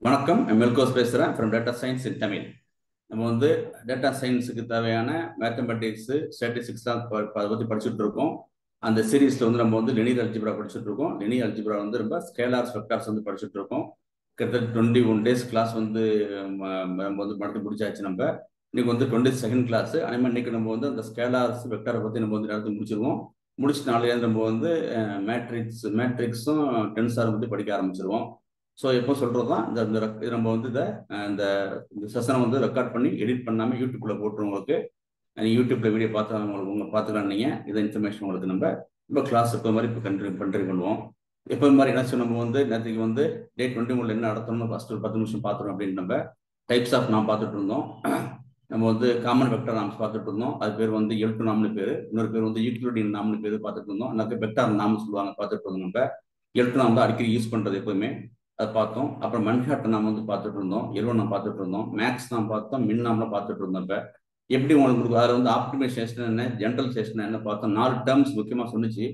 வணக்கம். மெல்கோஸ் பேசுகிறேன் from data science in Tamil. நம்ம வந்து டேட்டா சயின்ஸுக்கு தேவையான மேத்தமெட்டிக்ஸு ஸ்டாட்டிஸ்டிக்ஸ் தான் அதை பற்றி படிச்சுட்டு இருக்கோம். அந்த சீரீஸில் வந்து நம்ம வந்து லினியர் அல்ஜிப்ரா படிச்சுட்டு இருக்கோம். லினியர் அல்ஜிப்ரா வந்து ரொம்ப ஸ்கேலார்ஸ் வெக்டார்ஸ் வந்து படிச்சுட்டு இருக்கோம். கிட்டத்தட்ட 21 days கிளாஸ் வந்து நம்ம வந்து நடத்தி முடிச்சாச்சு. நம்ம இன்னைக்கு வந்து 22nd கிளாஸ். அதே இன்னைக்கு நம்ம வந்து அந்த ஸ்கேலார்ஸ் வெக்டாரை பற்றி நம்ம வந்து நடத்தி முடிச்சிருவோம். முடிச்சு நாளையிலேருந்து நம்ம வந்து மேட்ரிக்ஸும் டென்சாரை பற்றி படிக்க ஆரம்பிச்சிருவோம். ஸோ எப்போ சொல்கிறது தான் இது நம்ம வந்து இந்த செஷனை வந்து ரெக்கார்ட் பண்ணி எடிட் பண்ணாமல் யூடியூப்பில் போட்டுருவோம். உங்களுக்கு நீங்கள் யூடியூப்பில் வீடியோ பார்த்தா உங்களுக்கு பார்த்துக்கலாம். நீங்கள் இதை இன்ஃபர்மேஷன் உங்களுக்கு நம்ம கிளாஸ் எப்போ மாதிரி இப்போ கண்டினியூ பண்ணுவோம். எப்போ மாதிரி என்ன நம்ம வந்து நேற்றுக்கு வந்து டே 21 என்ன நடத்தணும்னு ஃபஸ்ட்டு ஒரு 10 நிமிஷம் பார்த்துருவோம். அப்படின்னு நம்ம டைப்ஸ் ஆஃப் நாம் பார்த்துட்டு இருந்தோம். நம்ம வந்து காமன் வெக்டர் நாம்ஸ் பார்த்துட்டு இருந்தோம். அது பேர் வந்து எல்டு நாம்னு பேர். இன்னொரு பேர் வந்து யூக்ளிடியன் நாம்னு பேர் பார்த்துட்டு இருந்தோம். எனக்கு வெக்டார் நாம்னு சொல்லுவாங்க பார்த்துட்டு இருந்தோம். நம்ம எல்டு நாம் தான் அடிக்கடி யூஸ் பண்ணுறது எப்பவுமே, அதை பார்த்தோம். அப்புறம் மன்ஹாட்டன் நாம் வந்து பார்த்துட்டு இருந்தோம். எல்வன் நாம் பார்த்துட்டு இருந்தோம். மேக்ஸ் நாம் பார்த்தோம். மின் நாம்லாம் பார்த்துட்டு இருந்தோம். இப்போ எப்படி உங்களுக்கு அதில் வந்து ஆப்டிமைசேஷன் என்ன, ஜென்ரலைசேஷன் என்ன பார்த்தோம். 4 டேர்ம்ஸ் முக்கியமாக சொன்னிச்சு.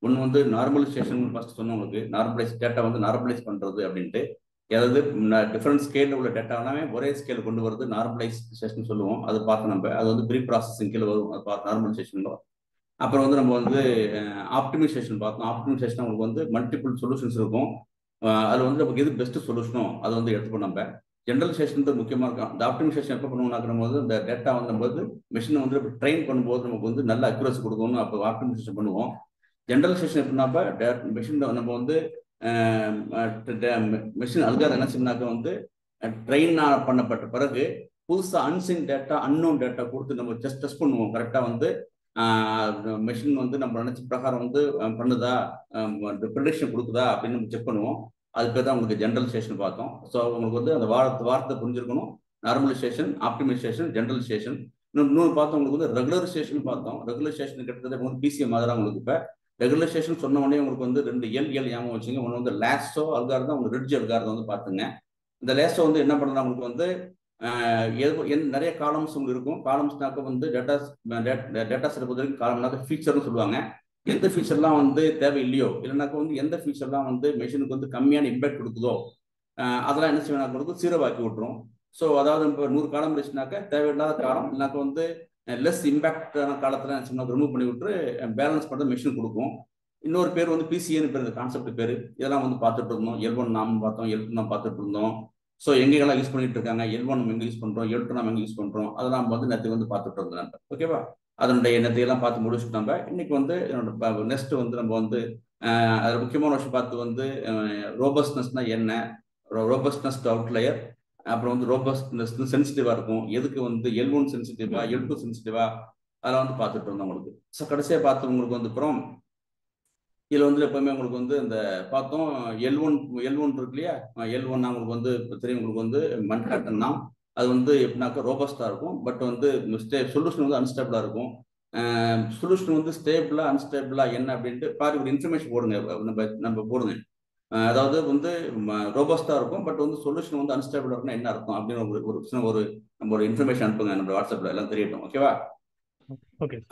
ஒன்று வந்து நார்மலைசேஷன் ஃபர்ஸ்ட் சொன்னோம் உங்களுக்கு. நார்மலைஸ் டேட்டா வந்து நார்மலைஸ் பண்ணுறது அப்படின்ட்டு, அதாவது டிஃப்ரெண்ட் ஸ்கேலில் உள்ள டேட்டாவே ஒரே ஸ்கேல் கொண்டு வருது நார்மலைசேஷன் சொல்லுவோம். அது பார்த்து நம்ம அது வந்து ப்ரீ ப்ராசஸிங் கீழே வரும். அது பார்த்து நார்மலைசேஷன். அப்புறம் வந்து நம்ம வந்து ஆப்டிமைசேஷன் பார்த்தோம். ஆப்டிமைசேஷன் உங்களுக்கு வந்து மல்டிபிள் சொல்யூஷன்ஸ் இருக்கும். அது வந்து நமக்கு எது பெஸ்ட் சொல்யூஷனோ அதை வந்து எடுத்துப்போம். நம்ம ஜென்ரலைசேஷன் தான் முக்கியமாக இருக்கும். இந்த ஆப்டிமைசேஷன் எப்போ பண்ணுவோம் போது இந்த டேட்டா வந்தபோது மிஷினை வந்து ட்ரெயின் பண்ணும்போது நமக்கு வந்து நல்ல அக்யூரசி கொடுக்கணும். அப்போ ஆப்டிமைசேஷன் பண்ணுவோம். ஜென்ரலைசேஷன் எப்படின்னாப்ப மிஷின் நம்ம வந்து மிஷின் அல்காரிதம் என்ன செய்யணும்னாக்க வந்து ட்ரெயின் பண்ணப்பட்ட பிறகு புதுசாக அன்சீன் டேட்டா அன்னோன் டேட்டா கொடுத்து நம்ம டெஸ்ட் பண்ணுவோம். கரெக்டாக வந்து மெஷின் வந்து நம்ம நினைச்ச பிரகாரம் வந்து பண்ணுதா, ப்ரெடிக்ஷன் கொடுக்குதா அப்படின்னு நம்ம செக் பண்ணுவோம். அதுக்கு தான் உங்களுக்கு ஜென்ரலைசேஷன் பார்த்தோம். ஸோ உங்களுக்கு வந்து அந்த வார்த்தை புரிஞ்சிருக்கணும். Normalisation, optimisation, generalisation. இன்னொன்று பார்த்தோம் உங்களுக்கு வந்து ரெகுலரைசேஷன் பார்த்தோம். ரெகுலரைசேஷன் கிட்டத்தட்ட பிசிஎம் மாதிரி தான் உங்களுக்கு. இப்போ ரெகுலரைசேஷன் சொன்ன உடனே உங்களுக்கு வந்து 2 எல் ஞாபகம் வச்சுங்க. ஒன்று வந்து லாசோ அல்காரிதம், உங்களுக்கு ரிட்ஜ் அல்காரிதம் வந்து பார்த்துங்க. இந்த லாசோ வந்து என்ன பண்ணுறா உங்களுக்கு வந்து நிறைய காலம்ஸ் உங்களுக்கு இருக்கும். காலம்ஸ்னாக்க வந்து டேட்டாஸ் பொறுத்த வரைக்கும் காலம்னாக்க ஃபீச்சர்னு சொல்லுவாங்க. எந்த ஃபீச்சர்லாம் வந்து தேவையில்லையோ, இல்லைனாக்கா வந்து எந்த ஃபீச்சர்லாம் வந்து மெஷினுக்கு வந்து கம்மியான இம்பேக்ட் கொடுக்குதோ அதெல்லாம் என்ன செய்வேன் கொடுத்து சீரோவாக்கி விட்டுரும். ஸோ அதாவது இப்போ 100 காலம் இருந்துச்சுனாக்கா தேவையில்லாத காலம் இல்லைனாக்கா வந்து லெஸ் இம்பேக்டான காலத்தில் என்ன செய்யணும் ரிமூவ் பண்ணி விட்டு பேலன்ஸ் பண்ணுறது மெஷின் கொடுக்கும். இன்னொரு பேர் வந்து பிசிஏன்னு பேர், இந்த கான்செப்ட் பேர். இதெல்லாம் வந்து பார்த்துட்டு இருந்தோம். எல்1 நாம் பார்த்தோம், எல்2 நாம் பார்த்துட்டு இருந்தோம். ஸோ எங்கெல்லாம் யூஸ் பண்ணிட்டு இருக்காங்க, எல்1 நம்ம எங்கே யூஸ் பண்ணுறோம், எல்2 நம்ம எங்கே யூஸ் பண்ணுறோம், அதெல்லாம் வந்து நேற்று வந்து பார்த்துட்டு இருந்தோம் நம்ம. ஓகேவா? அதனுடைய நேற்றையெல்லாம் பார்த்து முடிச்சுட்டு நம்ம இன்னைக்கு வந்து என்னோட நெக்ஸ்ட் வந்து நம்ம வந்து அதில் முக்கியமான விஷயம் பார்த்து வந்து ரோபஸ்ட்னஸ்னா என்ன, ரோபஸ்ட்னஸ் அவுட்லயர், அப்புறம் வந்து ரோபஸ்ட்னஸ் சென்சிட்டிவா இருக்கும். எதுக்கு வந்து எல்1 சென்சிட்டிவா, எல்2 சென்சிட்டிவா, அதெல்லாம் வந்து பார்த்துட்டு இருந்தோம் உங்களுக்கு. ஸோ கடைசியாக பார்த்து உங்களுக்கு வந்து அப்புறம் இதில் வந்து எப்பவுமே உங்களுக்கு வந்து இந்த பார்த்தோம் எல்1 இருக்கு இல்லையா, எல்1 உங்களுக்கு வந்து தெரியும். உங்களுக்கு வந்து மன்ஹாட்டன் தான். அது வந்து எப்படின்னாக்கா ரோபஸ்டா இருக்கும். பட் வந்து சொல்யூஷன் வந்து அன்ஸ்டேபிளா இருக்கும். சொல்யூஷன் வந்து ஸ்டேபிளா அன்ஸ்டேபிளா என்ன அப்படின்ட்டு பாரு ஒரு இன்ஃபர்மேஷன் போடுங்க. நம்ம போடுங்க. அதாவது வந்து ரோபஸ்டா இருக்கும். பட் வந்து சொல்யூஷன் வந்து அன்ஸ்டேபிளா இருக்குன்னா என்ன அர்த்தம் அப்படின்னு ஒரு நம்ம ஒரு இன்ஃபர்மேஷன் அனுப்புங்க நம்ம வாட்ஸ்அப்ல, எல்லாம் தெரியட்டும். ஓகேவா?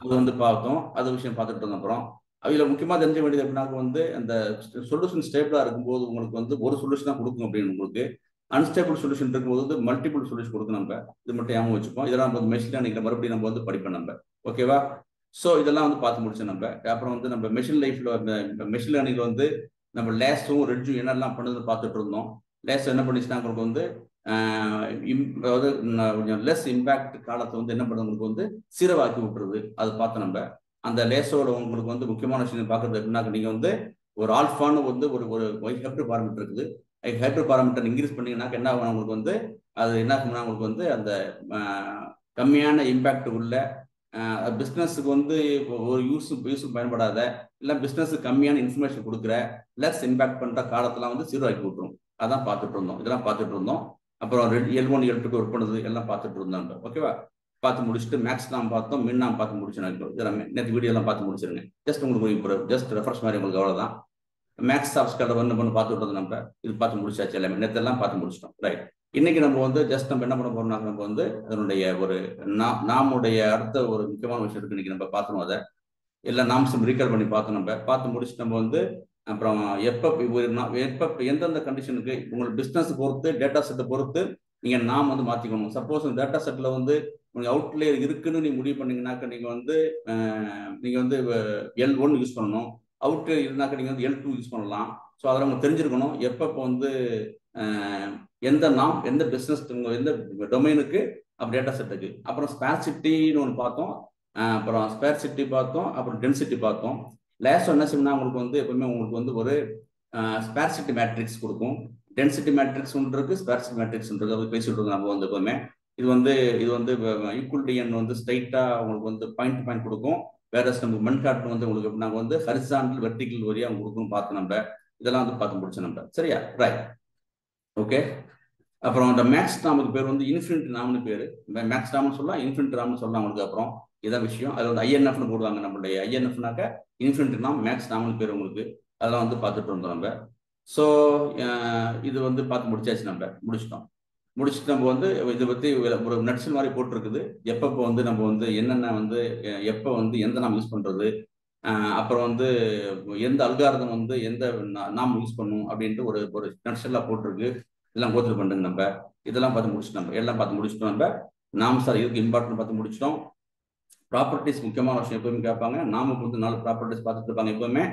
அது வந்து பார்த்தோம். அது விஷயம் பார்த்துட்டு இருந்தோம். அப்புறம் அதில் முக்கியமாக தெரிஞ்ச வேண்டியது எப்படின்னா வந்து அந்த சொல்யூஷன் ஸ்டேபிளாக இருக்கும்போது உங்களுக்கு வந்து ஒரு சொல்யூஷன் தான் கொடுக்கும் அப்படின்னு. உங்களுக்கு அன்ஸ்டேபிள் சொல்யூஷன் இருக்கும்போது வந்து மல்டிபிள் சொல்யூஷன் கொடுக்கும். நம்ம இது மட்டும் ஞாபகம் வச்சுப்போம். இதெல்லாம் நம்ம மெஷின் லேர்னிங்ல மறுபடியும் நம்ம வந்து படிப்போம் நம்ம. ஓகேவா? ஸோ இதெல்லாம் வந்து பார்த்து முடிச்சோம் நம்ம. அப்புறம் வந்து நம்ம மெஷின் லேர்னிங்ல வந்து நம்ம லேஸும் ரெட்ஜும் என்னெல்லாம் பண்ணுதுன்னு பார்த்துட்டு இருந்தோம். லேஸ் என்ன பண்ணிச்சுன்னா உங்களுக்கு வந்து அதாவது கொஞ்சம் லெஸ் இம்பேக்ட் காலத்தை வந்து என்ன பண்ணுறது உங்களுக்கு வந்து சீரவாக்கி விட்டுருது. அது பார்த்து நம்ம அந்த லேஸோட உங்களுக்கு வந்து முக்கியமான விஷயம் பார்க்கறது எப்படின்னாக்க நீங்கள் வந்து ஒரு ஆல்ஃபான்னு வந்து ஒரு ஹெப்டர் பாராமீட்டர் இருக்குது. ஹெப்டர் பாராமீட்டர் இன்க்ரீஸ் பண்ணீங்கன்னாக்க என்ன ஆகும் உங்களுக்கு வந்து அது என்ன ஆகும்னா உங்களுக்கு வந்து அந்த கம்மியான இம்பேக்ட் உள்ள பிஸ்னஸுக்கு வந்து ஒரு யூஸும் பயன்படாத இல்லை பிஸ்னஸுக்கு கம்மியான இன்ஃபர்மேஷன் கொடுக்குற லெஸ் இம்பேக்ட் பண்ணுற காலத்தெல்லாம் வந்து சீரோ ஆக்கி விட்டுரும். அதான் பார்த்துட்டு இருந்தோம். இதெல்லாம் பார்த்துட்டு இருந்தோம். அப்புறம் எல்1 எல்2 ஒர்க் பண்ணுறது எல்லாம் பார்த்துட்டு இருந்தோம். ஓகேவா? பார்த்து முடிச்சுட்டு மேக்ஸ் நாம் பார்த்தோம், மின் நாம் பார்த்து முடிச்சு. இதெல்லாம் நேற்று வீடியோலாம் பார்த்து முடிச்சிருங்க. ஜஸ்ட் உங்களுக்கு ஜஸ்ட் ரெஃபர்ஸ் மாதிரி உங்களுக்கு அவ்வளோதான். மேக்ஸ் சப்ஸ்கிரைபர் ஒன்று பார்த்துட்டு இருந்தோம். நம்ம இது பார்த்து முடிச்சாச்சு. எல்லாமே நேற்றெல்லாம் பார்த்து முடிச்சிட்டோம். ரைட். இன்னைக்கு நம்ம வந்து ஜஸ்ட் நம்ம என்ன பண்ண போறோம்னா நம்ம வந்து அதனுடைய ஒரு நாமுடைய அடுத்த ஒரு முக்கியமான விஷயம் இருக்கு. இன்னைக்கு நம்ம பார்த்தோம். அதை எல்லாம் நாம்ஸ் ரீகால் பண்ணி பார்த்தோம். நம்ம பார்த்து முடிச்சுட்டு நம்ம வந்து அப்புறம் எப்போ எந்தெந்த கண்டிஷனுக்கு உங்களோட பிஸ்னஸ் பொறுத்து டேட்டா செட்டை பொறுத்து நீங்கள் நாம் வந்து மாற்றிக்கணும். சப்போஸ் டேட்டா செட்டில் வந்து உங்களுக்கு அவுட்லேயர் இருக்குன்னு நீங்கள் முடிவு பண்ணீங்கன்னாக்க நீங்கள் வந்து L1 யூஸ் பண்ணணும். அவுட்லேயர் இருந்தாக்க நீங்கள் வந்து L2 யூஸ் பண்ணலாம். ஸோ அதில் உங்களுக்கு தெரிஞ்சிருக்கணும் எப்போ வந்து எந்த பிஸ்னஸ் எந்த டொமைனுக்கு அப்புறம் டேட்டா செட்டுக்கு. அப்புறம் ஸ்பேர்சிட்டின்னு ஒன்று பார்த்தோம், அப்புறம் ஸ்பேர்சிட்டி பார்த்தோம், அப்புறம் டென்சிட்டி பார்த்தோம். லேஸ் என்ன செய்யணும்னா உங்களுக்கு வந்து எப்பவுமே உங்களுக்கு வந்து ஒரு ஸ்பேர்சிட்டி மேட்ரிக்ஸ் கொடுக்கும், டென்சிட்டி மேட்ரிக்ஸ் ஒன்று இருக்கு, ஸ்பேர்சிட்டி மேட்ரிக்ஸ் இருக்கு. அது பேசிட்டு இருக்கோம் நம்ம வந்து எப்பவுமே. இது வந்து ஈக்குவலிட்டி எண் வந்து ஸ்ட்ரைட்டா உங்களுக்கு வந்து பாயிண்ட் கொடுக்கும். வேற நம்ம மண்காட்டு வந்து உங்களுக்கு நாங்கள் வந்து ஹரிசாண்டல் வெர்டிகல் வழியா கொடுக்கணும் பார்த்து நம்ம இதெல்லாம் வந்து பார்த்து முடிச்சோம் நம்ம. சரியா? Right, okay. அப்புறம் அந்த மேக்ஸ் நாமுக்கு பேர் வந்து இன்ஃபினிட் நாம்னு பேர். மேக்ஸ் நாம்னு சொல்லலாம், இன்ஃபினிட் நாம்னு சொல்லலாம் உங்களுக்கு. அப்புறம் இதான் விஷயம். அது வந்து INFன்னு போடுவாங்க. நம்மளுடைய INFனாக்க இன்ஃபினிட் நாம், மேக்ஸ் நாம்னு பேர் உங்களுக்கு. அதெல்லாம் வந்து பார்த்துட்டு இருந்தோம் நம்ம. ஸோ இது வந்து பார்த்து முடிச்சாச்சு, நம்ம முடிச்சுட்டு நம்ம வந்து இதை பற்றி ஒரு நட்ஸ் மாதிரி போட்டிருக்குது. எப்போ வந்து நம்ம வந்து என்னென்ன வந்து எப்போ வந்து எந்த நாம் யூஸ் பண்ணுறது, அப்புறம் வந்து எந்த அல்காரதம் வந்து எந்த நாம் யூஸ் பண்ணும் அப்படின்ட்டு ஒரு நட்ஸ் எல்லாம் போட்டிருக்கு. இதெல்லாம் கோத்ரூ பண்ணுங்க நம்ம. இதெல்லாம் பார்த்து முடிச்சுட்டோம், நம்ம எல்லாம் பார்த்து முடிச்சுட்டோம் நம்ம. நாம் சார் இதுக்கு இம்பார்ட்டன்ட் பார்த்து முடிச்சிட்டோம். ப்ராப்பர்ட்டிஸ் முக்கியமான விஷயம் எப்பவுமே கேட்பாங்க. நாமுக்கு வந்து 4 ப்ராப்பர்ட்டிஸ் பார்த்துட்டு இருப்பாங்க எப்பவுமே.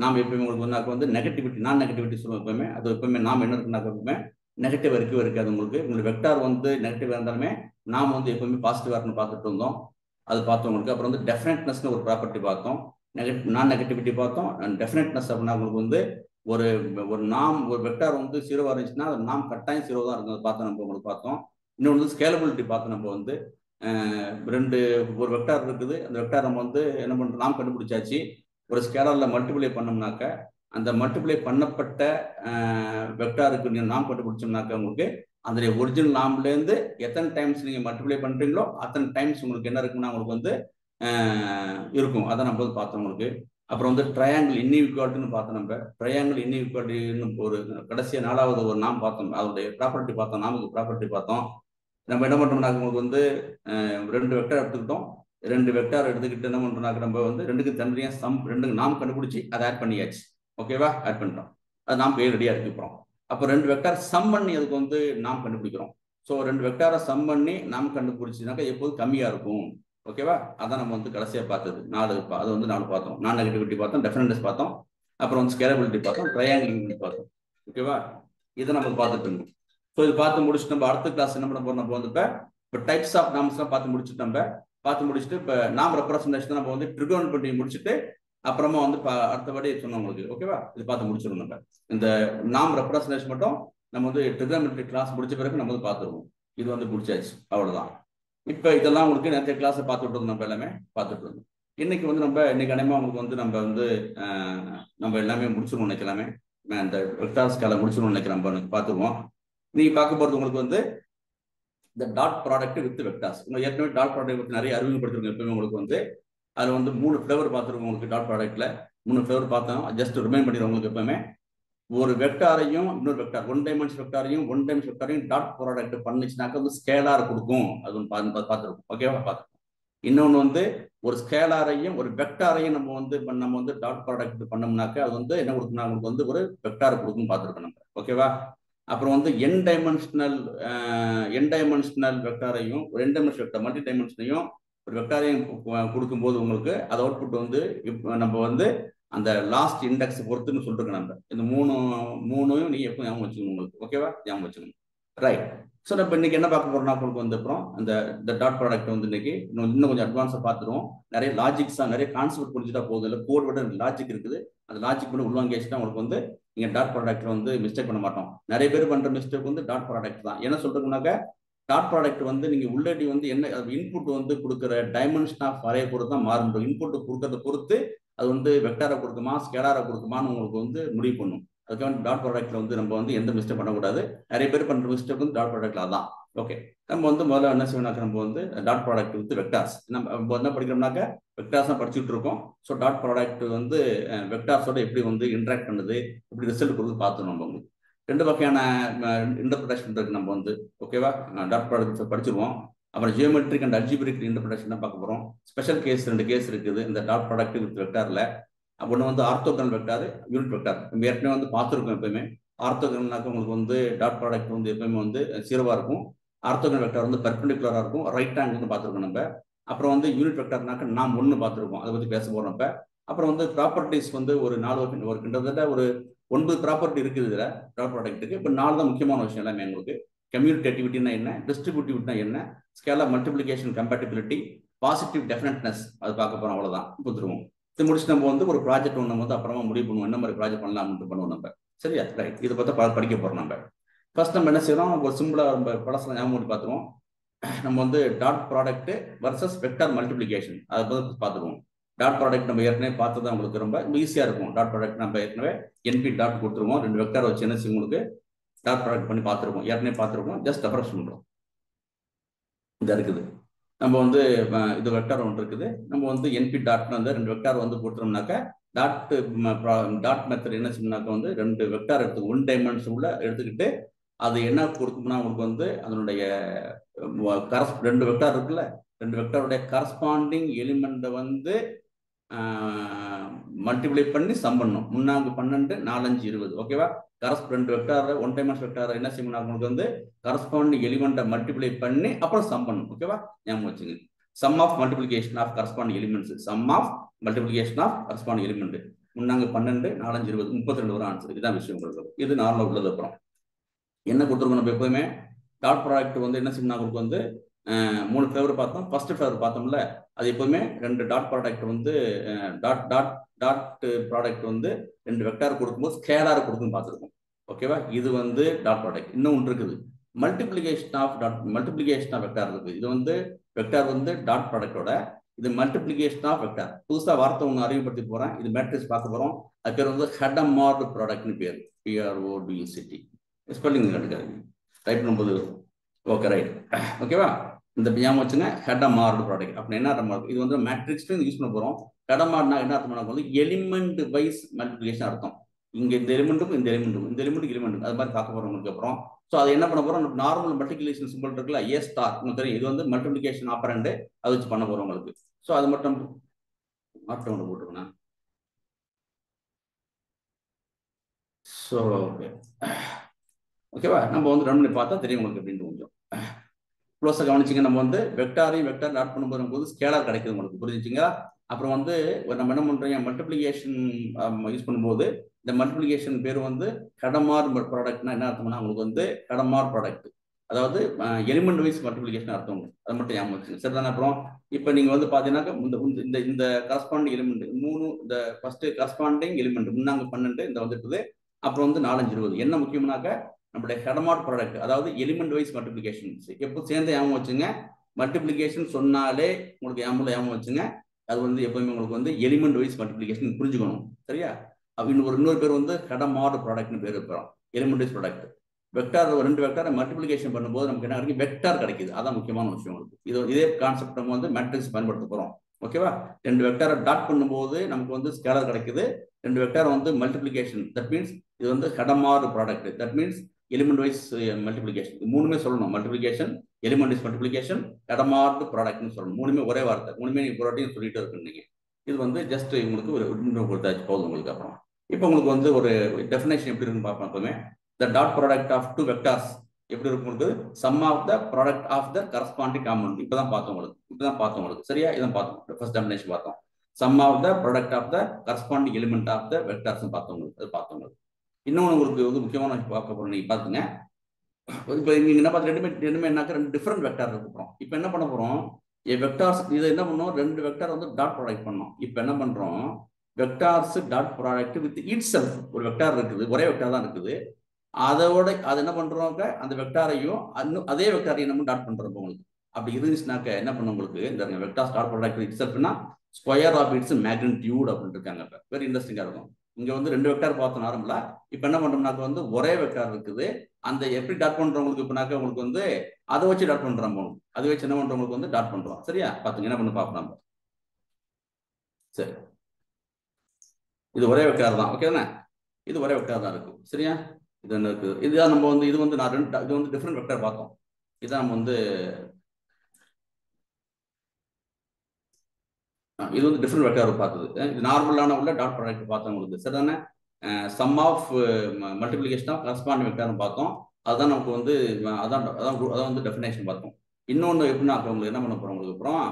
நாம் எப்பவுமே உங்களுக்கு வந்து நெகட்டிவிட்டி, நான் நெகட்டிவிட்டி சொல்லுவோம் எப்பவுமே. அது எப்பவுமே நாம் என்ன இருக்குனாக்க எப்பவுமே நெகட்டிவ் இருக்காது உங்களுக்கு. உங்களுக்கு வெக்டார் வந்து நெகட்டிவ் இருந்தாலுமே நாம் வந்து எப்பவுமே பாசிட்டிவ் இருக்குன்னு பார்த்துட்டு இருந்தோம். அது பார்த்தோம் உங்களுக்கு. அப்புறம் வந்து டெஃபினட்னஸ்னு ஒரு ப்ராப்பர்ட்டி பார்த்தோம், நான் நெகட்டிவிட்டி பார்த்தோம். டெஃபினட்னஸ் அப்படின்னா உங்களுக்கு வந்து ஒரு நாம் ஒரு வெக்டார் வந்து 0 இருந்துச்சுன்னா அது நாம் கட்டாயம் 0 தான் இருக்கும். பார்த்தோம் நம்ம உங்களுக்கு பார்த்தோம். இன்னொன்று வந்து ஸ்கேலபிலிட்டி பார்த்தோம் நம்ம வந்து. ஒரு வெக்டார் இருக்குது, அந்த வெக்டார் நம்ம வந்து என்ன பண்ணுறோம், நாம் கண்டுபிடிச்சாச்சு. ஒரு ஸ்கேலரில் மல்டிப்ளை பண்ணோம்னாக்க அந்த மல்டிப்ளை பண்ணப்பட்ட வெக்டாருக்கு நாம் கண்டுபிடிச்சோம்னாக்க உங்களுக்கு அந்த ஒரிஜினல் நாம்லேருந்து எத்தனை டைம்ஸ் நீங்கள் மல்டிப்ளை பண்ணுறீங்களோ அத்தனை டைம்ஸ் உங்களுக்கு என்ன இருக்குன்னா உங்களுக்கு வந்து இருக்கும். அதை நம்ம வந்து பார்த்தோம் உங்களுக்கு. அப்புறம் வந்து ட்ரையாங்கிள் இன்இக்வாலிட்டின்னு பார்த்தோம் நம்ம. ட்ரையாங்கிள் இன்இக்வாலிட்டின்னு ஒரு கடைசியாக 4வது ஒரு நாம் பார்த்தோம், அதோடைய ப்ராப்பர்ட்டி பார்த்தோம், நாமுக்கு ப்ராப்பர்ட்டி பார்த்தோம். நம்ம என்ன பண்ணுறோம்னா உங்களுக்கு வந்து 2 வெக்டார் எடுத்துக்கிட்டோம். 2 வெக்டார் எடுத்துக்கிட்டு என்ன பண்ணுறோம்னாக்க நம்ம வந்து 2க்கு தனியாக ரெண்டு நாம் கண்டுபிடிச்சி அதை ஆட் பண்ணியாச்சு. ஓகேவா? ஆட் பண்ணிட்டோம். அது நாம் ரெடியாக இருக்குறோம். அப்போ 2 வெக்டார் சம் பண்ணி அதுக்கு வந்து நாம் கண்டுபிடிக்கிறோம். ஸோ 2 வெக்டாரை சம் பண்ணி நாம் கண்டுபிடிச்சினாக்கா எப்போதும் கம்மியாக இருக்கும். ஓகேவா? அதான் நம்ம வந்து கடைசியாக பார்த்தது 4. அது வந்து 4 பார்த்தோம். நான் நெகட்டிவிட்டி பார்த்தோம், டெஃபினட்னஸ் பார்த்தோம், அப்புறம் வந்து ஸ்கேலபிலிட்டி பார்த்தோம், ட்ரையாங்கிள் பார்த்தோம். ஓகேவா? இதை நம்ம பார்த்துட்டு இருந்தோம். ஸோ இது பார்த்து முடிச்சுட்டு நம்ம அடுத்த கிளாஸ் என்ன பண்ண போறோம், நம்ம வந்து இப்போ டைப்ஸ் ஆஃப் நாம்ஸ்லாம் பார்த்து முடிச்சுட்டு இப்போ நாம் ரெப்ரசன்டேஷன் நம்ம வந்து ட்ரிகோனோமெட்ரி முடிச்சுட்டு அப்புறமா வந்து அடுத்தபடி சொன்னோம் உங்களுக்கு. ஓகேவா? இது பார்த்து முடிச்சிடும் நம்ம. இந்த நாம் ரெப்ரசன்டேஷன் மட்டும் நம்ம வந்து ட்ரிகோனோமெட்ரி கிளாஸ் முடிச்ச பிறகு நம்ம வந்து பார்த்துருவோம். இது வந்து முடிச்சாச்சு, அவ்வளோதான். இப்போ இதெல்லாம் உங்களுக்கு நிறைய கிளாஸை பார்த்துட்டு இருந்தோம், நம்ம எல்லாமே பார்த்துட்டு இருந்தோம். இன்னைக்கு வந்து இன்னைக்கு அனைமா உங்களுக்கு வந்து நம்ம எல்லாமே முடிச்சிருவோம் நினைக்கலாமே. இந்த வெக்டார் ஸ்கேலை முடிச்சிருவோம் நினைக்கிறேன். நம்ம பார்த்துருவோம். நீங்க பார்க்க போறது உங்களுக்கு வந்து இந்த டாட் ப்ராடக்ட் வித் வெக்டார்ஸ். ஏற்கனவே டாட் ப்ராடக்ட் பற்றி நிறைய அறிமுகப்படுத்திருக்கோம். எப்பவுமே உங்களுக்கு வந்து அதில் வந்து 3 ஃப்ளேவர் பார்த்துருக்கோம் உங்களுக்கு. டாட் ப்ராடக்ட்ல 3 ஃப்ளேவர் பார்த்தோம். ஜஸ்ட் ரிமைண்ட் பண்ணிடுவோம் உங்களுக்கு. எப்பவுமே ஒரு வெக்டாரையும் இன்னொரு வெக்டார், 1 டைமென்ஷன் வெக்டாரையும் 1 டைமென்ஷன் வெக்டாரையும் டாட் ப்ராடக்ட் பண்ணிச்சுனாக்க வந்து ஸ்கேலார் கொடுக்கும். அது ஒன்று பார்த்துருக்கோம். ஓகேவா? பார்த்துருக்கோம். இன்னொன்று வந்து ஒரு ஸ்கேலாரையும் ஒரு வெக்டாரையும் நம்ம வந்து டாட் ப்ராடக்ட் பண்ணோம்னாக்க அது வந்து என்ன கொடுக்கும்னா உங்களுக்கு வந்து ஒரு வெக்டார் கொடுக்கும் பார்த்துருக்கோம் நம்ம. ஓகேவா? அப்புறம் வந்து என் டைமென்ஷனல் வெக்டாரையும் ஒரு n டைமென்ஷன் வெக்டார் மல்டி டைமென்ஷனையும் ஒரு வெக்டாரையும் கொடுக்கும்போது உங்களுக்கு அது அவுட்புட் வந்து நம்ம வந்து அந்த லாஸ்ட் இண்டெக்ஸ் பொறுத்துன்னு சொல்லிருக்கோம் நம்ம. இந்த மூணையும் நீ எப்போ ஞாபகம் வச்சுக்கணும் உங்களுக்கு. ஓகேவா? ஞாபகம் வச்சுக்கணும். ரைட். ஸோ நம்ம இன்னைக்கு என்ன பார்க்க போறோம்னா உங்களுக்கு வந்து அப்புறம் இந்த டாட் ப்ராடக்ட் வந்து இன்னைக்கு இன்னும் கொஞ்சம் அட்வான்ஸாக பார்த்துருவோம். நிறைய லாஜிக்ஸாக நிறைய கான்செப்ட் புரிஞ்சுட்டா போகுது. இல்லை கோட் விட லாஜிக் இருக்குது. அந்த லாஜிக் பண்ணி உள்வாங்கிச்சுன்னா உங்களுக்கு வந்து நீங்கள் டாட் ப்ராடக்ட்ல வந்து மிஸ்டேக் பண்ண மாட்டோம். நிறைய பேர் பண்ற மிஸ்டேக் வந்து டாட் ப்ராடக்ட் தான். என்ன சொல்றதுனாக்க டாட் ப்ராடக்ட் வந்து நீங்க உள்ளடி வந்து என்ன இன்புட் வந்து கொடுக்குற டைமென்ஷன் ஆஃப் அரே பொறுத்து தான் மாறும். இன்புட் கொடுக்கறத பொறுத்து அது வந்து வெக்டாரை கொடுக்குமா ஸ்கேலாரை கொடுக்குமான்னு உங்களுக்கு வந்து முடிவு பண்ணும். அதுக்காக டாட் ப்ராடக்ட்ல வந்து நம்ம வந்து எந்த மிஸ்டேக் பண்ணக்கூடாது. நிறைய பேர் பண்ற மிஸ்டேக் வந்து டாட் ப்ராடக்ட்ல அதான். ஓகே, நம்ம வந்து முதல்ல என்ன செய்யணும்னாக்க நம்ம வந்து டாட் ப்ராடக்ட் வித் வெக்டார்ஸ் நம்ம என்ன படிக்கிறோம்னாக்க வெக்டார்ஸ் தான் படிச்சுட்டு இருக்கோம். ஸோ டாட் ப்ராடக்ட் வந்து வெக்டார்ஸோட எப்படி வந்து இன்ட்ராக்ட் பண்ணுது, எப்படி ரிசல்ட் கொடுத்து பார்த்துணும். நம்ம வந்து 2 வகையான இன்டர்பிரேஷன் இருக்கு நம்ம வந்து. ஓகேவா? டாட் ப்ராடக்ட் படிச்சிருவோம். அப்புறம் ஜியோமெட்ரிக் அண்ட் அல்ஜிபிரிக் இன்டர்பிரேஷன் தான் பார்க்க போறோம். ஸ்பெஷல் கேஸ் 2 கேஸ் இருக்குது இந்த டாட் ப்ராடக்ட் வித் வெக்டார்ல. ஒன்று வந்து ஆர்த்தோகனல் வெக்டார், யூனிட் வெக்டார். நம்ம ஏற்கனவே வந்து பார்த்துருக்கோம். எப்பயுமே ஆர்த்தோகனல்னாக்க உங்களுக்கு வந்து டாட் ப்ராடக்ட் வந்து எப்பயுமே வந்து 0வா இருக்கும். ஆர்த்தோகனல் வெக்டார் வந்து பெர்பெண்டிகுலரா இருக்கும், ரைட் ஆங்கிள்னு பார்த்துருக்கோம் நம்ம. அப்புறம் வந்து யூனிட் வெக்டார்னாக்க நாம் 1 பார்த்துருக்கோம், அதை பற்றி பேச போகிறோம் இப்போ. அப்புறம் வந்து ப்ராப்பர்ட்டிஸ் வந்து ஒரு 4 ஒரு கிட்டத்தட்ட ஒரு 9 ப்ராப்பர்ட்டி இருக்குது இதில் டாட் ப்ராடக்ட்டுக்கு. இப்போ 4 தான் முக்கியமான விஷயம் எல்லாமே உங்களுக்கு. கம்யூனிகேட்டிவிட்டினா என்ன, டிஸ்ட்ரிபியூட்டிவிட்டினா என்ன, ஸ்கேலார் மல்டிப்ளிகேஷன் கம்பேட்டிபிலிட்டி, பாசிட்டிவ் டெஃபினட்னஸ், அது பார்க்க போகிறோம். அவ்வளோதான், கொடுத்துருவோம். இது முடிச்சு நம்ம வந்து ஒரு ப்ராஜெக்ட் ஒன்று வந்து அப்புறமா முடிவு பண்ணுவோம், என்ன மாதிரி ப்ராஜெக்ட் பண்ணலாம்னு பண்ணுவோம் நம்ம. சரியா? ரைட். இதை பார்த்தா படிக்க போகிறோம் நம்ம. ஃபர்ஸ்ட் நம்ம என்ன செய்யறோம், ஒரு சிம்பிளாக நம்ம படத்தில் ஞாபகம் பண்ணி பார்த்துருவோம். நம்ம வந்து dot product versus vector multiplication அதை பற்றி பார்த்துருவோம். டாட் ப்ராடக்ட் நம்ம ஏற்கனவே பார்த்தது உங்களுக்கு ரொம்ப ஈஸியாக இருக்கும். டாட் ப்ராடக்ட் நம்ம ஏற்கனவே என்பி டாட் கொடுத்துருவோம், 2 வெக்டார் வச்சு என்ன செய்யும் உங்களுக்கு டாட் ப்ராடக்ட் பண்ணி பார்த்துருக்கோம், ஏற்கனவே பார்த்துருக்கோம். ஜஸ்ட் ரெஃபரன்ஸ் பண்ணுறோம். இதாக இருக்குது. நம்ம வந்து இது வெக்டார் ஒன்று இருக்குது. நம்ம வந்து என்பி டாட் வந்து 2 வெக்டார் வந்து கொடுத்துரும்னாக்கா டாட் மெத்தட் என்ன செய்யணும்னாக்கா வந்து 2 வெக்டார் எடுத்து 1 டைமென்ஷன் உள்ள எடுத்துக்கிட்டு அது என்ன கொடுக்கும்னா உங்களுக்கு வந்து அதனுடைய 2 வெக்டார் இருக்குல்ல, 2 வெக்டாருடைய கரஸ்பாண்டிங் எலிமெண்ட்டை வந்து மல்டிப்ளை பண்ணி சம் பண்ணணும். 3 12 4 5 20. ஓகேவா? 2 வெக்டார் 1 டைமென்ஷன் வெக்டார் என்ன செய்யணும், உங்களுக்கு வந்து கரஸ்பாண்டிங் எலிமெண்ட்டை மல்டிப்ளை பண்ணி அப்புறம் சம் பண்ணணும். ஓகேவா? ஞாபகம் வச்சுங்க. Sum of multiplication of corresponding elements, sum of multiplication of corresponding element. 3 12 4 5 20 32 வரும் ஆன்சர். இதுதான் விஷயம் உங்களுக்கு. இது நார்மலாக உள்ளது. அப்புறம் என்ன கொடுத்துருக்கோம் நம்ம எப்பவுமே டாட் ப்ராடக்ட் வந்து என்ன செய்யணும், உங்களுக்கு வந்து 3 ஃபிளேவர் பார்த்தோம். ஃபர்ஸ்ட் ஃபிளேவர் பார்த்தோம்ல, அது எப்பவுமே 2 டாட் ப்ராடக்ட் வந்து டாட் ப்ராடக்ட் வந்து 2 வெக்டார் கொடுக்கும்போது ஸ்கேலார் கொடுக்குன்னு பார்த்துருக்கோம். ஓகேவா? இது வந்து டாட் ப்ராடக்ட். இன்னும் ஒன்று இருக்குது, மல்டிப்ளிகேஷன் ஆஃப் வெக்டார் இருக்குது. இது வந்து வெக்டார் வந்து டாட் ப்ராடக்டோட, இது மல்டிப்ளிகேஷன் ஆஃப் வெக்டார். புதுசாக வார்த்தை ஒன்று அறிமுகப்படுத்தி போகிறேன். இது மேட்ரிக்ஸ் பார்க்க போகிறோம். அது பேர் வந்து ஹெடமார்டு ப்ராடக்ட்னு பேர், PRODUCT. ஸ்பெல்லிங் கண்டுக்காதீங்க, டைப் பண்ணும்போது. Okay, right. ஓகேவா? இந்த ஞாபகம் வச்சுங்க, ஹெடமார்டு ப்ராடக்ட் அப்படின்னு என்ன அர்த்தம். இது வந்து மேட்ரிக்ஸ் யூஸ் பண்ண போகிறோம். ஹெடமார்ட்னா என்ன அர்த்தம், வந்து எலிமெண்ட் வைஸ் மல்டிப்ளிகேஷன் அர்த்தம். இங்கே இந்த எலிமெண்ட்டுக்கும் இந்த எலிமெண்ட்டுக்கும் இந்த எலிமெண்ட் அது மாதிரி பார்க்க போகிறோம் உங்களுக்கு. அப்புறம் ஸோ அதை என்ன பண்ண போகிறோம், நார்மல் மல்டிப்ளிகேஷன் சிம்பிள் இருக்குல்ல, A ஸ்டார் உங்களுக்கு தெரியும். இது வந்து மல்டிப்ளிகேஷன் ஆப்பரண்ட், அதை வச்சு பண்ண போகிறோம் உங்களுக்கு. ஸோ அது மட்டும் மாற்றம் ஒன்று போட்டுருக்கேன். ஸோ ஓகேவா? நம்ம வந்து ரன் பண்ணி பார்த்தா தெரியும் உங்களுக்கு அப்படின்னு கொஞ்சம் க்ளோஸாக கவனிச்சிங்க. நம்ம வந்து வெக்டாரையும் வெக்டார் டாட் பண்ணும்போது ஸ்கேலார் கிடைக்குது உங்களுக்கு, புரிஞ்சுச்சிங்களா? அப்புறம் வந்து நம்ம என்ன பண்ணுறோம், மல்டிப்ளிகேஷன் யூஸ் பண்ணும்போது இந்த மல்டிப்ளிகேஷன் பேர் வந்து ஹெடமார் ப்ராடக்ட்னா என்ன அர்த்தம்னா உங்களுக்கு வந்து ஹெடமார் ப்ராடக்ட், அதாவது எலிமெண்ட் வைஸ் மல்டிப்ளிகேஷன் அர்த்தம். அதை மட்டும் ஞாபகம் வச்சுங்க, சரிதானே? அப்புறம் இப்போ நீங்கள் வந்து பார்த்தீங்கன்னாக்கா இந்த இந்த கரஸ்பாண்டிங் எலிமெண்ட் 3, இந்த ஃபர்ஸ்ட் கரஸ்பாண்டிங் எலிமெண்ட் 3 12 இந்த வந்துட்டுது. அப்புறம் வந்து 4 5 20. என்ன முக்கியம்னாக்கா நம்மளுடைய ஹெடமார்ட் ப்ராடக்ட், அதாவது எலிமெண்ட் வைஸ் மல்டிப்ளிகேஷன் எப்போ சேர்ந்து ஞாபகம் வச்சுங்க. மல்டிப்ளிகேஷன் சொன்னாலே உங்களுக்கு ஞாபகம் வச்சுங்க, அது வந்து எப்பவுமே உங்களுக்கு வந்து எலிமெண்ட் வைஸ் மல்டிப்ளிகேஷன் புரிஞ்சுக்கணும். சரியா? இன்னொரு பேர் வந்து ஹெடமார்ட் ப்ராடக்ட்னு பேர் இருக்கிறோம், எலிமெண்ட் வைஸ் ப்ராடக்ட். வெக்டார் 2 வெக்டாரை மல்டிப்ளிகேஷன் பண்ணும்போது நமக்கு என்ன கிடைக்கும், வெக்டார் கிடைக்குது. அதான் முக்கியமான விஷயம் உங்களுக்கு. இதே கான்செப்ட் நம்ம வந்து மேட்ரிக்ஸ் பயன்படுத்த போறோம். ஓகேவா? 2 வெக்டாரை டாட் பண்ணும்போது நமக்கு வந்து ஸ்கேலர் கிடைக்குது. 2 வெக்டார் வந்து மல்டிப்ளிகேஷன், தட் மீன்ஸ் இது வந்து Hadamard product, that means element wise multiplication. 3மே சொல்லணும், multiplication, element wise multiplication, Hadamard ப்ராடக்ட்னு சொல்லணும். 3மே ஒரே வார்த்தை, 3மே நீங்க ப்ராடக்ட்னு சொல்லிட்டு இருக்குங்க. இது வந்து ஜஸ்ட் உங்களுக்கு ஒரு கொடுத்தாச்சு போதும் உங்களுக்கு. அப்புறம் இப்போ உங்களுக்கு வந்து ஒரு டெஃபினேஷன் எப்படி இருக்குன்னு பார்ப்போம். எப்பவுமே the dot product of 2 vectors எப்படி இருக்கும் உங்களுக்கு, sum of the product of the corresponding component. இப்பதான் பார்த்தோம் உங்களுக்கு. சரியா? இதான் பார்த்தோம், ஃபர்ஸ்ட் டெஃபினேஷன் பார்த்தோம். sum of the product of the corresponding element of the vectors பார்த்தோம் உங்களுக்கு. இன்னொன்று உங்களுக்கு வந்து முக்கியமான பார்க்க போறோம், நீங்க பாத்துங்க. இப்போ நீங்க என்ன பார்த்து ரெண்டுமே என்னாக்க 2 டிஃபரெண்ட் வெக்டார் இருக்கிறோம். இப்போ என்ன பண்ண போறோம், வெக்டார்ஸ் இதை என்ன பண்ணோம், 2 வெக்டார் வந்து டாட் ப்ராடக்ட் பண்ணோம். இப்போ என்ன பண்றோம், vectors dot product with it self. ஒரு வெக்டார் இருக்குது, ஒரே வெக்டார் தான் இருக்குது. அதோட அது என்ன பண்றோம், அந்த வெக்டாரையும் அதே வெக்டாரையும் நம்ம டாட் பண்றோம் உங்களுக்கு. அப்படி இருந்துச்சுனாக்க என்ன பண்ண உங்களுக்கு, இந்த வெக்டார் டாட் ப்ராடக்ட் இட் செல்ஃப்னா ஸ்கொயர் ஆஃப் இட்ஸ் மேக்னிடியூட் அப்படின்னு இருக்காங்க. இப்போ வெரி இன்ட்ரெஸ்டிங்கா இருக்கும். இங்க வந்து 2 வெக்டார் பார்த்தோம் நார்மலா. இப்போ என்ன பண்றோம்னாக்க வந்து ஒரே வெக்டார் இருக்குது, அந்த எப்படி டாட் பண்றவங்களுக்கு இப்பனாக்க உங்களுக்கு வந்து அதை வச்சு டாட் பண்றோம். அதை வச்சு என்ன பண்றவங்களுக்கு வந்து டாட் பண்றோம். சரியா? பாத்துங்க, என்ன பண்ண பார்க்கலாம். சரி, இது ஒரே வெக்டார் தான். ஓகே தானே? இது ஒரே வெக்டார் தான் இருக்கு. சரியா? இது என்ன இருக்கு, இதுதான் நம்ம வந்து இது வந்து நான் இது வந்து டிஃபரெண்ட் வெக்டார் பார்த்தோம். இதான் நம்ம வந்து இது வந்து டிஃப்ரெண்ட் வெக்டார் பார்த்தது. இது நார்மலான உள்ள டாட் ப்ராடக்ட் பார்த்தோம் உங்களுக்கு சரிதானே. Sum of multiplication of corresponding வெக்டார்னு பார்த்தோம். அதுதான் நமக்கு வந்து அதான் வந்து டெஃபினேஷன் பார்த்தோம். இன்னொன்று எப்படின்னா உங்களுக்கு என்ன பண்ண போறோம், உங்களுக்கு அப்புறம்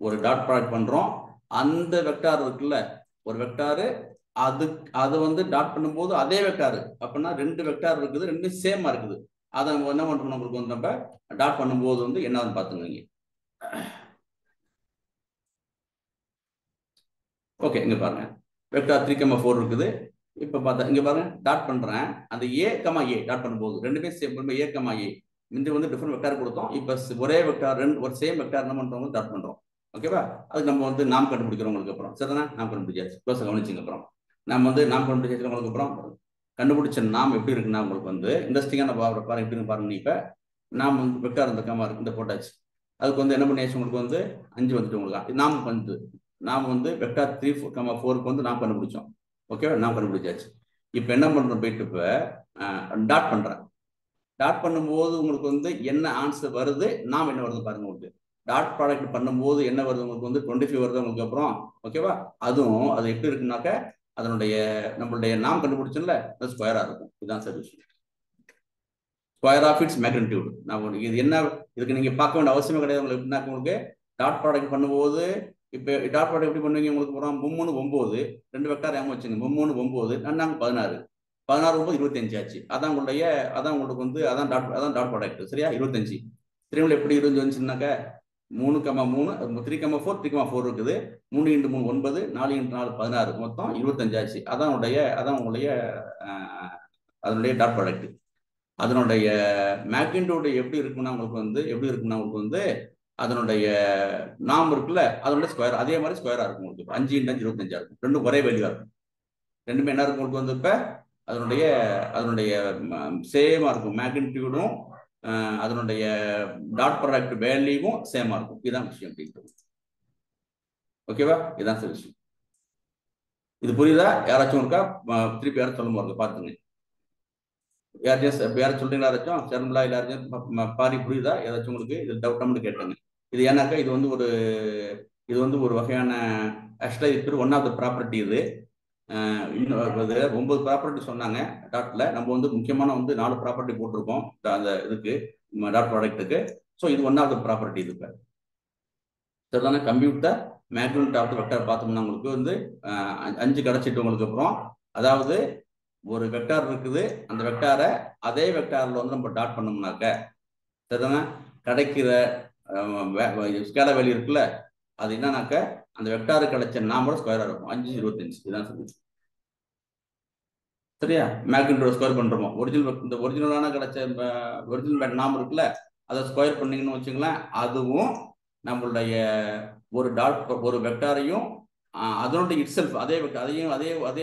ஒரு டாட் ப்ராடக்ட் பண்றோம். அந்த வெக்டார் இருக்குல்ல, ஒரு வெக்டாரு அது வந்து டாட் பண்ணும்போது அதே வெக்டாரு அப்படின்னா 2 வெக்டார் இருக்குது, ரெண்டும் சேமா இருக்குது. அதை நம்ம என்ன பண்றோம், உங்களுக்கு வந்து நம்ம டாட் பண்ணும்போது வந்து என்னன்னு பார்த்துங்க. ஓகே, இங்க பாருங்க வெக்டார் 3,4 இருக்குது. இப்ப பார்த்தா இங்க பாருங்க டாட் பண்றேன். அந்த ஏ டாட் பண்ணும்போது ரெண்டுமே சேம் ஏ முந்தி வந்து டிஃபரெண்ட் வெக்டார் கொடுத்தோம். இப்ப ஒரே வெக்டார் ஒரு சேம் வெக்டார் என்ன பண்றோம், டாட் பண்றோம். ஓகேவா? அதுக்கு நம்ம வந்து நாம் கண்டுபிடிக்கிறவங்களுக்கு அப்புறம் சரிதானே, நாம் கண்டுபிடிச்சாச்சு. க்ளோஸ் கவனிச்சிங்க. அப்புறம் நம்ம வந்து நாம் கண்டுபிடிச்சவங்களுக்கு அப்புறம் கண்டுபிடிச்ச நாம் எப்படி இருக்குன்னா உங்களுக்கு வந்து இன்ட்ரெஸ்டிங்கான பாருங்க எப்படின்னு பாருங்க. இப்ப நாம் வந்து வெக்டார் இந்த கமா இருக்கு, இந்த போட்டாச்சு. அதுக்கு வந்து என்ன பண்ணியாச்சு, உங்களுக்கு வந்து 5 வந்துட்டு உங்களுக்கு நாம் வந்து வெக்டார் 3,4க்கு வந்து நாம் கண்டுபிடிச்சோம். ஓகேவா? நாம் கண்டுபிடிச்சாச்சு. இப்போ என்ன பண்றோம், போயிட்டு இப்போ டாட் பண்றேன். டாட் பண்ணும்போது உங்களுக்கு வந்து என்ன ஆன்சர் வருது, நாம் என்ன வருது பாருங்க. உங்களுக்கு டாட் ப்ராடக்ட் பண்ணும்போது என்ன வருது, உங்களுக்கு வந்து 25 வருது உங்களுக்கு அப்புறம். ஓகேவா? அதுவும் அது எப்படி இருக்குனாக்க அதனுடைய நம்மளுடைய நாம் கண்டுபிடிச்சோம்ல, அது ஸ்கொயரா இருக்கும். இதுதான் solution. Square of its magnitude. நான் இது என்ன, இதுக்கு நீங்க பார்க்க வேண்டிய அவசியமே கிடையாது. உங்களுக்கு எப்படின்னா உங்களுக்கு டாட் ப்ராடக்ட் பண்ணும்போது இப்போ டாட் ப்ராடக்ட் எப்படி பண்ணுவீங்க, உங்களுக்கு போகிறோம் 3 9 2 வெக்டார் ஏமா வச்சுங்க. 3 9 நாங்கள் 16 16 9 25 ஆச்சு. அதான் உங்களுக்கு வந்து அதான் டாட் ப்ராடக்ட் சரியா. 25 திரும்ப எப்படி 25 வந்துச்சுன்னாக்க 3,3 3,4 3,4 இருக்குது. 3 × 3 9 4 × 4 16 மொத்தம் 25 ஆச்சு. அதான் உங்களுடைய அதனுடைய டாட் ப்ராடக்ட். அதனுடைய மேக்னிடியூட் எப்படி இருக்குன்னா உங்களுக்கு வந்து அதனுடைய நாம் இருக்குல்ல, அதனுடைய ஸ்கொயர் அதே மாதிரி ஸ்கொயரா இருக்கும். உங்களுக்கு 5 × 5 25 இருக்கும். ரெண்டும் ஒரே வேல்யூவா இருக்கும். ரெண்டுமே என்ன இருக்கும் உங்களுக்கு வந்து இப்ப அதனுடைய சேமா இருக்கும். மேக்னிடியூடும் அதனுடைய டாட் ப்ராடக்ட் வேல்யூவும் சேமா இருக்கும். இதுதான் விஷயம் அப்படின்றது. ஓகேவா? இதுதான் சார் விஷயம். இது புரியுதா? யாராச்சும் இருக்கா திருப்பி யாரும் சொல்ல போறது பாத்துங்க. யாராச்சும் சொல்றீங்களா? யாராச்சும் சர்மலா இல்ல யாராச்சும் பாரி புரியுதா? ஏதாச்சும் உங்களுக்கு இது டவுட்டாமனு கேட்டுங்க. இது ஏன்னாக்கா இது வந்து ஒரு வகையான ஆக்சுவலா இது ஒன் ஆஃப் த ப்ராப்பர்ட்டி. இது இன்னும் 9 ப்ராப்பர்ட்டி சொன்னாங்க டாட்ல. நம்ம வந்து முக்கியமான வந்து 4 ப்ராப்பர்ட்டி போட்டிருக்கோம் அந்த இதுக்கு டாட் ப்ராடக்ட்டுக்கு. ஸோ இது ஒன் ஆஃப் த ப்ராப்பர்ட்டி. இது இப்போ சரிதானே. Computer magnitude of the vector பார்த்தோம்னா உங்களுக்கு வந்து 5 கிடைச்சிட்டு உங்களுக்கு அப்புறம் அதாவது ஒரு வெக்டார் இருக்குது. அந்த வெக்டாரை அதே வெக்டார்ல வந்து நம்ம டாட் பண்ணோம்னாக்க சரிதானே கிடைக்கிற ஸ்கேலர் வேல்யூ இருக்குல்ல, அது என்னன்னாக்க அந்த வெக்டாருக்கு கிடைச்ச நாமோட ஸ்கொயரா இருக்கும். 5 25 இதுதான் சொல்லுச்சு சரியா. மேக்னிடியூட் ஸ்கொயர் பண்றோமோ இந்த ஒரிஜினலான கிடைச்ச ஒரிஜினல் நாம் இருக்குல்ல, அதை ஸ்கொயர் பண்ணீங்கன்னு வச்சுங்களேன், அதுவும் நம்மளுடைய ஒரு வெக்டாரையும் அதனுடைய இட்செல்ஃப் அதே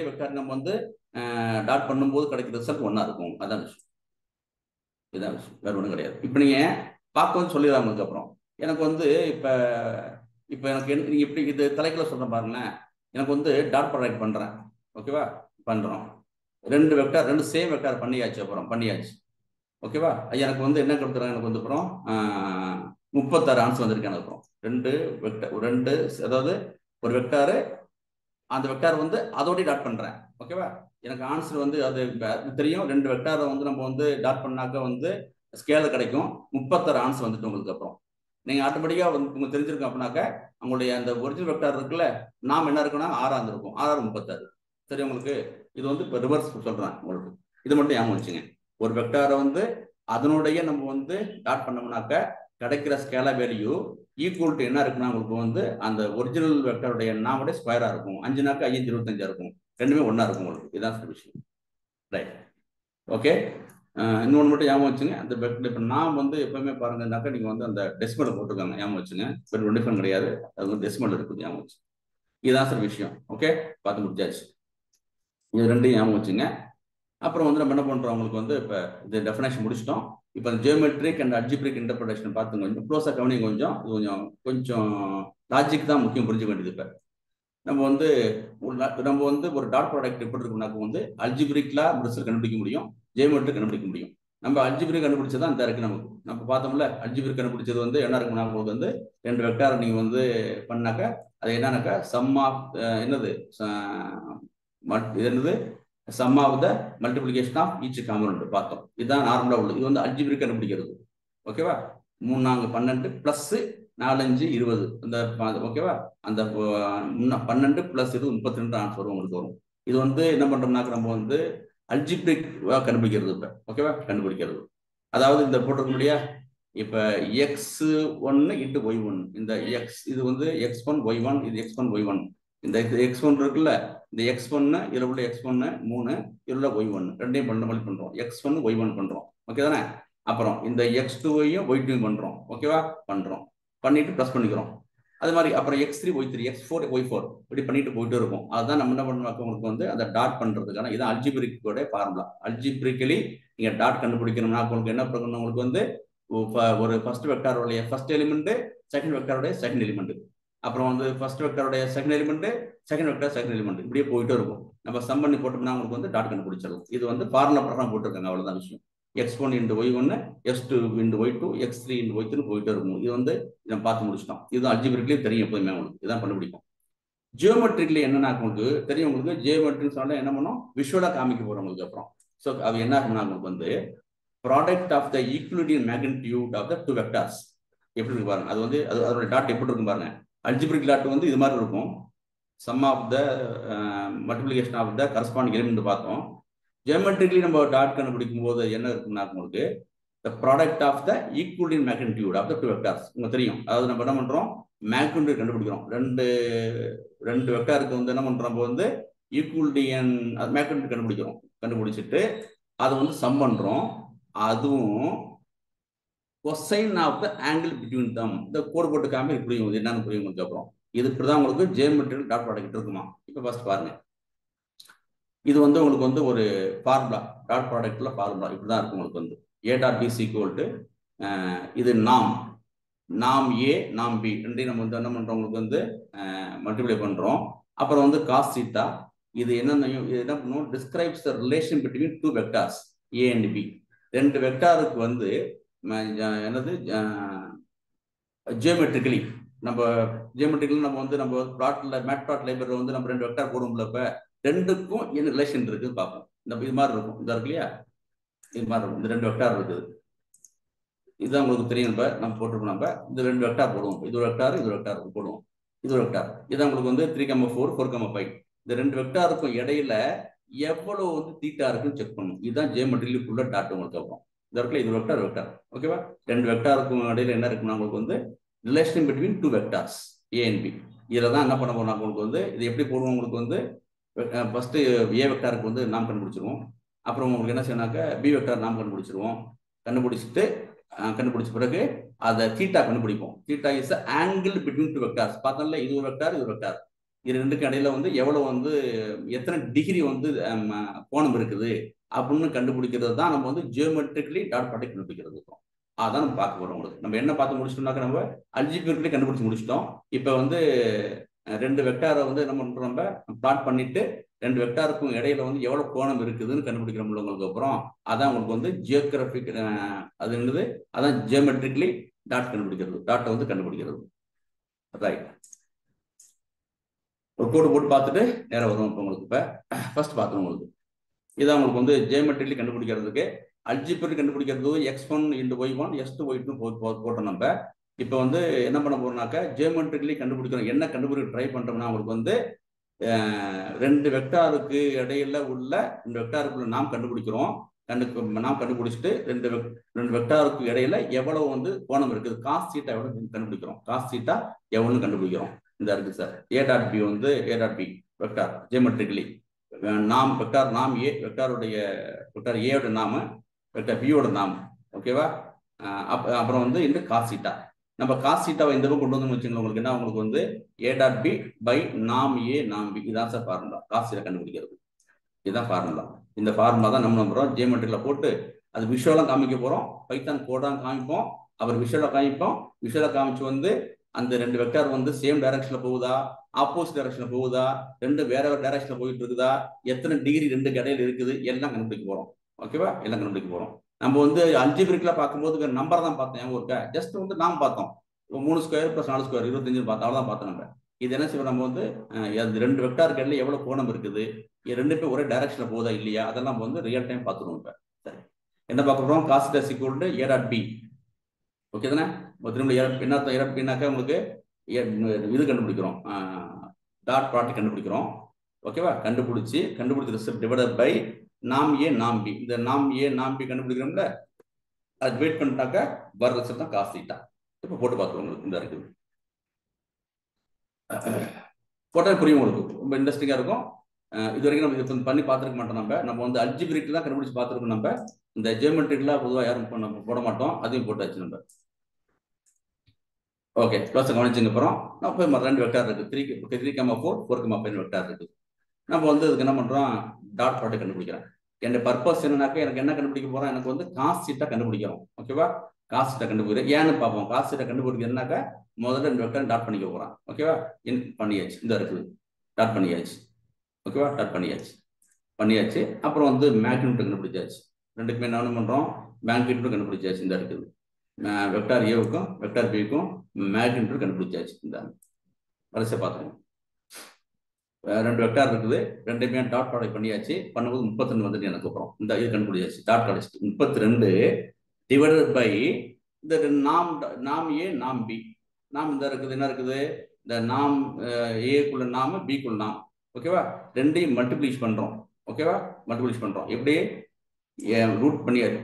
வெக்டார் நம்ம வந்து டாட் பண்ணும்போது கிடைக்கிற ரிசல்ட் ஒன்னா இருக்கும். அதான் விஷயம். இதான் விஷயம், வேற ஒன்றும் கிடையாது. இப்போ நீங்க பார்க்க வந்து சொல்லிடுறாங்க. அப்புறம் எனக்கு வந்து இப்போ எனக்கு நீங்க இப்படி இது தலைக்குள்ள சொல்றேன் பாருங்களேன். எனக்கு வந்து டாட் ப்ராடக்ட் பண்றேன். ஓகேவா? பண்றோம் 2 சேம் வெக்டார் பண்ணியாச்சு. ஓகேவா? எனக்கு வந்து என்ன கொடுத்துறாங்க, எனக்கு வந்து அப்புறம் 36 ஆன்சர் வந்திருக்கு. எனக்கு அப்புறம் 2 அதாவது ஒரு வெக்டாரு அந்த வெக்டார் வந்து அதோடய டாட் பண்றேன். ஓகேவா? எனக்கு ஆன்சர் வந்து அது தெரியும். 2 வெக்டாரை வந்து நம்ம வந்து டாட் பண்ணாக்க வந்து ஸ்கேலர் கிடைக்கும். 36 ஆன்சர் வந்துட்டு உங்களுக்கு அப்புறம் நீங்க ஆட்டோமேட்டிக்கா வந்து உங்களுக்கு தெரிஞ்சிருக்கும். அப்படின்னாக்க உங்களுடைய அந்த ஒரிஜினல் வெக்டார் இருக்குல்ல, நாம் என்ன இருக்குன்னா 6 இருக்கும். 6 36 சரி. உங்களுக்கு இது வந்து இப்போ ரிவர்ஸ் சொல்றேன் உங்களுக்கு. இது மட்டும் ஞாபகம் வச்சுங்க. ஒரு வெக்டாரை வந்து அதனுடைய நம்ம வந்து டாட் பண்ணோம்னாக்க கிடைக்கிற ஸ்கேலர் வேல்யூ ஈக்குவல் டு என்ன இருக்குன்னா உங்களுக்கு வந்து அந்த ஒரிஜினல் வெக்டருடைய நாமோட ஸ்கொயரா இருக்கும். 5 5 25 இருக்கும். ரெண்டுமே ஒன்னா இருக்கும் உங்களுக்கு. இதுதான் விஷயம். ரைட். ஓகே. இன்னொன்று மட்டும் ஞாபகம் வச்சுங்க. அந்த இப்போ நாம் வந்து எப்பவுமே பாருங்கன்னாக்கா நீங்க வந்து அந்த டெசிமலை போட்டுருக்காங்க, ஞாபகம் வச்சுங்க. வேறு ஒன்று டிஃபரெண்ட் கிடையாது. அது வந்து டெசிமல் இருக்குது, ஞாபகம் வச்சு. இதுதான் சார் விஷயம். ஓகே, பார்த்து முடிச்சாச்சு. இது ரெண்டையும் ஞாபகம் வச்சுங்க. அப்புறம் வந்து நம்ம என்ன பண்றோம், உங்களுக்கு வந்து இப்போ இந்த டெஃபினேஷன் முடிச்சிட்டோம். இப்போ ஜியோமெட்ரிக் அண்ட் அல்ஜிப்ரிக் இன்டர்பிரேஷன் பார்த்து கொஞ்சம் க்ளோஸாக கவனிங்க. கொஞ்சம் லாஜிக் தான் முக்கியம், புரிஞ்சுக்க வேண்டியது. இப்போ நம்ம வந்து ஒரு டாட் ப்ராடக்ட் எப்படி இருக்கும்னாக்க வந்து அல்ஜிப்ரிக்ல ரிசல்ட் கண்டுபிடிக்க முடியும், ஜியோமெட்ரிக் கண்டுபிடிக்க முடியும். நம்ம அல்ஜிப்ரிக் கண்டுபிடிச்சது அந்த இருக்கு. நம்ம பார்த்தோம்ல, அல்ஜிப்ரிக் கண்டுபிடிச்சது வந்து என்ன இருக்கும்னா உங்களுக்கு வந்து 2 வெக்டார் நீங்க வந்து பண்ணாக்க அது என்னன்னாக்கா சம் ஆஃப் என்னது என்னது sum of the multiplication of each component பார்த்தோம். இதுதான் நார்மலா உள்ளது. இது வந்து அல்ஜிபிரிக் கண்டுபிடிக்கிறது. ஓகேவா? 3 4 12 பிளஸ் 4 5 20 இந்த ஓகேவா? அந்த 12 பிளஸ் 20 32 ஆன்சர் வரும் உங்களுக்கு வரும். இது வந்து என்ன பண்றோம்னாக்க நம்ம வந்து அல்ஜிபிரிக் கண்டுபிடிக்கிறது. இப்ப ஓகேவா? கண்டுபிடிக்கிறது அதாவது இந்த போட்டிருக்க முடியா இப்ப x1 இன்ட்டு y1 இந்த x இது வந்து x1 y1 இது x1 y1 இந்த x1 இருக்குல்ல இந்த x1 இதுல உள்ள x1 3 இதுல உள்ள y1 ரெண்டையும் பண்றோம் x1 y1 பண்றோம். ஓகே தானே? அப்புறம் இந்த x2ஐயும் y2 பண்றோம். ஓகேவா? பண்றோம் பண்ணிட்டு பிளஸ் பண்ணிக்கிறோம். அது மாதிரி அப்புறம் x3 y3 x4 y4 இப்படி பண்ணிட்டு போயிட்டு இருக்கும். அதுதான் நம்ம என்ன பண்ணணும் உங்களுக்கு வந்து அந்த டாட் பண்றதுக்கான இதான் அல்ஜிபிரிக்கோட ஃபார்முலா. அல்ஜிபிரிக்கலி நீங்க டாட் கண்டுபிடிக்கணும்னா உங்களுக்கு என்ன பண்ணணும் உங்களுக்கு வந்து ஒரு ஃபர்ஸ்ட் வெக்டாரோடைய ஃபர்ஸ்ட் எலிமெண்ட் செகண்ட் வெக்டாரோடைய செகண்ட் எலிமெண்ட் அப்புறம் வந்து ஃபர்ஸ்ட் வெக்டாரோடைய second element second vector second element இப்படியே போயிட்டே இருக்கும். நம்ம சம் பண்ணி போட்டோம்னா உங்களுக்கு வந்து டாட் கண்டுபிடிச்சிடலாம். இது வந்து ஃபார்முலா பிரகாரம் போட்டிருக்காங்க. அவ்வளவுதான் விஷயம். x1 into y1 x2 into y2 x3 into y3 போயிட்டே இருக்கும். இது வந்து நம்ம பார்த்து முடிச்சிட்டோம். இது அல்ஜிபிரிக்லயே தெரியும் எப்பவுமே உங்களுக்கு. இதான் கண்டுபிடிக்கும். ஜியோமெட்ரிக்ல என்னன்னா உங்களுக்கு தெரியும். உங்களுக்கு ஜியோமெட்ரின்னு சொன்னா என்ன பண்ணும் விஷுவலா காமிக்க போறோம் உங்களுக்கு. அப்புறம் ஸோ அது என்ன ஆகும்னா உங்களுக்கு வந்து ப்ராடக்ட் ஆஃப் த ஈக்குவலிட்டியன் magnitude of the two vectors எப்படி இருக்கு பாருங்க. அது வந்து அதோட டாட் எப்படி இருக்கும் பாருங்க. அல்ஜிபிரிக் டாட் வந்து இது மாதிரி இருக்கும். Sum of the multiplication of the corresponding element பார்த்தோம். ஜியோமெட்ரிக்லி நம்ம டாட் கண்டுபிடிக்கும் போது என்ன இருக்குன்னா உங்களுக்கு the product of the equivalent magnitude of the two vectors உங்களுக்கு தெரியும். அதாவது நம்ம என்ன பண்றோம் மேக்னிடியூட் கண்டுபிடிக்கிறோம். ரெண்டு வெக்டாருக்கு வந்து என்ன பண்றோம் வந்து ஈக்குவலிட்டியன் மேக்னிடியூட் கண்டுபிடிச்சிட்டு அதை வந்து சம் பண்றோம். அதுவும் cosine of the angle between them இந்த கோடு போட்டு காமி புரியும் என்னன்னு புரியும் உங்களுக்கு. அப்புறம் இது இப்படிதான் உங்களுக்கு ஜியோமெட்ரிக் டாட் ப்ராடக்ட் இருக்குமா. இப்போ ஃபர்ஸ்ட் பாருங்க. இது வந்து உங்களுக்கு வந்து ஒரு ஃபார்முலா டாட் ப்ராடக்ட்ல ஃபார்முலா இப்படிதான் இருக்கும் உங்களுக்கு வந்து a dot b equal to இது நாம் a நாம் b ரெண்டையும் நம்ம வந்து என்ன பண்றோம் உங்களுக்கு வந்து மல்டிப்ளை பண்றோம். அப்புறம் வந்து cos theta இது என்ன பண்ணும் describes the relation between two vectors a and b. ரெண்டு வெக்டாருக்கு வந்து என்னது ஜியோமெட்ரிக்கலி நம்ம வந்து நம்ம பிளாட்ல மேட் பிளாட் லைப்ரரி வந்து நம்ம ரெண்டு வெக்டார் போடுவோம்ல. இப்ப ரெண்டுக்கும் என்ன ரிலேஷன் இருக்குன்னு பார்ப்போம். இந்த இது மாதிரி இருக்கும். இந்த இருக்கு இல்லையா இது மாதிரி இருக்கும். இந்த ரெண்டு வெக்டார் இருக்குது. இதுதான் உங்களுக்கு தெரியும். இப்ப நம்ம போட்டிருக்கோம். நம்ம இந்த ரெண்டு வெக்டார் போடுவோம். இது ஒரு வெக்டார் இது ஒரு வெக்டார் போடுவோம். இது ஒரு வெக்டார். இதான் உங்களுக்கு வந்து 3,4 4,5 இந்த ரெண்டு வெக்டாருக்கும் இடையில எவ்வளவு வந்து தீட்டா இருக்குன்னு செக் பண்ணணும். இதுதான் ஜியோமெட்ரியில உள்ள டாட் உங்களுக்கு. அப்புறம் இந்த இடத்துல இது வெக்டார் ஓகேவா? ரெண்டு வெக்டாருக்கும் இடையில என்ன இருக்குன்னா உங்களுக்கு வந்து relation between two vectors a and b. இதுல தான் என்ன பண்ண போறோம் உங்களுக்கு வந்து இது எப்படி போடுவோம் உங்களுக்கு வந்து ஃபர்ஸ்ட் a வெக்டாருக்கு வந்து நாம் கண்டுபிடிச்சிருவோம். அப்புறம் உங்களுக்கு என்ன செய்யணாக்க பி வெக்டார் நாம் கண்டுபிடிச்சிருவோம். கண்டுபிடிச்ச பிறகு அதை தீட்டா கண்டுபிடிப்போம். Theta is angle between two vectors. பார்த்தோம்ல இது ஒரு வெக்டார் இது ஒரு வெக்டார். இது ரெண்டுக்கு இடையில வந்து எவ்வளவு வந்து எத்தனை டிகிரி வந்து கோணம் இருக்குது அப்படின்னு கண்டுபிடிக்கிறது தான் நம்ம வந்து ஜியோமெட்ரிக்கலி டாட் ப்ராடக்ட் கண்டுபிடிக்கிறது. அதான் நம்ம பார்க்க போறோம். உங்களுக்கு நம்ம என்ன பார்த்து முடிச்சிட்டோம்னாக்க நம்ம அல்ஜிபிரிக்லி கண்டுபிடிச்சு முடிச்சிட்டோம். இப்போ வந்து ரெண்டு வெக்டாரை வந்து என்ன பண்றோம் நம்ம பிளாட் பண்ணிட்டு ரெண்டு வெக்டாருக்கும் இடையில வந்து எவ்வளவு கோணம் இருக்குதுன்னு கண்டுபிடிக்கிறோம் உங்களுக்கு. அப்புறம் அதான் உங்களுக்கு வந்து ஜியோகிராபிக் அது என்னது அதான் ஜியோமெட்ரிக்கலி டாட் கண்டுபிடிக்கிறது. டாட்டை வந்து கண்டுபிடிக்கிறது. ரைட். ஒரு கோடு போட்டு பார்த்துட்டு நேரம் வரும். இப்போ உங்களுக்கு இப்போ ஃபர்ஸ்ட் பார்த்துருவோம். உங்களுக்கு இதான் உங்களுக்கு வந்து ஜியோமெட்ரிக்கலி கண்டுபிடிக்கிறதுக்கு அல்ஜிபிரிக் கண்டுபிடிக்கிறது x1 into y1 x2 y2 போட்டோம். நம்ம இப்போ வந்து என்ன பண்ண போறோம்னாக்க ஜியோமெட்ரிக்கலி கண்டுபிடிக்கிறோம். என்ன கண்டுபிடிக்க ட்ரை பண்றோம்னா உங்களுக்கு வந்து ரெண்டு வெக்டாருக்கு இடையில உள்ள ரெண்டு வெக்டாருக்குள்ள நாம் கண்டுபிடிக்கிறோம். நாம் கண்டுபிடிச்சிட்டு ரெண்டு வெக்டாருக்கு இடையில எவ்வளவு வந்து கோணம் இருக்குது காஸ் தீட்டா எவ்வளவு கண்டுபிடிக்கிறோம். காஸ் தீட்டா எவ்வளவுன்னு கண்டுபிடிக்கிறோம். இந்த இருக்கு சார் a dot b வந்து a dot b vector geometrically நாம் வெக்டார் நாம் a வெக்டாருடைய வெக்டார் a ஓட நாம வெக்டார் b ஓட நாம். ஓகேவா? அப்புறம் வந்து இந்த காஸ் தீட்டா நம்ம காஸ் தீட்டாவை இந்த பக்கம் கொண்டு வந்து வச்சுக்கோங்க. உங்களுக்கு என்ன உங்களுக்கு வந்து a dot b by நாம் a நாம் b இதான் சார் ஃபார்முலா. காஸ் தீட்டா கண்டுபிடிக்கிறது இதுதான் ஃபார்முலா. இந்த ஃபார்முலா தான் நம்ம நம்புறோம். ஜியோமெட்ரியில போட்டு அது விஷுவலா காமிக்க போறோம். பைத்தான் கோடா காமிப்போம். அப்புறம் விஷுவலா காமிப்போம். விஷுவலா காமிச்சு வந்து அந்த ரெண்டு வெக்டார் வந்து சேம் டைரக்ஷன்ல போகுதா ஆப்போசிட் டைரக்ஷன்ல போகுதா ரெண்டு வேற டைரக்ஷன்ல போயிட்டு இருக்குதா எத்தனை டிகிரி ரெண்டு இடையில இருக்குது எல்லாம் கண்டுபிடிக்க போறோம். ஓகேவா? எல்லாம் கண்டுபிடிக்க போறோம். நம்ம வந்து அல்ஜிபிரிக்ல பார்க்கும்போது நம்பர் தான் பார்த்தோம். ஜஸ்ட் வந்து நாம் பார்த்தோம் 3² + 4² 25 பார்த்தோம். அவ்வளவுதான் பார்த்தோம். நம்ம இது என்ன செய்வோம் நம்ம வந்து அது ரெண்டு வெக்டாருக்கு இடையில எவ்வளவு கோணம் இருக்குது, ரெண்டுமே ஒரே டைரக்ஷன்ல போதா இல்லையா, அதெல்லாம் நம்ம வந்து ரியல் டைம் பார்த்துருவோம். இப்ப சரி என்ன பார்க்க போறோம், cos theta equal to a dot b. Okay தானே? திரும்ப என்ன அர்த்தம், a டாட் bனாக்கா உங்களுக்கு இது கண்டுபிடிக்கிறோம், டாட் ப்ராடக்ட் கண்டுபிடிக்கிறோம். ஓகேவா? கண்டுபிடிச்ச ரிசல்ட் டிவைடட் பை நாம் ஏ நாம் பி. இந்த நாம் ஏ நாம் பி கண்டுபிடிக்கிறோம்ல, அது வெயிட் பண்ணிட்டாக்க வர ரிசல்ட் தான் காஸ் தீட்டா. இப்போ போட்டு பார்த்துருவோம் உங்களுக்கு. இந்த இருக்குது போட்டால் புரியும் உங்களுக்கு, ரொம்ப இன்ட்ரெஸ்டிங்காக இருக்கும். இது வரைக்கும் நம்ம இது பண்ணி பார்த்துருக்க மாட்டோம். நம்ம வந்து அல்ஜிபிரிக் தான் கண்டுபிடிச்சு பார்த்துருக்கோம். நம்ம இந்த ஜியோமெட்ரிக்லாம் பொதுவாக யாரும் போட மாட்டோம், அதையும் போட்டாச்சு நம்ம. ஓகே, க்ளோஸை கவனிச்சுங்க. அப்புறம் நம்ம போய் ரெண்டு வெக்டார் இருக்குது, 3,4 4,5 வெக்டார் இருக்குது. நம்ம வந்து இதுக்கு என்ன பண்ணுறோம், டாட் ப்ராடக்ட் கண்டுபிடிக்கிறேன். என்னோட பர்பஸ் என்னன்னாக்கா எனக்கு என்ன கண்டுபிடிக்க போகிறோம், எனக்கு வந்து காஸ் தீட்டா கண்டுபிடிக்கிறோம். ஓகேவா? காஸ் தீட்டா கண்டுபிடிக்கிறேன். ஏன்னு பார்ப்போம். காஸ் தீட்டா கண்டுபிடிக்கிறதுனாக்கா முதல்ல இந்த வெக்டார் டாட் பண்ணிக்க போகிறான். ஓகேவா? பண்ணியாச்சு, இந்த இருக்குது டாட் பண்ணியாச்சு. ஓகேவா? டாட் பண்ணியாச்சு. அப்புறம் வந்து மேக்னிட்யூட் கண்டுபிடிச்சாச்சு. ரெண்டுக்குமே என்ன பண்ணுறோம், மேக்னிட்யூட் கண்டுபிடிச்சாச்சு. இந்த இருக்குது வெக்டார் ஏவுக்கும் வெக்டார் பிக்கும் மேக்னிட்யூட் கண்டுபிடிச்சாச்சு. இந்த வரிசை பார்த்துக்கணும். ரெண்டு வெக்டார் இருக்குது, ரெண்டுமே டாட் ப்ராடக்ட் பண்ணியாச்சு. பண்ணும்போது 32 வந்துட்டு எனக்கு அப்புறம் இந்த இது கண்டுபிடிச்சாச்சு. டாட் கிடைச்சிட்டு 32 டிவைடட் பை இந்த நாம் ஏ நாம் பி. நாம் இந்த இருக்குது என்ன இருக்குது, இந்த நாம் ஏக்குள்ள நாம பிக்குள்ள நாம். ஓகேவா? ரெண்டையும் மல்டிப்ளிஷ் பண்றோம். ஓகேவா? மல்டிப்ளிஷ் பண்றோம். எப்படி ரூட்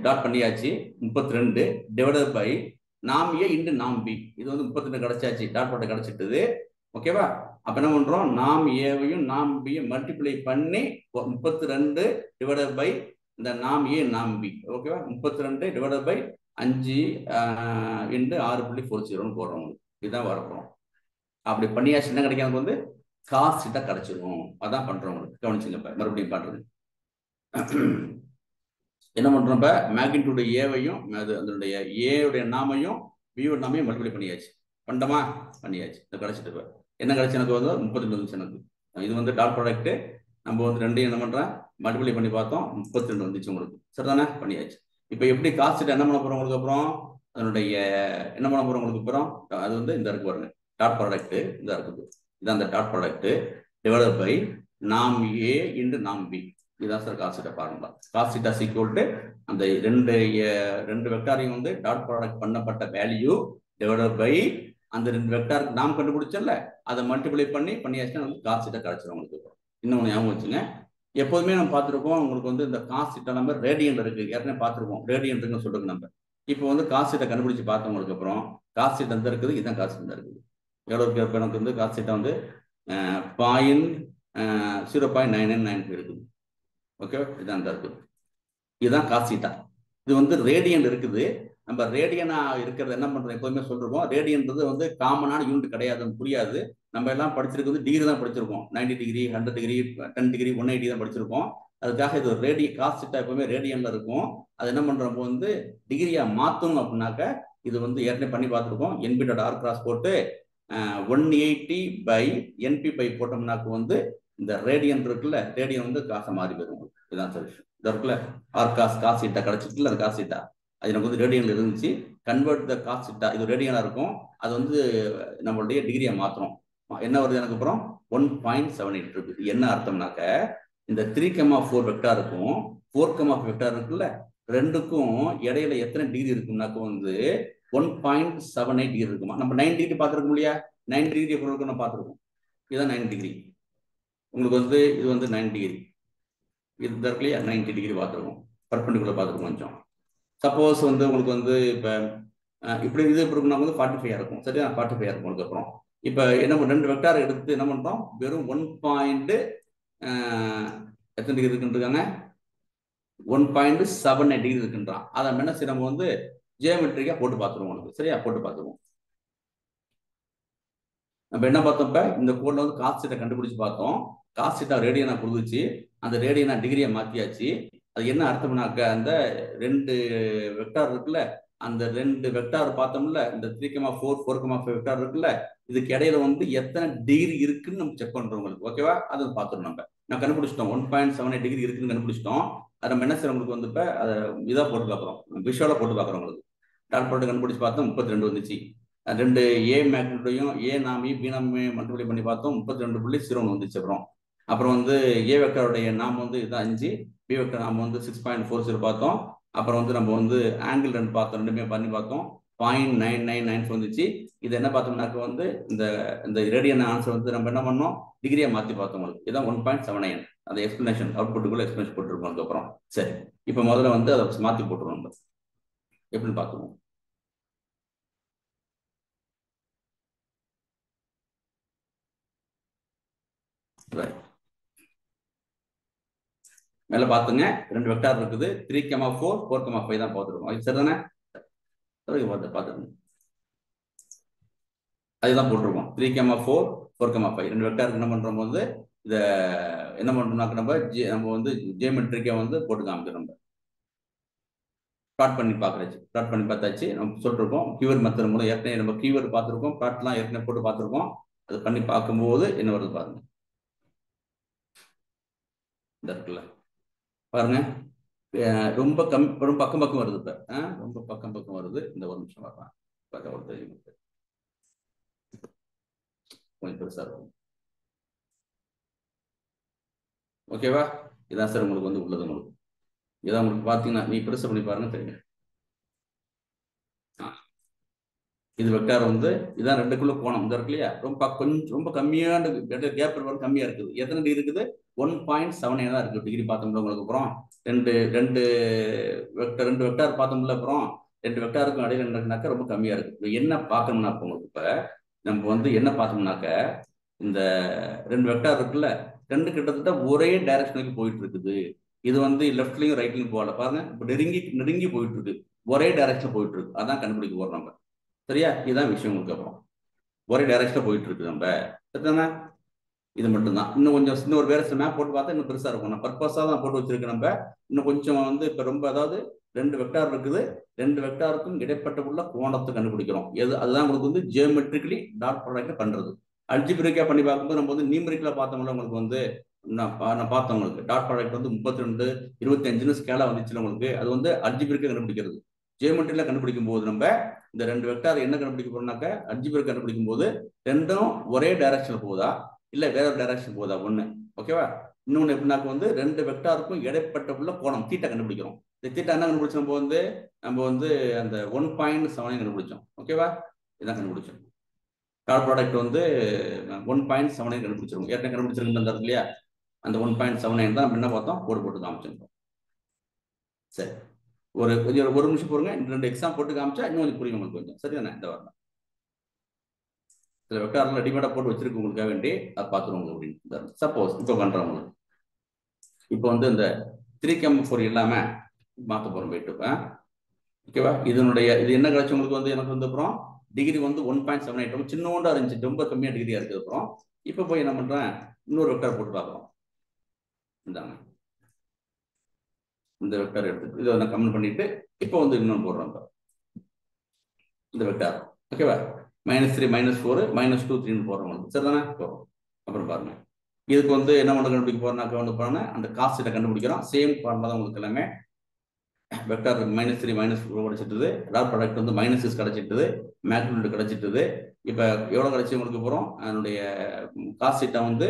டாட் பண்ணியாச்சு. 32 டிவைடட் பை நாம் ஏ இன்டு நாம் பி. இது வந்து 32 கிடைச்சாச்சு, டாட் ப்ராடக்ட் கிடைச்சிட்டுது. ஓகேவா? அப்ப என்ன பண்றோம், நாம் ஏவையும் நாம் பியும் மல்டிப்ளை பண்ணி 32 டிவைடட் பை இந்த நாம் ஏ நாம் பி. ஓகேவா? 32 டிவைடட் பை 5 இன்டு 6.40 போடுறோம். இதுதான் வரப்போம். அப்படி பண்ணியாச்சு என்ன கிடைக்கும், வந்து காஸ் தீட்டா கிடைச்சிரும். அதான் பண்றோம் உங்களுக்கு. கவனிச்சுங்க. இப்ப மறுபடியும் பண்றது என்ன பண்றோம், இப்ப மேக்னிட்யூட் ஏவையும் அதனுடைய ஏவுடைய நாமையும் பியோட நாமையும் மல்டிப்ளை பண்ணியாச்சு. பண்ணியாச்சு. இது கிடைச்சிட்டு இப்ப என்ன கிடைச்சு எனக்கு வந்து 32 வந்துச்சு எனக்கு. இது வந்து டாட் ப்ராடக்ட். நம்ம வந்து ரெண்டையும் என்ன பண்றேன், மல்டிப்ளை பண்ணி பார்த்தோம், 32 வந்துச்சு உங்களுக்கு. சரிதானே? பண்ணியாச்சு. இப்போ எப்படி காஸ் தீட்டா என்ன பண்ண போறோம் உங்களுக்கு, அப்புறம் அதனுடைய என்ன பண்ண போறோம் உங்களுக்கு அப்புறம், அது வந்து இந்த இருக்கு பாருங்க, டாட் ப்ராடக்ட் இந்த இருக்குது. இதான் அந்த டாட் ப்ராடக்ட் டிவைடட் பை நாம் ஏ இன்டு நாம் பி. இதுதான் sir cos theta formula. Cos theta equal to அந்த ரெண்டு வெக்டாரையும் வந்து டாட் ப்ராடக்ட் பண்ணப்பட்ட வேல்யூ டிவைடட் பை அந்த ரெண்டு வெக்டாருக்கு நாம் கண்டுபிடிச்சல அதை மல்டிப்ளை பண்ணியாச்சுன்னா வந்து காஸ் தீட்டா கிடைச்சிடும் உங்களுக்கு. இன்னொன்று ஞாபகம் வச்சுங்க, எப்போதுமே நம்ம பார்த்துருக்கோம் உங்களுக்கு வந்து இந்த காஸ் தீட்டா நம்ம ரேடியன்ட் இருக்கு, ஏற்கனவே பார்த்துருக்கோம். ரேடியன்ட்னு சொல்றது நம்ம இப்போ வந்து காஸ் தீட்டா கண்டுபிடிச்சு பார்த்தவங்களுக்கு அப்புறம் காஸ் தீட்டா எந்த இருக்குது, இதுதான் காஸ் தீட்டா இருக்குது. எவ்வளோ இருக்கு எனக்கு வந்து காஸ் தீட்டா வந்து 0.9995 இருக்குது. ஓகே, இதான் இருக்குது. இதுதான் காஸ் தீட்டா. இது வந்து ரேடியன்ட் இருக்குது. நம்ம ரேடியனா இருக்கிறது என்ன பண்றோம், எப்போதுமே சொல்றோம் ரேடியன்றது வந்து காமனான யூனிட் கிடையாதுன்னு புரியாது. நம்ம எல்லாம் படிச்சிருக்கிறது டிகிரி தான் படிச்சிருக்கோம். 90 டிகிரி 100 டிகிரி 10 டிகிரி 180 தான் படிச்சிருக்கோம். அதுக்காக இது காஸ் தீட்டா எப்பவுமே ரேடியன்ல இருக்கும். அது என்ன பண்றோம் வந்து டிகிரியா மாத்தணும் அப்படின்னாக்க இது வந்து ஏற்கனவே பண்ணி பார்த்துருக்கோம். NP.R கிராஸ் போட்டு 180 பை NP பை போட்டோம்னாக்க வந்து இந்த ரேடியன் இருக்குல்ல, ரேடியன் வந்து காசை மாறி வரும். இதுதான் சார் விஷயம். இது இருக்குல்ல ஆர் காஸ் தீட்டா கிடைச்சிட்டுல, அது காஸ் தீட்டா அது எனக்கு வந்து ரேடியன்ல இருந்துச்சு. கன்வெர்ட் த காஸ் தீட்டா, இது ரேடியனா இருக்கும். அது வந்து நம்மளுடைய டிகிரியை மாத்திரம் என்ன வருது எனக்கு அப்புறம் 1.78 இருக்கு. என்ன அர்த்தம்னாக்க இந்த 3,4 வெக்டார் இருக்கும், 4,5 வெக்டார் இருக்குல்ல, ரெண்டுக்கும் இடையில எத்தனை டிகிரி இருக்கும்னாக்க வந்து 1.78 டிகிரி இருக்குமா. நம்ம 9 டிகிரி பார்த்துருக்க முடியா, 9 டிகிரி எப்படி இருக்கும் நம்ம பார்த்துருக்கோம். இதுதான் 9 டிகிரி. உங்களுக்கு வந்து இது வந்து 9 டிகிரி, இது இருக்குல்லையா 90 டிகிரி பார்த்துருக்கோம். பர்பெண்டிகுலர் பார்த்துருக்கோம் கொஞ்சம். சப்போஸ் வந்து உங்களுக்கு வந்து இப்போ இப்படி இது எப்படி இருக்குன்னா வந்து 45 இருக்கும். சரியா? 45 இருக்கும். அதுக்கப்புறம் இப்போ என்ன ரெண்டு வெக்டார் எடுத்து என்ன பண்ணுறோம், வெறும் 1. எத்தனை டிகிரி இருக்குன்றாங்க, 1.78 டிகிரி இருக்குன்றான். அதை என்ன சரி நம்ம வந்து ஜியோமெட்ரிக்கா போட்டு பார்த்துருவோம் உங்களுக்கு. சரியா? போட்டு பார்த்துருவோம். நம்ம என்ன பார்த்தோம், இப்போ இந்த கோட்ல வந்து காஸ் தீட்டா கண்டுபிடிச்சு பார்த்தோம். காஸ் தீட்டா ரேடியனா கொடுத்துச்சு, அந்த ரேடியனா டிகிரியை மாத்தியாச்சு. அது என்ன அர்த்தம்னாக்க அந்த ரெண்டு வெக்டார் இருக்குல்ல, அந்த ரெண்டு வெக்டார் பார்த்தோம்ல, இந்த 3,4 4,5 வெக்டார் இருக்குல்ல, இதுக்கு இடையில வந்து எத்தனை டிகிரி இருக்குன்னு நம்ம செக் பண்றோம் உங்களுக்கு. ஓகேவா? அதை பார்த்துரும். நான் கண்டுபிடிச்சிட்டோம் 1.78 டிகிரி இருக்குன்னு கண்டுபிடிச்சிட்டோம். அதை நம்ம என்ன செய்யறோம் உங்களுக்கு வந்து இப்போ அதை இதாக போட்டு பார்க்குறோம், விஷுவலாக போட்டு பார்க்குறோம் உங்களுக்கு. டாட் போட்டு கண்டுபிடிச்சு பார்த்தோம் 32 வந்துச்சு. ரெண்டு ஏ மேக்னட்டையும் ஏ நாமையும் பி நாமையும் மல்டிப்ளை பண்ணி பார்த்தோம் 32.01 வந்துச்சு. அப்புறம் வந்து ஏ வெக்டருடைய நாம் வந்து இது 5, பி வெக்டர் நாம் வந்து 6.40 பார்த்தோம். அப்புறம் வந்து நம்ம வந்து ஆங்கிள் ரெண்டு பார்த்தோம், ரெண்டுமே பண்ணி பார்த்தோம். 0.999 வந்துச்சு. இது என்ன பார்த்தோம்னாக்க வந்து இந்த ரேடியன் ஆன்சர் வந்து நம்ம என்ன பண்ணோம், டிகிரியை மாற்றி பார்த்தோம். இதுதான் 1.79. அந்த எக்ஸ்பிளனேஷன் அவுட்புட்டுக்குள்ள எக்ஸ்பிளனேஷன் போட்டுருக்கோம். அதுக்கப்புறம் சரி, இப்போ முதல்ல வந்து அதை மாற்றி போட்டுருவோம். நம்ம எப்படின்னு பார்த்துருவோம். மேல பாத்துங்க, ரெண்டு வெக்டார் இருக்குது. 3,4 4,5 தான் பார்த்துருக்கோம். இது சரிதானே? பார்த்துருங்க, அதுதான் போட்டிருக்கோம். 3,4 4,5 ரெண்டு வெக்டாருக்கு என்ன பண்றோம் வந்து இத என்ன பண்றோம்னாக்க நம்ம வந்து ஜியோமெட்ரிக்கா வந்து போட்டு காமிக்கிறோம். நம்ம பிளாட் பண்ணி பார்க்கறச்சு, பிளாட் பண்ணி பார்த்தாச்சு. நம்ம சொல்லிருக்கோம் கீவேர்ட் மெத்தட் மூலம் ஏற்கனவே நம்ம கீவேர்ட் பார்த்துருக்கோம், பிளாட்லாம் ஏற்கனவே போட்டு பார்த்துருக்கோம். அது பண்ணி பார்க்கும்போது என்ன வருது பாருங்க. இந்த இருக்குல்ல பாருங்க, ரொம்ப பக்கம் பக்கம் வருது. இப்ப ரொம்ப பக்கம் பக்கம் வருது. இந்த ஒரு நிமிஷம் வரலாம், பார்த்தா ஒரு தெரியும், கொஞ்சம் பெருசா இருக்கும். ஓகேவா? இதான் சார் உங்களுக்கு வந்து உள்ளது. உங்களுக்கு இதான் உங்களுக்கு பார்த்தீங்கன்னா நீ பெருசா பண்ணி பாருங்க தெரியும். இது வெக்டார் வந்து இதான் ரெண்டுக்குள்ள கோணம் இந்த இருக்கு இல்லையா, கொஞ்சம் ரொம்ப கம்மியான கேப் கம்மியா இருக்குது. எத்தனை டிகிரி இருக்குது? 1.79 தான் இருக்கு டிகிரி பார்த்தோம்ல உங்களுக்கு. அப்புறம் ரெண்டு வெக்டார் பார்த்தோம்ல. அப்புறம் ரெண்டு வெக்டாருக்கும் இடையில என்னன்னாக்கா ரொம்ப கம்மியா இருக்கு. என்ன பார்க்கணும்னா உங்களுக்கு இப்ப நம்ம வந்து என்ன பார்த்தோம்னாக்க இந்த ரெண்டு வெக்டார் இருக்குல்ல, ரெண்டு கிட்டத்தட்ட ஒரே டைரக்ஷனுக்கு போயிட்டு இருக்குது. இது வந்து லெஃப்ட்லயும் ரைட்லயும் போகல பாருங்க, இப்ப நெருங்கி போயிட்டு இருக்கு, ஒரே டைரக்ஷன் போயிட்டு இருக்கு. அதான் கண்டுபிடிக்க போறோம் நம்ம. சரியா? இதுதான் விஷயம் உங்களுக்கு. அப்புறம் ஒரே டைரக்ஷன்ல போயிட்டு இருக்கு நம்ம, சரிதானே? இது மட்டும்தான். இன்னும் கொஞ்சம் இன்னொரு வேற சில மேப் போட்டு பார்த்தா இன்னும் பெருசா இருக்கும். நான் பர்பஸா தான் போட்டு வச்சிருக்கேன். நம்ம இன்னும் கொஞ்சம் வந்து இப்ப ரொம்ப, அதாவது ரெண்டு வெக்டார் இருக்குது, ரெண்டு வெக்டாருக்கும் இடைப்பட்ட உள்ள கோணத்தை கண்டுபிடிக்கிறோம். அதுதான் உங்களுக்கு வந்து ஜியோமெட்ரிக்கலி டாட் ப்ராடக்ட் பண்றது. அல்ஜிபிரிக்கா பண்ணி பார்க்கும்போது நம்ம வந்து நியூமரிக்கலா பார்த்தோம்ல உங்களுக்கு வந்து நான் பார்த்தேன். உங்களுக்கு டாட் ப்ராடக்ட் வந்து 32 25 ஸ்கேலா வந்துச்சுல உங்களுக்கு. அது வந்து அல்ஜிபிரிக்கா கண்டுபிடிக்கிறது. ஜியோமெட்ரியில கண்டுபிடிக்கும் போது நம்ம இந்த ரெண்டு வெக்டார் என்ன கண்டுபிடிக்க போறோம்னாக்க அல்ஜிபிரிக்கா கண்டுபிடிக்கும் போது ரெண்டும் ஒரே டைரக்ஷன்ல போகுதா இல்ல வேற ஒரு டைரக்ஷன் போகுதா ஒண்ணு. ஓகேவா? இன்னொன்னு எப்படின்னாக்க வந்து ரெண்டு வெக்டாருக்கும் இடைப்பட்ட உள்ள கோணம் தீட்டா கண்டுபிடிக்கிறோம். இந்த தீட்டா என்ன கண்டுபிடிச்சோம்? நம்ம வந்து அந்த 1.7 கண்டுபிடிச்சோம். ஓகேவா? இதான் கண்டுபிடிச்சோம். டாட் ப்ராடக்ட் வந்து 1.7 கண்டுபிடிச்சிருக்கோம். ஏற்கனவே கண்டுபிடிச்சிருக்கோம் இல்லையா, அந்த 1.79 தான் நம்ம என்ன பார்த்தோம், போட்டு காமிச்சிருக்கோம். சரி, ஒரு நிமிஷம் போடுங்க. ரெண்டு எக்ஸாம் போட்டு காமிச்சா இன்னும் கொஞ்சம் புரியும் உங்களுக்கு கொஞ்சம். சரிதானே? இந்த வரலாம் சில வெக்டார்ல ரெடிமேடா போட்டு வச்சிருக்கு உங்களுக்காக வேண்டி, அதை பார்த்துருவோங்க அப்படின்னு. சப்போஸ் இப்போ பண்றவங்க இப்போ வந்து இந்த 3,4 இல்லாம மாற்ற போறோம் போயிட்டு. ஓகேவா? இது என்ன கிடைச்சு உங்களுக்கு வந்து எனக்கு வந்து அப்புறம் டிகிரி வந்து 1.78 சின்னோண்டா இருந்துச்சு, ரொம்ப கம்மியா டிகிரியா இருக்குது. அப்புறம் இப்போ போய் என்ன பண்றேன், இன்னொரு வெக்டார் போட்டு பார்க்குறோம். இந்தாங்க இந்த வெக்டார் எடுத்து இதை நான் கமெண்ட் பண்ணிட்டு இப்போ வந்து இன்னொன்று போடுறோம். இந்த வெக்டார் ஓகேவா, -3 -4 -2 3 போடுறோம். சரிதானே? போடுறோம். அப்புறம் பாருங்க, இதுக்கு வந்து என்ன பண்ண கண்டுபிடிக்க போறோம்னாக்க வந்து பாருங்க, அந்த காஸ்ட்டை கண்டுபிடிக்கிறோம். சேம் ஃபார்முலா தான் உங்களுக்கு எல்லாமே. வெக்டார் -3 -4 கிடைச்சிட்டுது, டாட் ப்ராடக்ட் வந்து -6 கிடைச்சிட்டுது, மேக்னிடியூட் கிடைச்சிட்டுது. இப்போ எவ்வளோ கிடைச்சி உங்களுக்கு போகிறோம், அதனுடைய காஸ்ட்டா வந்து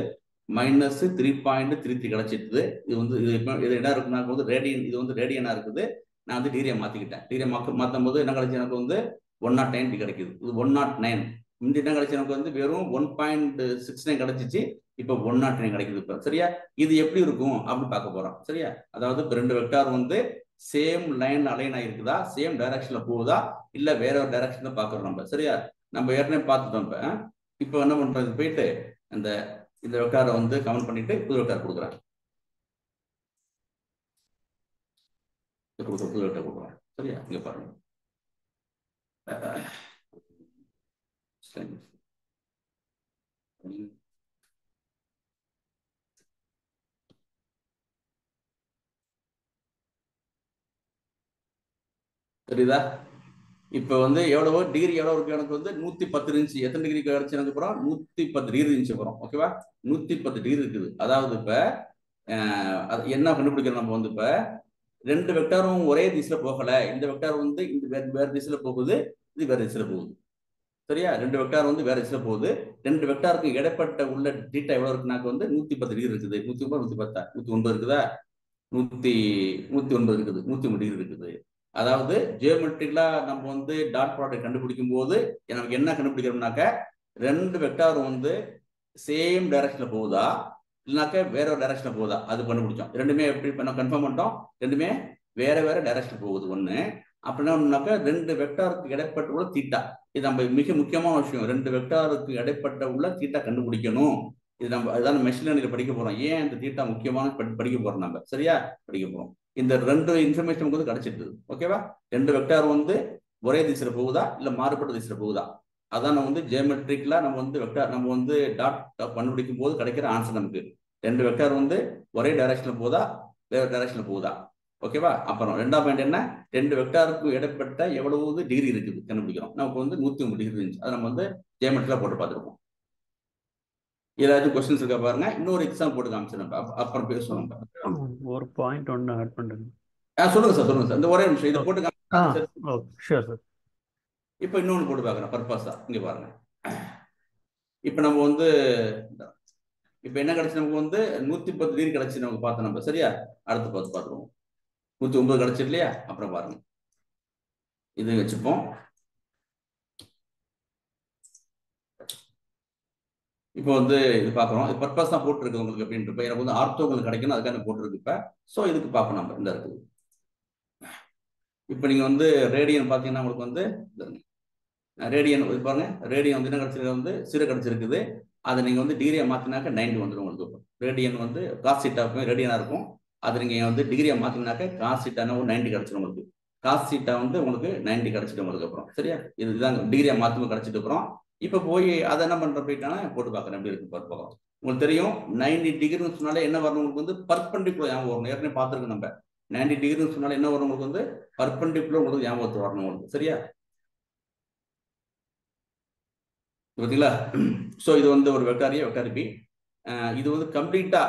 -3.33 கிடைச்சிட்டுது. இது வந்து இது என்ன இருக்குன்னா வந்து ரேடியன், இது வந்து ரேடியனா இருக்குது. நான் வந்து டிகிரியை மாற்றிக்கிட்டேன். டிகிரியை மாற்றும் போது என்ன கிடைச்சி எனக்கு வந்து 109 கிடைக்குது. இது 109. முந்தி என்ன கிடைச்சி எனக்கு வந்து வெறும் 1.69 கிடைச்சிச்சு. இப்போ 109 கிடைக்குது. இப்போ சரியா? இது எப்படி இருக்கும் அப்படின்னு பார்க்க போறோம். சரியா? அதாவது இப்போ ரெண்டு வெக்டார் வந்து சேம் லைன் அலைன் ஆயிருக்குதா, சேம் டைரக்ஷன்ல போகுதா இல்ல வேற ஒரு டைரக்ஷன்ல பாக்குறோம் நம்ம. சரியா? நம்ம ஏற்கனவே பார்த்துட்டோம். இப்போ என்ன பண்றது, போயிட்டு இந்த வெக்டாரை வந்து கமெண்ட் பண்ணிட்டு புது வெக்டார் கொடுக்குறேன். புது வெக்டார் கொடுக்குறேன். சரியா? இங்க பாருங்க, தெரியுதா? இப்ப வந்து எவ்வளவு டிகிரி எவ்வளவு இருக்கு எனக்கு வந்து 110 இருந்துச்சு. எத்தனை டிகிரி கிடைச்சு எனக்கு போறோம்? 110 டிகிரி இருந்துச்சு போறோம். ஓகேவா? 110 டிகிரி இருக்குது. அதாவது இப்ப என்ன கண்டுபிடிக்கிறோம் நம்ம வந்து, இப்ப ரெண்டு வெக்டாரும் ஒரே திசையில போகல. இந்த வெக்டார் வந்து இந்த வேற திசையில போகுது, இது வேற திசையில போகுது. சரியா? 2 வெக்டார் வந்து வேற திசையில போகுது. 2 வெக்டாருக்கு இடைப்பட்ட உள்ள தீட்டா எவ்வளவு இருக்குனாக்க வந்து 110 டிகிரி இருக்குது. 109 110 109 இருக்குதா? 109 இருக்குது. 103 டிகிரி இருக்குது. அதாவது ஜியோமெட்ரிக்கலா நம்ம வந்து டாட் ப்ராடக்ட் கண்டுபிடிக்கும் போது நமக்கு என்ன கண்டுபிடிக்கிறோம்னாக்க 2 வெக்டார் வந்து சேம் டைரக்ஷன்ல போகுதா இல்லைனாக்க வேற ஒரு டைரக்ஷன்ல போகுதா அது கண்டுபிடிச்சோம். ரெண்டுமே எப்படி பண்ண கன்ஃபார்ம் பண்ணிட்டோம். ரெண்டுமே வேற வேற டைரக்ஷன் போகுது ஒண்ணு. அப்படின்னா ஒண்ணுனாக்க 2 வெக்டாருக்கு இடைப்பட்ட உள்ள தீட்டா, இது நம்ம மிக முக்கியமான விஷயம். 2 வெக்டாருக்கு இடைப்பட்ட உள்ள தீட்டா கண்டுபிடிக்கணும். இது நம்ம அதுதான் மெஷின் லேர்னிங்ல படிக்க போறோம். ஏன் இந்த தீட்டா முக்கியமான படிக்க போறோம் நம்ம, சரியா? படிக்க போறோம். இந்த 2 இன்ஃபர்மேஷன் வந்து கிடைச்சிட்டு, ஓகேவா? 2 வெக்டார் வந்து ஒரே திசையில போகுதா இல்ல மாறுபட்ட திசையில போகுதா, அதான் நம்ம வந்து ஜியோமெட்ரிக்ல நம்ம வந்து வெக்டார் நம்ம வந்து டாட் கண்டுபிடிக்கும் போது கிடைக்கிற ஆன்சர் நமக்கு. 2 வெக்டார் வந்து ஒரே டைரக்ஷன்ல போகுதா வேற டைரக்ஷன்ல போகுதா, ஓகேவா? அப்புறம் 2ஆம் பாயிண்ட் என்ன, 2 வெக்டாருக்கு இடைப்பட்ட எவ்வளவு டிகிரி இருக்குது கண்டுபிடிக்கிறோம். நமக்கு வந்து 109 டிகிரி இருந்துச்சு. அதை நம்ம வந்து ஜியோமெட்ரியில போட்டு பார்த்துருக்கோம். ஏதாச்சும் கொஸ்டின்ஸ் இருக்கா பாருங்க. இன்னொரு எக்ஸாம்பிள் போட்டு காமிச்சு நம்ம அப்புறம் பேசுவோம். ஒரு பாயிண்ட் ஒன்று ஆட் பண்ணுறேன். சொல்லுங்க சார், சொல்லுங்க சார். இந்த ஒரே நிமிஷம் இதை போட்டு காமிச்சு. Sure sir. இப்போ இன்னொன்று போட்டு பார்க்குறேன் பர்பஸா. இங்கே பாருங்க. இப்போ நம்ம வந்து இப்போ என்ன கிடைச்சு நமக்கு வந்து 110 டிகிரி கிடைச்சு நமக்கு பார்த்தோம் நம்ம, சரியா? அடுத்து பார்த்துருவோம். 109 கிடைச்சு இல்லையா? அப்புறம் பாருங்க, இது வச்சுப்போம். இப்போ வந்து இது பார்க்குறோம். இது பர்பஸ் தான் போட்டுருக்கு உங்களுக்கு அப்படின்ட்டு. இப்போ எனக்கு வந்து ஆர்த்தோகனல் கிடைக்கணும், அதுக்காக போட்டுருக்கு. இப்போ ஸோ இதுக்கு பார்ப்போம் நம்ம. இந்த இருக்குது. இப்போ நீங்கள் வந்து ரேடியன் பார்த்தீங்கன்னா உங்களுக்கு வந்து ரேடியன் பாருங்க. ரேடியன் வந்து என்ன கிடைச்சிருக்கு, வந்து 0 கிடைச்சிருக்குது. அதை நீங்கள் வந்து டிகிரியை மாற்றினாக்க 90 வந்துடும் உங்களுக்கு. ரேடியன் வந்து காஸ் சீட்டாவுக்குமே ரேடியனாக இருக்கும். அது நீங்கள் வந்து டிகிரியை மாற்றினாக்க காஸ் சீட்டான 90 கிடைச்சிடும் உங்களுக்கு. காஸ் சீட்டா வந்து உங்களுக்கு 90 கிடைச்சிட்டு உங்களுக்கு அப்புறம், சரியா? இதுதான் டிகிரியை மாற்றும் கிடைச்சிட்டு அப்புறம். இப்போ போய் அதை என்ன பண்ணுற போயிட்டானா போட்டு பார்க்குறேன் எப்படி இருக்கு பார்க்கலாம். உங்களுக்கு தெரியும் 90 டிகிரின்னு சொன்னாலே என்ன வரணும் உங்களுக்கு வந்து பர்பெண்டிகுலர் ஞாபகம் வரணும். ஏற்கனவே பார்த்துருக்கு நம்ம. 90 டிகிரின்னு சொன்னாலே என்ன வரும் உங்களுக்கு வந்து பர்பெண்டிகுலர் உங்களுக்கு ஞாபகத்து வரணும் உங்களுக்கு, சரியா? பார்த்தீங்களா? ஸோ இது வந்து ஒரு வெக்டார் ஏ, வெக்டார் பி. இது வந்து கம்ப்ளீட்டா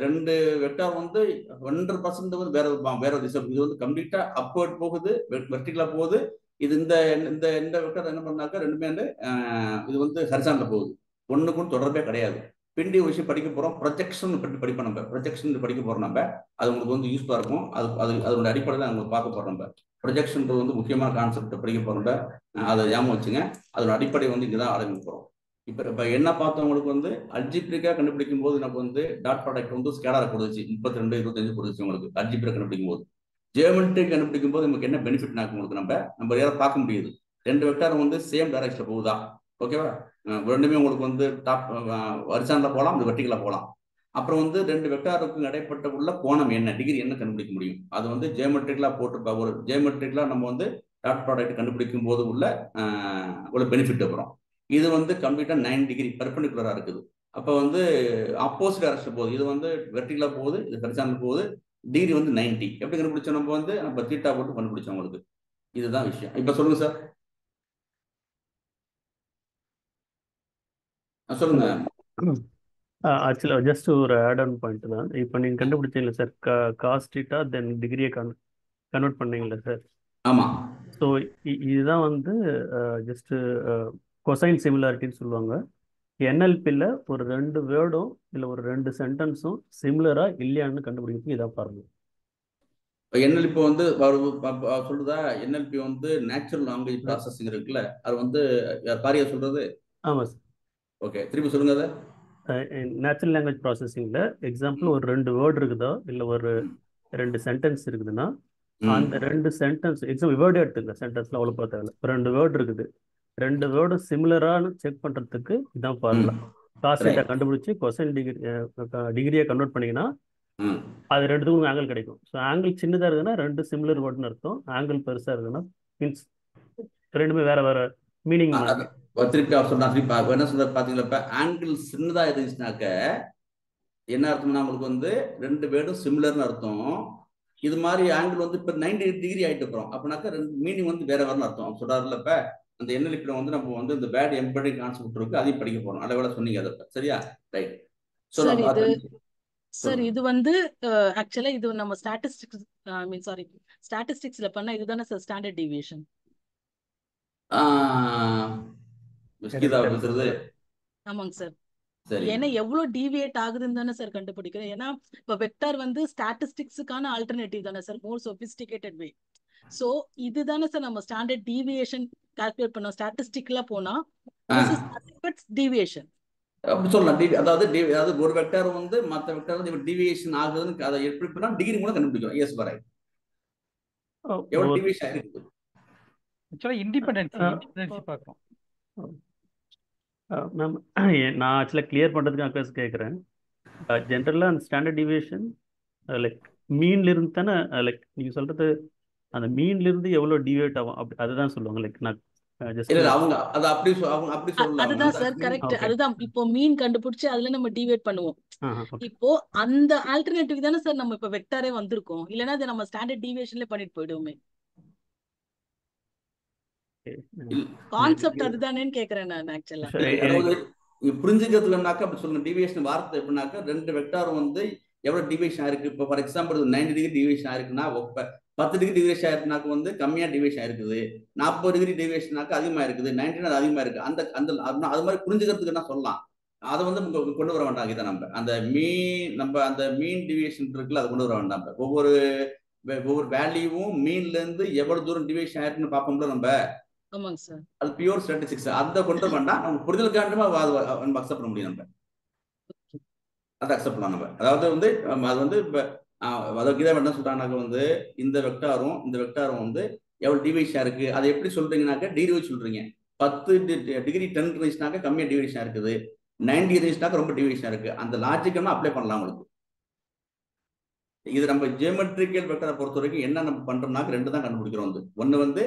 ரெண்டு வெக்டார் வந்து 100% வந்து வேற ஒரு திசை. இது வந்து கம்ப்ளீட்டா அப்வர்ட் போகுது, வெர்டிகலா போகுது. இது இந்த இந்த இந்த வெக்டார் என்ன பண்ணாக்க ரெண்டுமே வந்து இது வந்து ஹரிசான்ல போகுது. ஒண்ணுக்கும் தொடர்பே கிடையாது. பிந்தி ஒரு விஷயம் படிக்க போறோம், ப்ரொஜெக்ஷன் பற்றி படிப்போம் நம்ம. ப்ரொஜெக்ஷன் படிக்க போறோம் நம்ம. அது உங்களுக்கு வந்து யூஸ்ஃபுல்லா இருக்கும். அதோட அடிப்படையில் உங்களுக்கு பார்க்க போறோம் நம்ம. ப்ரொஜெக்ஷன் வந்து முக்கியமான கான்செப்ட் படிக்க போறோம். அதை ஞாபகம் வச்சுங்க. அதோட அடிப்படை வந்து இங்கதான் ஆரம்பிக்க போறோம். இப்ப என்ன பார்த்தவங்களுக்கு வந்து அல்ஜிப்ரிக்கா கண்டுபிடிக்கும் போது நமக்கு வந்து டாட் ப்ராடக்ட் வந்து ஸ்கேலரா கொடுத்துச்சு, 32 25 கொடுத்துச்சு உங்களுக்கு அல்ஜிப்ரிக்கா கண்டுபிடிக்கும் போது. ஜியோமெட்ரி கண்டுபிடிக்கும் போது நமக்கு என்ன பெனிஃபிட்னாக்கு உங்களுக்கு நம்ம யாரை பார்க்க முடியுது. 2 வெக்டார் வந்து சேம் டைரக்ஷன்ல போகுதா, ஓகேவா? ரெண்டுமே உங்களுக்கு வந்து டாப் ஹரிசான்ல போகலாம், இந்த வெர்டிகலா போகலாம். அப்புறம் வந்து 2 வெக்டாருக்கும் இடைப்பட்ட உள்ள கோணம் என்ன, டிகிரி என்ன கண்டுபிடிக்க முடியும். அது வந்து ஜியோமெட்ரிக்கலா போட்டு ஒரு ஜியோமெட்ரிக்கலா நம்ம வந்து டாட் ப்ராடக்ட் கண்டுபிடிக்கும் போது உள்ள பெனிஃபிட். அப்புறம் இது வந்து கம்ப்ளீட்டா 90 டிகிரி பெர்பெண்டிகுலரா இருக்குது. அப்ப வந்து ஆப்போசிட் டைரக்ஷன் போகுது. இது வந்து வெர்டிகலா போகுது, இது ஹரிசான்டல் போகுது. டிகிரி வந்து 90. எப்படி கண்டுபிடிச்சோம் நம்ம வந்து நம்ம தீட்டா போட்டு கண்டுபிடிச்சோம் உங்களுக்கு. இதுதான் விஷயம். இப்ப சொல்லுங்க சார். சொல்லுங்க. ஆக்சுவலாக ஜஸ்ட் ஒரு ஆட் ஆன் பாயிண்ட் தான். இப்போ நீங்கள் கண்டுபிடிச்சீங்களா சார், காஸ் டீட்டா தென் டிகிரியை கன்வெர்ட் பண்ணீங்களா சார்? ஆமா. ஸோ இதுதான் வந்து ஜஸ்ட் கொசைன் சிமிலாரிட்டின்னு சொல்லுவாங்க. என்எல்பியில் ஒரு 2 வேர்டும் இல்லை ஒரு 2 சென்டென்ஸும் சிமிலரா இல்லையான்னு கண்டுபிடிக்கிறதுக்கு இதான் பாருங்க. NLP வந்து சொல்றதா, NLP வந்து நேச்சுரல் லாங்குவேஜ் ப்ராசஸிங் இருக்குல்ல, அது வந்து பாரியா சொல்றது. ஆமாம் சார். ஓகே, திருப்பி சொல்லுங்க அதை. நேச்சுரல் லாங்குவேஜ் ப்ராசஸிங்கில் எக்ஸாம்பிள் ஒரு 2 வேர்டு இருக்குதோ இல்லை ஒரு 2 சென்டென்ஸ் இருக்குதுன்னா அந்த 2 சென்டென்ஸ் எக்ஸாம்பிள் வேர்டே எடுத்துங்க, சென்டென்ஸ்ல அவ்வளோ பார்த்தா 2 வேர்டு இருக்குது, 2 வேர்டும் சிமிலரானு செக் பண்ணுறதுக்கு இதான் ஃபார்முலா. காஸ் தீட்டா கண்டுபிடிச்சி கொசைன் டிகிரியை கன்வெர்ட் பண்ணிங்கன்னா அது 2த்துக்கும் ஆங்கிள் கிடைக்கும். ஸோ ஆங்கிள் சின்னதாக இருக்குதுன்னா 2 சிமிலர் வேர்டுன்னு அர்த்தம். ஆங்கிள் பெருசாக இருக்குதுன்னா மீன்ஸ் ரெண்டுமே வேற வேற மீனிங். திருப்பி என்ன சொல்ற பாத்தீங்களா? இப்ப ஆங்கிள் சின்னதா இருந்துச்சுனாக்க என்ன அர்த்தம்னா உங்களுக்கு வந்து 2 வேர்டும் சிமிலர்னு அர்த்தம். இது மாதிரி ஆங்கிள் வந்து இப்ப 90 டிகிரி ஆயிட்டு போறோம் அப்படின்னாக்க மீனிங் வந்து வேற வரணும் அர்த்தம் சொல்றாருல. இப்ப அந்த NLP வந்து நம்ம வந்து இந்த வேர்ட் எம்பெடிங் கான்செப்ட் இருக்கு, அதையும் படிக்க போறோம். அளவுல சொன்னீங்க அதை, சரியா? ரைட். சார் இது வந்து ஆக்சுவலா இது நம்ம ஸ்டாட்டிஸ்டிக்ஸ்ல பண்ணா இதுதானே சார் ஸ்டாண்டர்ட் டிவியேஷன். கீதா பேசுறது ஆமாங்க சார். சரி. ஏன்னா எவ்வளவு டீவியேட் ஆகுதுன்னு தானே சார் கண்டுபிடிக்கிறோம். ஏன்னா இப்ப வெக்டார் வந்து ஸ்டாட்டிஸ்டிக்ஸுக்கான ஆல்டர்னேட்டிவ் தானே சார், மோர் சொபிஸ்டிகேட்டட் வே. சோ இதுதானே சார் நம்ம ஸ்டாண்டர்ட் டீவியேஷன் கால்குலேட் பண்ணோம். ஸ்டாட்டிஸ்டிக்ல போனா this is nothing but deviation அப்படி சொல்லலாம். அதாவது ஒரு வெக்டார் வந்து மற்ற வெக்டார் வந்து டிவியேஷன் ஆகுதுன்னு அதை எப்படி பண்ணா டிகிரி மூலம் கண்டுபிடிக்கிறோம். எஸ் வரை எவ்வளவு டிவியேஷன் ஆயிருக்கு. ஆக்சுவலா இண்டிபெண்டன்சி பார்க்கணும். மேம் நான் ஆக்சுவலாக கிளியர் பண்ணுறதுக்கு கேட்குறேன். ஜென்ரலாக அந்த ஸ்டாண்டர்ட் டிவியேஷன் லைக் மீன்ல இருந்து தானே, லைக் நீங்கள் சொல்கிறது அந்த மீன்ல இருந்து எவ்வளோ டிவியேட் ஆகும் அப்படி அதுதான் சொல்லுவாங்க. லைக் நான் ஜஸ்ட் இல்ல அவங்க அது அப்படி அவங்க அப்படி சொல்லலாம். அதுதான் சார் கரெக்ட். அதுதான் இப்போ மீன் கண்டுபிடிச்சு அதுல நம்ம டிவியேட் பண்ணுவோம். ஓகே. இப்போ அந்த ஆல்டர்னேட்டிவ் தானே சார் நம்ம இப்ப வெக்டாரே வந்திருக்கோம். இல்லைன்னா அதை நம்ம ஸ்டாண்டர்ட் டீவியேஷன்ல பண்ணிட்டு போயிடுவோமே. கான்செப்ட் அதுதானேன்னு கேக்குறேன் நான் ஆக்சுவலா. அதாவது புரிஞ்சுக்கிறதுலனாக்கா அப்படி சொல்லுங்க. டிவியேஷன் வார்த்தை எப்படின்னாக்கா ரெண்டு வெக்டார் வந்து எவ்வளவு டிவியேஷன் ஆயிருக்கு. இப்போ ஃபார் எக்ஸாம்பிள் 90 டிகிரி டிவியேஷன் ஆயிருக்குன்னா 10 டிகிரி டிவியேஷன் ஆயிருக்குனாக்க வந்து கம்மியா டிவியேஷன் இருக்குது. 40 டிகிரி டிவியேஷனாக்க அதிகமா இருக்குது. 90 அது அதிகமா இருக்கு. அந்த அந்த அது மாதிரி புரிஞ்சுக்கிறதுக்கு என்ன சொல்லலாம். அதை வந்து கொண்டு வர வேண்டாம். இதை நம்ம அந்த மீன் டிவியேஷன் இருக்குல்ல, அதை கொண்டு வர வேண்டாம். ஒவ்வொரு வேல்யூவும் மீன்ல இருந்து எவ்வளவு தூரம் டிவியேஷன் ஆயிருக்குன்னு பார்ப்போம்ல நம்ம. ஆமாங்க சார். அது பியூர் ஸ்டாட்டிஸ்டிக்ஸ். அந்த கொண்டு வேண்டாம். நம்ம புரிதலுக்காண்டமா நம்ம அக்செப்ட் பண்ண முடியும். நம்ம அதை அக்செப்ட் பண்ணலாம். நம்ம அதாவது வந்து அது வந்து அதாவது கீதா என்ன சொல்றாங்கனாக்க வந்து இந்த வெக்டாரும் வந்து எவ்வளவு டிவியேஷன் இருக்கு. அதை எப்படி சொல்றீங்கன்னாக்க டிகிரி வச்சு சொல்றீங்க. 10 டிகிரி 10 இருந்துச்சுனாக்க கம்மியா டிவியேஷன் இருக்குது. 90 இருந்துச்சுனாக்க ரொம்ப டிவியேஷன் இருக்கு. அந்த லாஜிக்கமா அப்ளை பண்ணலாம் உங்களுக்கு. இது நம்ம ஜியோமெட்ரிக்கல் வெக்டரை பொறுத்த வரைக்கும் என்ன நம்ம பண்றோம்னாக்க ரெண்டு தான் கண்டுபிடிக்கிறோம். ஒன்னு வந்து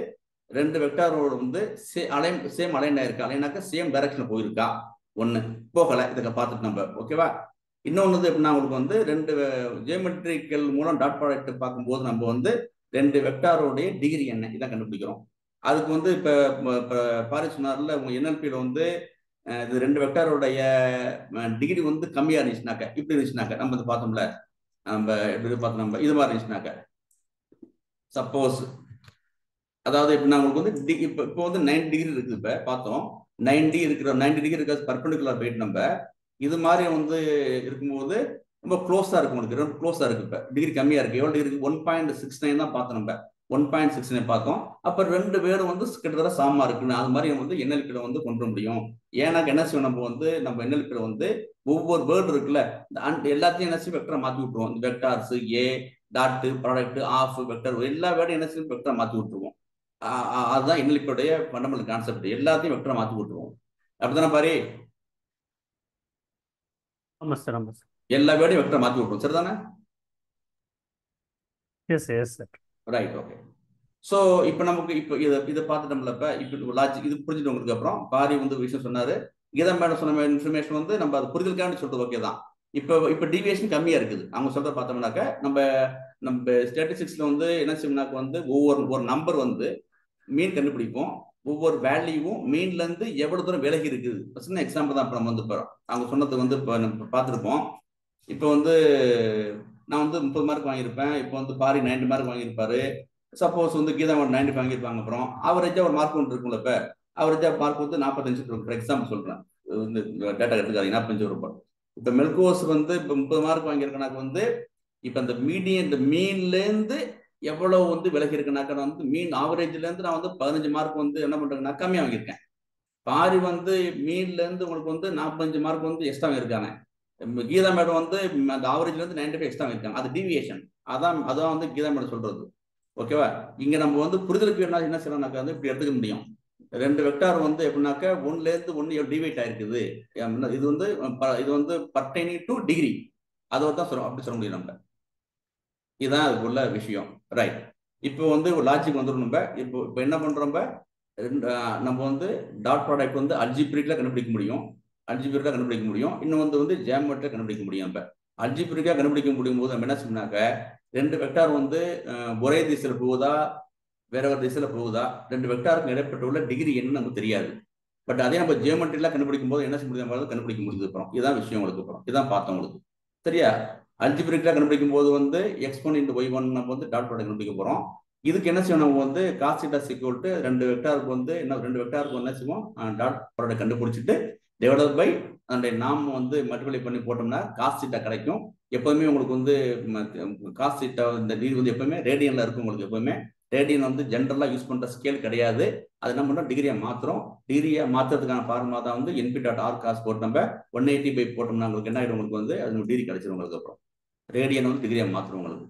ரெண்டு வெக்டாரோட வந்து சேம் அலைன் ஆயிருக்கு. அலைனாக்க சேம் டைரக்ஷன்ல போயிருக்கா. ஒண்ணு போகல. இதை பார்த்துட்டு நம்ம ஓகேவா. இன்னொன்னு எப்படின்னா உங்களுக்கு வந்து ரெண்டு ஜியோமெட்ரிக்கல் மூலம் டாட் ப்ராடக்ட் பார்க்கும்போது நம்ம வந்து ரெண்டு வெக்டாரோடைய டிகிரி என்ன இதான் கண்டுபிடிக்கிறோம். அதுக்கு வந்து இப்ப பாரி சொன்னார்ல உங்க என்எல்பியில வந்து இது ரெண்டு வெக்டாரோடைய டிகிரி வந்து கம்மியா இருந்துச்சுனாக்க இப்படி இருந்துச்சுனாக்க நம்ம இது பார்த்தோம்ல, நம்ம எப்படி பார்த்தோம் நம்ம இது மாதிரி இருந்துச்சுனாக்க சப்போஸ் அதாவது எப்படின்னா உங்களுக்கு வந்து இப்போ வந்து 90 டிகிரி இருக்குது. இப்ப பார்த்தோம் 90 டிகிரி இருக்கிற பர்பெண்டிகுலர் வெயிட் நம்ம இது மாதிரி வந்து இருக்கும்போது ரொம்ப க்ளோஸா இருக்கு. உங்களுக்கு ரொம்ப க்ளோஸா இருக்கு. இப்ப டிகிரி கம்மியா இருக்கு. எவ்வளவு டிகிரி 1.69 தான் பார்த்தோம். நம்ம 1.69 பார்த்தோம். அப்ப ரெண்டு பேரும் வந்து கிட்டத்தட்ட சாமா இருக்குன்னு அது மாதிரி வந்து என்எல்பியில வந்து கொண்டு முடியும். ஏன்னா என்ன செய்வோம் நம்ம என்எல்பியில வந்து ஒவ்வொரு வேர்டு இருக்குல்ல எல்லாத்தையும் என்ன செய்யும் வெக்டரை மாத்தி விட்டுருவோம். இந்த vectors A dot product of vector எல்லா வேர்டும் என்ன செய்யும் வெக்டரை மாத்தி விட்டுருவோம். அதுதான் என்எல்பியுடைய ஃபண்டமெண்டல் கான்செப்ட். எல்லாத்தையும் வெக்டரை மாத்தி விட்டுருவோம். அப்படித்தானே பாரு. எல்லா வேர்டையும் வெக்டரை மாத்தி விட்டுருவோம். சரிதானே? Yes yes sir. Right. Okay. So இப்போ நமக்கு இப்போ இதை பார்த்துட்டோம்ல. இப்போ லாஜிக் இது புரிஞ்சுட்டு உங்களுக்கு அப்புறம் பாரி வந்து விஷயம் சொன்னாரு. கீதா மேடம் சொன்ன இன்ஃபர்மேஷன் வந்து நம்ம அது புரிதலுக்காண்டி சொல்றது ஓகே தான். இப்போ டிவியேஷன் கம்மியா இருக்குது. அவங்க சொல்ற பார்த்தோம்னாக்க நம்ம ஸ்டாட்டிஸ்டிக்ஸ்ல வந்து என்ன செய்யணும்னாக்க வந்து ஒவ்வொரு நம்பர் வந்து மீன் கண்டுபிடிப்போம். ஒவ்வொரு வேல்யூவும் மீன்ல இருந்து எவ்வளவு தூரம் விலகி இருக்குது. சின்ன எக்ஸாம்பிள் தான் இப்போ நம்ம வந்து அவங்க சொன்னது வந்து இப்போ நம்ம பார்த்துருப்போம். இப்போ வந்து நான் வந்து 30 மார்க் வாங்கியிருப்பேன். இப்போ வந்து பாரி 90 மார்க் வாங்கியிருப்பாரு. சப்போஸ் வந்து கீதா 90 வாங்கியிருப்பாங்க. அப்புறம் அவரேஜா ஒரு மார்க் ஒன்று இருக்கும்ல. இப்போ அவரேஜா மார்க் வந்து 45 இருக்கும். ஃபார் எக்ஸாம்பிள் சொல்றேன். வந்து டேட்டா எடுத்துக்காதீங்க. 45 இருக்கும். இப்போ மெல்கோஸ் வந்து இப்போ 30 மார்க் வாங்கியிருக்கனாக்க வந்து இப்போ அந்த மீன்ல இருந்து எவ்வளவு வந்து விலகி இருக்குனாக்க வந்து மீன் ஆவரேஜ்ல இருந்து நான் வந்து 15 மார்க் வந்து என்ன பண்றேன்னா கம்மியா வாங்கியிருக்கேன். பாரி வந்து மீன்ல இருந்து உங்களுக்கு வந்து 45 மார்க் வந்து எக்ஸ்ட்ரா வாங்கியிருக்காங்க. கீதா மேடம் வந்து அந்த ஆவரேஜ்ல இருந்து 95 எக்ஸ்ட்ரா வாங்கியிருக்காங்க. அது டிவியேஷன். அதான் வந்து கீதா மேடம் சொல்றது. ஓகேவா. இங்க நம்ம வந்து புரிதலுக்கு என்ன செய்யறோம்னாக்கா வந்து இப்படி எடுத்துக்க முடியும். ரெண்டு வெக்டார் வந்து எப்படின்னாக்க 1ல இருந்து 1 டிவைட் ஆயிருக்குது. இது வந்து பர்டைனிங் டு டிகிரி அதை தான் சொல்றோம். அப்படி சொல்ல முடியும். நம்ம இதுதான் அதுக்குள்ள விஷயம். ரைட். இப்போ வந்து ஒரு லாஜிக் வந்துடும். நம்ம இப்போ என்ன பண்றோம். நம்ம வந்து டாட் ப்ராடக்ட் வந்து அல்ஜிப்ரிக்ல கண்டுபிடிக்க முடியும். இன்னும் வந்து ஜியோமெட்ரியா கண்டுபிடிக்க முடியும். நம்ம அல்ஜிப்ரிக்கா கண்டுபிடிக்க முடியும் போது நம்ம என்ன சொன்னாக்க ரெண்டு வெக்டார் வந்து ஒரே திசையில போகுதா வேற ஒரு திசையில போகுதா ரெண்டு வெக்டாருக்கு இடைப்பட்ட உள்ள டிகிரி என்ன நமக்கு தெரியாது. பட் அதே நம்ம ஜியோமெட்ரியில கண்டுபிடிக்கும் போது என்ன செய்ய முடியும் கண்டுபிடிக்க முடியுது. அப்புறம் இதான் விஷயம் உங்களுக்கு. அப்புறம் இதான் பார்த்தோம் உங்களுக்கு. சரியா. அல்ஜிப்ரிக்கா கண்டுபிடிக்கும் போது வந்து x1 × y1 நம்ம வந்து டாட் ப்ராடக்ட் கண்டுபிடிக்க போறோம். இதுக்கு என்ன செய்யணும், நம்ம வந்து காஸ் தீட்டா ஈக்குவல் டு 2 வெக்டாருக்கு வந்து என்ன 2 வெக்டாருக்கு என்ன செய்வோம், டாட் ப்ராடக்ட் கண்டுபிடிச்சிட்டு டிவைடட் பை அந்த நாம் வந்து மல்டிப்ளை பண்ணி போட்டோம்னா காஸ் தீட்டா கிடைக்கும். எப்பவுமே உங்களுக்கு வந்து காஸ் தீட்டா இந்த டிகிரி வந்து எப்பவுமே ரேடியன்ல இருக்கும். உங்களுக்கு எப்பவுமே ரேடியன் வந்து ஜென்ரலா யூஸ் பண்ற ஸ்கேல் கிடையாது. அது என்ன பண்ணோம், டிகிரியை மாத்திரம். டிகிரியை மாத்துறதுக்கான ஃபார்முலா தான் வந்து NP டாட் ஆர் காஸ் போட்டு நம்ம 180 போட்டோம்னா உங்களுக்கு என்ன ஆகிடும், உங்களுக்கு வந்து அது டிகிரி கிடைச்சிடும். உங்களுக்கு அப்புறம் ரேடியன் வந்து டிகிரியை மாத்திரம் உங்களுக்கு.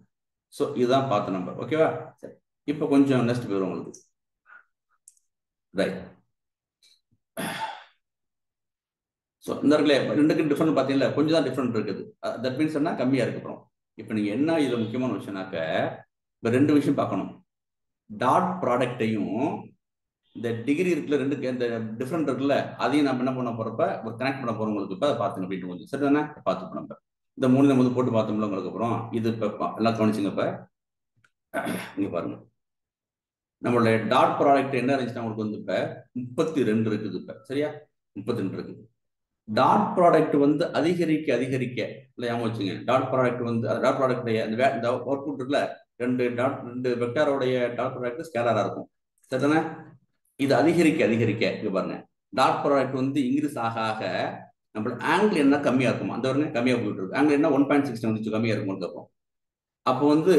ஸோ இதுதான் பார்த்தோம் நம்ம. ஓகேவா? சரி, இப்போ கொஞ்சம் நெக்ஸ்ட் போயிடும் உங்களுக்கு. ரைட். ஸோ இந்த இடத்துல ரெண்டுக்கு டிஃப்ரெண்ட் பார்த்தீங்களா, கொஞ்சம் தான் டிஃப்ரெண்ட் இருக்குது. தட் மீன்ஸ் என்ன, கம்மியாக இருக்கு. அப்புறம் இப்போ நீங்கள் என்ன இதில் முக்கியமான விஷயம்னாக்க, இப்போ 2 விஷயம் பார்க்கணும். டாட் ப்ராடக்டையும் இந்த டிகிரி இருக்குல்ல, ரெண்டுக்கு இந்த டிஃப்ரெண்ட் இருக்குல்ல, அதையும் நம்ம என்ன பண்ண போறப்ப ஒரு கனெக்ட் பண்ண போறோம். உங்களுக்கு இப்போ பார்த்துங்க அப்படின்னு கொஞ்சம் சரி தானே, பார்த்து நம்ம இந்த 3 வந்து போட்டு பார்த்தோம்ல உங்களுக்கு. அப்புறம் இது இப்போ எல்லாம் கவனிச்சுங்க. இப்போ இங்கே பாருங்க, நம்மளுடைய டாட் ப்ராடக்ட் என்ன இருந்துச்சுன்னா உங்களுக்கு வந்து இப்போ 32 இருக்குது. இப்போ சரியா 32 இருக்குது. டாட் ப்ராடக்ட் வந்து அதிகரிக்க அதிகரிக்க இல்லை ஞாபகம் வச்சுங்க. டாட் ப்ராடக்ட் வந்து டாட் ப்ராடக்ட் இந்த அவுட்புட் இருக்குல்ல, 2 வெக்டாரோடைய டாட் ப்ராடக்ட் ஸ்கேலரா இருக்கும். சரிதானே? இது அதிகரிக்க அதிகரிக்க இங்க பாருங்க, டாட் ப்ராடக்ட் வந்து இன்க்ரீஸ் ஆக ஆக நம்மளோட ஆங்கிள் என்ன கம்மியா இருக்குமா, அந்த வருங்க கம்மியா போயிட்டு இருக்கு. ஆங்கிள் என்ன 1.6 வந்துச்சு, கம்மியா இருக்கும். அப்புறம் அப்போ வந்து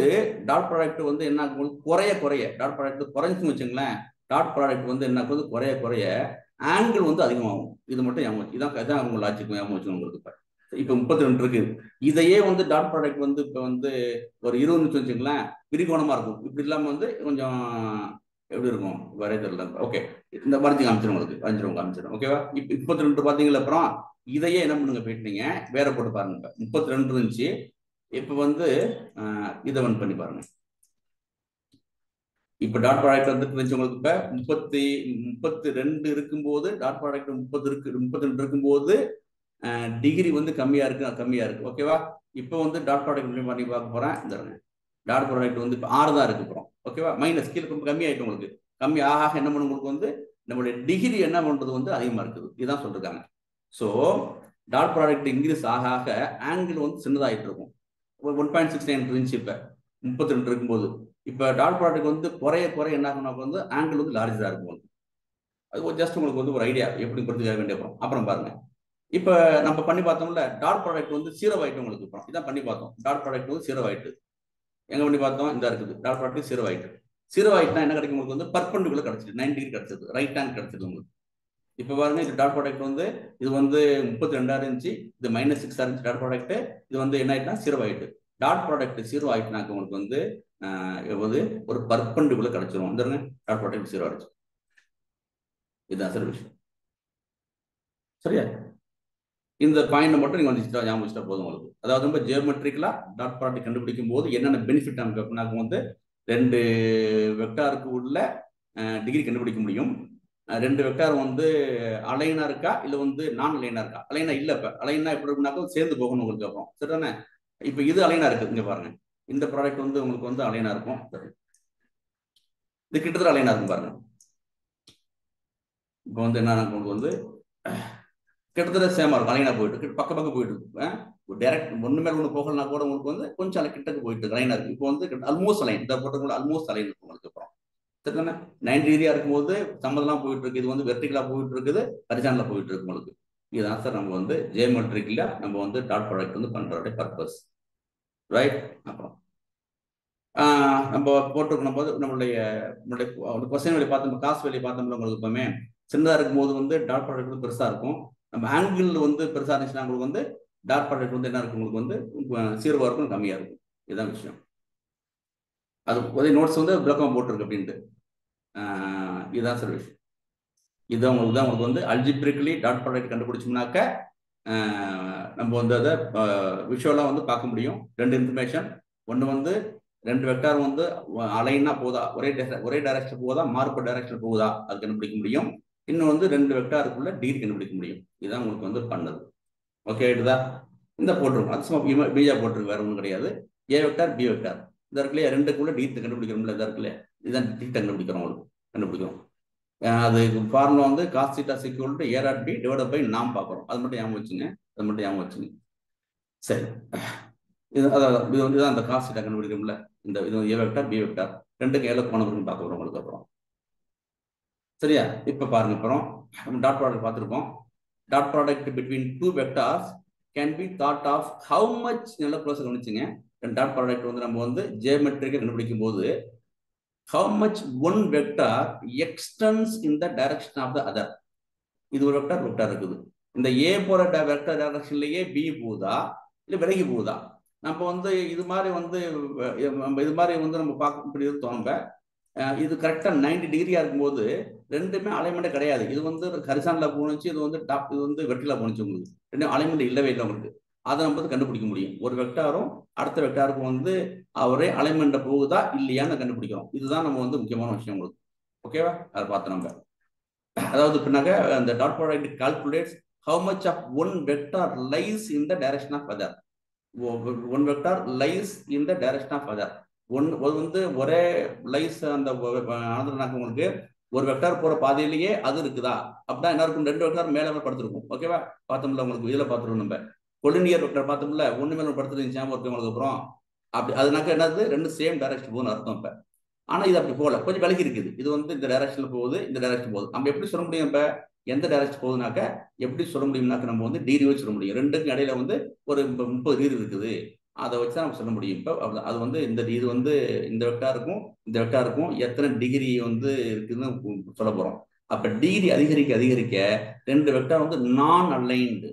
டாட் ப்ராடக்ட் வந்து என்ன குறைய குறைய டாட் ப்ராடக்ட் குறைஞ்சுன்னு வச்சுங்களேன். டாட் ப்ராடக்ட் வந்து என்ன குறைய குறைய ஆங்கிள் வந்து அதிகமாகும். இது மட்டும் ஞாபகம், இதான் உங்க லாஜிக் ஞாபகம் வச்சு உங்களுக்கு. இப்போ 32 இருக்கு. இதையே வந்து டாட் ப்ராடக்ட் வந்து இப்போ வந்து ஒரு 20 வச்சுங்களேன், விரிகோணமா இருக்கும். இப்படி இல்லாம வந்து கொஞ்சம் எப்படி இருக்கும் வரைய தெரியல. ஓகே, இந்த வரைஞ்சி காமிச்சிடும் உங்களுக்கு, காமிச்சிடும். ஓகேவா? இப்போ 32 பார்த்தீங்களா. அப்புறம் இதையே என்ன பண்ணுங்க, போயிட்டீங்க வேற போட்டு பாருங்க. 32 இருந்துச்சு, இப்போ வந்து இதை வந்து பண்ணி பாருங்க. இப்போ டாட் ப்ராடக்ட் வந்து உங்களுக்கு இப்போ 32 இருக்கும்போது டாட் ப்ராடக்ட் 32 இருக்கும்போது டிகிரி வந்து கம்மியா இருக்கு. ஓகேவா? இப்போ வந்து டாட் ப்ராடக்ட் பண்ணி பார்க்க போறேன். இந்த டாட் ப்ராடக்ட் வந்து இப்போ 6 தான் இருக்கு. அப்புறம் ஓகேவா, மைனஸ் கீழே கம்மி ஆயிட்டு உங்களுக்கு. கம்மி ஆக என்ன பண்ணும் உங்களுக்கு வந்து நம்மளுடைய டிகிரி என்ன பண்றது வந்து அதிகமா இருக்குது. இதுதான் சொல்லிருக்காங்க. ஸோ டாட் ப்ராடக்ட் இன்க்ரீஸ் ஆக ஆக ஆங்கிள் வந்து சின்னதாகிட்டு இருக்கும். 1.69 இருந்துச்சு இப்போ 32 இருக்கும்போது. இப்போ டாட் ப்ராடக்ட் வந்து குறைய குறைய என்ன ஆகும்னா வந்து ஆங்கிள் வந்து லார்ஜா இருக்கும். அது ஜஸ்ட் உங்களுக்கு வந்து ஒரு ஐடியா எப்படி கொடுத்துக்க வேண்டிய. அப்புறம் பாருங்க, இப்போ நம்ம பண்ணி பார்த்தோம்ல, டாட் ப்ராடக்ட் வந்து 0 ஆயிட்டு உங்களுக்கு. அப்புறம் இதான் பண்ணி பார்த்தோம். டாட் ப்ராடக்ட் வந்து 0 ஆயிட்டு எங்க பண்ணி பார்த்தோம், இந்த இருக்குது. டாட் ப்ராடக்ட் 0 ஆயிட்டு. 0 ஆயிட்டுனா என்ன கிடைக்கும் உங்களுக்கு வந்து பர்பெண்டிகுலர் கிடைச்சிது, 90 டிகிரி கிடைச்சது, ரைட் ஹேண்ட் கிடைச்சது உங்களுக்கு. இப்போ பாருங்க, இது டாட் ப்ராடக்ட் வந்து இது வந்து 32 இருந்துச்சு, இது -6 இருந்துச்சு டாட் ப்ராடக்ட். இது வந்து என்ன ஆயிட்டுனா 0 ஆயிட்டு. டாட் ப்ராடக்ட் 0 ஆயிட்டுனாக்க உங்களுக்கு வந்து ஒரு பர்பெண்டிகுலர் கிடைச்சிரும். வந்துருங்க, டாட் ப்ராடக்ட் 0 ஆயிடுச்சு. இதுதான் சார் விஷயம். சரியா? இந்த பாயிண்ட் மட்டும் நீங்க வந்து ஞாபகம் வச்சுட்டா போதும் உங்களுக்கு. அதாவது ரொம்ப ஜியோமெட்ரிக்கலா டாட் ப்ராடக்ட் கண்டுபிடிக்கும் போது என்னென்ன பெனிஃபிட் நமக்கு அப்படின்னா வந்து 2 வெக்டாருக்கு உள்ள டிகிரி கண்டுபிடிக்க முடியும். 2 வெக்டார் வந்து அலைனா இருக்கா இல்ல வந்து நான் அலைனா இருக்கா. அலைனா இல்ல, இப்ப அலைனா எப்படி இருக்குனாக்க சேர்ந்து போகணும் உங்களுக்கு. அப்புறம் சரிதானே? இப்போ இது அலைனா இருக்கு. இங்க பாருங்க, இந்த ப்ராடக்ட் வந்து உங்களுக்கு வந்து அலைனா இருக்கும். இது கிட்டத்தட்ட அலைனா இருக்கும் பாருங்க. இப்போ வந்து என்ன உங்களுக்கு வந்து கிட்டத்தட்ட சேமா இருக்கும். அலைனா போயிட்டு பக்கம் போயிட்டு இருக்கு. டைரக்ட் ஒண்ணு மேல ஒண்ணு போகலனா கூட உங்களுக்கு வந்து கொஞ்சம் கிட்டக்கு போயிட்டு லைனா இருக்கு. இப்போ வந்து ஆல்மோஸ்ட் அலைன், இந்த போட்டோ ஆல்மோஸ்ட் அலைன் இருக்கு உங்களுக்கு. அப்புறம் சரிதானே? 90 டிகிரியா இருக்கும்போது சம்மதெல்லாம் போயிட்டு இருக்கு. இது வந்து வெர்டிகலா போயிட்டு இருக்குது, ஹரிசாண்டலா போயிட்டு இருக்கு உங்களுக்கு. இதுதான் சார் நம்ம வந்து ஜியோமெட்ரிக்கலா நம்ம வந்து டாட் ப்ராடக்ட் வந்து பண்றோட பர்பஸ். ரைட்? அப்புறம் நம்ம போட்டிருக்கணும் போது நம்மளுடைய கொஸ்டின் வெளியே பார்த்தோம், காசு வெளியே பார்த்தோம்ல உங்களுக்கு. எப்பவுமே சின்னதா இருக்கும்போது வந்து டாட் ப்ராடக்ட் வந்து பெருசா இருக்கும். நம்ம ஆங்கிள் வந்து பெருசா இருந்துச்சுன்னா உங்களுக்கு வந்து டாட் ப்ராடக்ட் வந்து என்ன இருக்கும் உங்களுக்கு வந்து 0 இருக்கும், கம்மியா இருக்கும். இதுதான் விஷயம். அது ஒரே நோட்ஸ் வந்து விளக்கம் போட்டிருக்கு அப்படின்ட்டு. இதுதான் சார் விஷயம். இதுதான் உங்களுக்கு வந்து அல்ஜிப்ரிக்கலி டாட் ப்ராடக்ட் கண்டுபிடிச்சோம்னாக்க நம்ம வந்து அதை விஷுவலா வந்து பார்க்க முடியும். 2 இன்ஃபர்மேஷன். ஒன்று வந்து 2 வெக்டார் வந்து அலைனா போதா, ஒரே டைரக்ஷன் போதா, மாறுபட்ட டைரக்ஷன் போகுதா, அது கண்டுபிடிக்க முடியும். இன்னும் வந்து 2 வெக்டாருக்குள்ள டிகிரி கண்டுபிடிக்க முடியும். இதுதான் உங்களுக்கு வந்து பண்ணது. ஓகே ஆயிடுதா? இந்த போட்டிருக்கும், அது சும்மா பீஜா போட்டிருக்கு, வேற ஒன்றும் கிடையாது. ஏ வெக்டார் பி வெக்டார் இந்த இருக்குல்லையா, 2க்குள்ள டிகிரி கண்டுபிடிக்கிறோம்ல, இதா இருக்குல்லையா, இதுதான் டிகிரி கண்டுபிடிக்கிறோம். அது ஃபார்முலா வந்து cos theta equal to a dot b divided by நாம் பார்க்குறோம். அது மட்டும் ஞாபகம் வச்சுங்க. சரி, இதுதான் அந்த காஸ் தீட்டா கண்டுபிடிக்கிறோம்ல. இந்த இது a வெக்டார் பி வெக்டார் 2க்கு ஏழு கோணம் பார்க்க போறோம் உங்களுக்கு அப்புறம். சரியா? இப்ப பாருங்க அப்புறம் டாட் ப்ராடக்ட் பார்த்துருக்கோம். Dot product between two vectors can be thought of how much நல்ல க்ளோஸ் கவனிச்சுங்க. டாட் ப்ராடக்ட் வந்து நம்ம வந்து ஜியோமெட்ரிக்கை கண்டுபிடிக்கும் போது how much one vector extends in the direction of the other. இது ஒரு வெக்டார் இருக்குது. இந்த A போற வெக்டார் டைரக்ஷன்லயே B போகுதா இல்ல விலகி போகுதா? நம்ம வந்து இது மாதிரி வந்து நம்ம பார்க்க முடியாது தோணும்ப. இது கரெக்டா 90 டிகிரியா இருக்கும்போது ரெண்டுமே அலைன்மெண்ட் கிடையாது. இது வந்து ஹரிசான்ல போனுச்சு, இது வந்து டாப், இது வந்து வெர்டிகலா போனுச்சு. உங்களுக்கு ரெண்டும் அலைன்மெண்ட் இல்லவே இல்லை உங்களுக்கு. அதை நம்ம வந்து கண்டுபிடிக்க முடியும். ஒரு வெக்டாரும் அடுத்த வெக்டாருக்கும் வந்து அவரே அலைன்மெண்ட் போகுதா இல்லையான்னு கண்டுபிடிக்கிறோம். இதுதான் நம்ம வந்து முக்கியமான விஷயம் உங்களுக்கு. ஓகேவா? அதை பார்த்து நம்ம அதாவது பின்னாக அந்த dot product calculates how much of one vector lies in the direction of other. One vector lies in the direction of other. வந்து ஒரே லைஸ் அந்த உங்களுக்கு ஒரு வெக்டார் போற பாதையிலேயே அது இருக்குதா அப்படின்னா என்ன இருக்கும்? 2 வெக்டார் மேல படுத்திருக்கும். ஓகேவா? பார்த்தோம்ல உங்களுக்கு இதுல பார்த்துருவோம். நம்ம கொலினியர் வெக்டார் பார்த்தோம்ல, ஒண்ணு மேல படுத்துருந்துச்சு உங்களுக்கு அப்புறம் அப்படி அதனாக்க என்னது? 2 சேம் டைரக்ஷன் போகுன்னு அர்த்தம். இப்ப ஆனா இது அப்படி போகல, கொஞ்சம் விலகி இருக்குது. இது வந்து இந்த டைரக்ஷன்ல போகுது, இந்த டைரக்ஷன் போகுது. நம்ம எப்படி சொல்ல முடியும்? இப்ப எந்த டைரக்ஷன் போகுதுனாக்க எப்படி சொல்ல முடியும்னாக்க நம்ம வந்து டிகிரி வச்சு சொல்ல முடியும். ரெண்டுக்கும் இடையில வந்து ஒரு 30 டிகிரி இருக்குது. அதை வச்சு தான் நம்ம சொல்ல முடியும். இப்போ அது வந்து இது வந்து இந்த வெக்டாருக்கும் இந்த வெக்டாருக்கும் எத்தனை டிகிரி வந்து இருக்குதுன்னு சொல்ல போறோம். அப்ப டிகிரி அதிகரிக்க அதிகரிக்க 2 வெக்டார் வந்து நான் அலைன்டு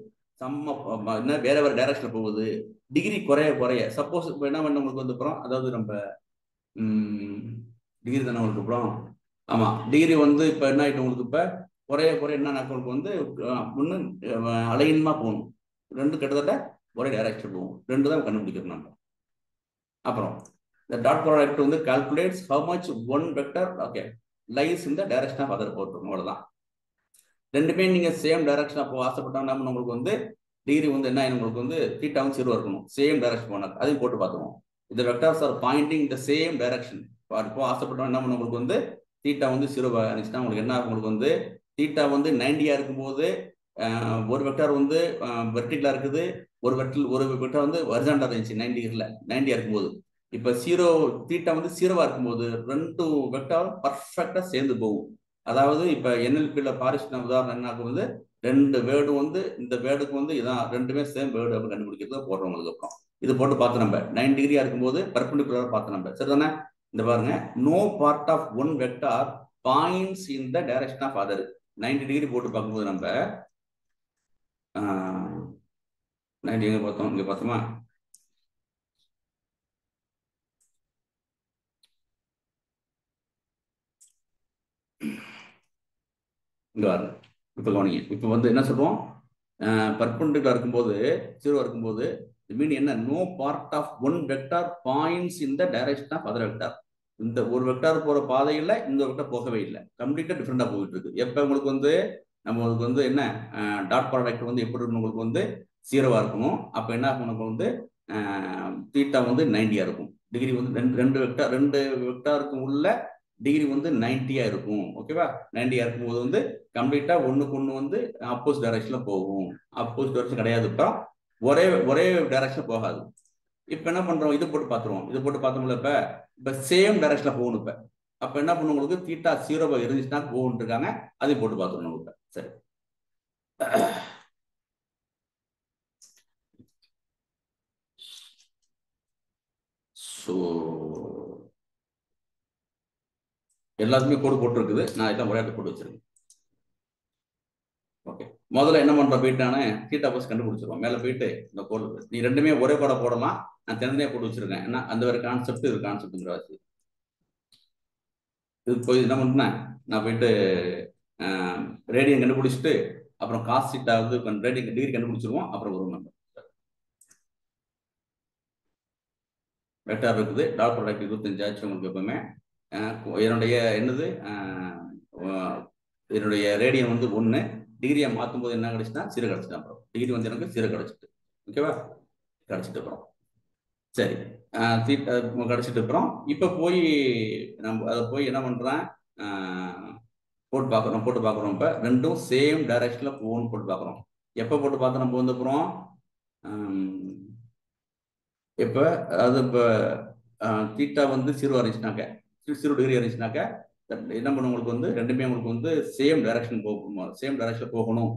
என்ன வேற வேற டைரக்ஷன்ல போகுது. டிகிரி குறைய குறைய சப்போஸ் இப்போ என்ன பண்ண உங்களுக்கு வந்து அப்புறம் அதாவது நம்ம டிகிரி தானே உங்களுக்கு அப்புறம் ஆமா டிகிரி வந்து இப்போ என்ன ஆயிட்டு உங்களுக்கு இப்ப குறைய குறைய என்ன உங்களுக்கு வந்து ஒன்று அலைன்மா போகணும். 2 கிட்டத்தட்ட ஒரே டைரக்ஷன் போகும். 2 தான் கண்டுபிடிக்கிறோம் நம்ம. அப்புறம் இந்த டாட் ப்ராடக்ட் வந்து கால்குலேட்ஸ் how much one vector okay lies in the direction of other போட்டுரும். அவ்வளவுதான். ரெண்டுமே நீங்க சேம் டைரக்ஷன் அப்போ ஆசைப்பட்டா உங்களுக்கு வந்து டிகிரி வந்து என்ன உங்களுக்கு வந்து தீட்டாவும் 0 இருக்கணும். சேம் டைரக்ஷன் போனா அதையும் போட்டு பார்த்துருவோம். இந்த vectors R Poynting the same direction. இப்போ ஆசைப்பட்டோம் என்ன பண்ண உங்களுக்கு வந்து தீட்டா வந்து 0 இருந்துச்சுன்னா உங்களுக்கு என்ன உங்களுக்கு வந்து தீட்டா வந்து 90 இருக்கும்போது ஒரு வெக்டார் வந்து வெர்டிகலா இருக்குது, ஒரு வெக்டார் வந்து ஹரிசான்டலா இருந்துச்சு 90 டிகிரில 90 இருக்கும்போது. இப்ப 0 தீட்டா வந்து 0 இருக்கும்போது 2 வெக்டாரும் பர்ஃபெக்டா சேர்ந்து போகும். அதாவது இப்ப NLP பாரிஸ்ட் உதாரணம் என்ன வந்து 2 வேர்டு வந்து இந்த வேர்டுக்கு வந்து இதான் ரெண்டுமே சேம் வேர்டு அப்படின்னு கண்டுபிடிக்கிறது போடுறவங்களுக்கு. அப்புறம் இது போட்டு பார்த்து நம்ம 90 டிகிரியா இருக்கும்போது பர்பெண்டிகுலர் பார்த்து நம்ம சரிதானே. இந்த பாருங்க, no part of one vector points in the direction of other. 90 degree போட்டு பார்க்கும்போது நம்ம 90 எங்க பார்த்தோம்? இங்க பார்த்தோமா? இங்க பாருங்க. இப்ப கவனிங்க. இப்ப வந்து என்ன சொல்றோம்? பர்பெண்டிகுலர் இருக்கும்போது 0 இருக்கும்போது மீன் என்ன? No part of one vector points in the direction of other vector. இந்த ஒரு வெக்டார் போற பாதையில இந்த வெக்டார் போகவே இல்லை, கம்ப்ளீட்டா டிஃப்ரெண்டா போயிட்டு இருக்கு. எப்ப உங்களுக்கு வந்து நம்மளுக்கு வந்து என்ன டாட் ப்ராடக்ட் வந்து எப்படி இருக்கணும்? உங்களுக்கு வந்து 0 இருக்கணும். அப்ப என்ன ஆகும்? வந்து தீட்டா வந்து 90 இருக்கும். டிகிரி வந்து ரெண்டு வெக்டாருக்கு உள்ள டிகிரி வந்து 90 இருக்கும். ஓகேவா? 90 இருக்கும்போது வந்து கம்ப்ளீட்டா ஒண்ணுக்கு ஒண்ணு வந்து அப்போசிட் டைரக்ஷன்ல போகும். அப்போசிட் டைரக்ஷன் கிடையாது, இப்போ ஒரே டைரக்ஷன் போகாது. இப்ப என்ன பண்றோம்? இது போட்டு பார்த்துருவோம். இது போட்டு பார்த்தோம்ல, இப்ப சேம் டைரக்ஷன்ல போகணும். இப்ப அப்ப என்ன பண்ணும்? உங்களுக்கு தீட்டா 0 இருந்துச்சுன்னா போகணும் இருக்காங்க. அதையும் போட்டு பார்த்துருவோம். இப்ப சரி, ஸோ எல்லாத்துக்குமே கோடு போட்டுருக்குது. நான் இதெல்லாம் ஒரே போட்டு வச்சிருக்கேன். ஓகே, முதல்ல என்ன பண்ற? போயிட்டானே தீட்டா பஸ் கண்டுபிடிச்சிருவோம். மேல போயிட்டு இந்த கோடு நீ ரெண்டுமே ஒரே கோடை போடலாம். நான் தனித்தனியா போட்டு வச்சிருக்கேன். ஏன்னா அந்த ஒரு கான்செப்ட் இது கான்செப்ட்ங்கிற வச்சு இது போய் என்ன பண்ணேன்? நான் போயிட்டு ரேடியன் கண்டுபிடிச்சிட்டு அப்புறம் காஸ் தீட்டா வந்து ரேடியன் டிகிரி கண்டுபிடிச்சிருவோம். அப்புறம் ஒரு நம்பர் வெக்டார் இருக்குது. டாட் ப்ராடக்ட் 25 ஆச்சு உங்களுக்கு. எப்பவுமே என்னுடைய என்னது என்னுடைய ரேடியன் வந்து 1 டிகிரியை மாற்றும் போது என்ன கிடைச்சுன்னா 0 கிடைச்சிட்டு. அப்புறம் டிகிரி வந்து எனக்கு 0 கிடைச்சிட்டு. ஓகேவா? கிடைச்சிட்டு அப்புறம் சரி தீட்டா கிடைச்சிட்டு அப்புறம் இப்போ போய் நம்ம அதை போய் என்ன பண்றேன்? போட்டு பார்க்குறோம். இப்போ ரெண்டும் சேம் டைரக்ஷன்ல போகணும்னு போட்டு பார்க்குறோம். எப்போ போட்டு பார்த்து நம்ம வந்து அப்புறம் இப்போ அதாவது இப்போ தீட்டா வந்து 0 இருந்துச்சுனாக்க 0 டிகிரி இருந்துச்சுனாக்கா என்ன பண்ணும் உங்களுக்கு வந்து ரெண்டுமே உங்களுக்கு வந்து சேம் டைரக்ஷன் போகணும்.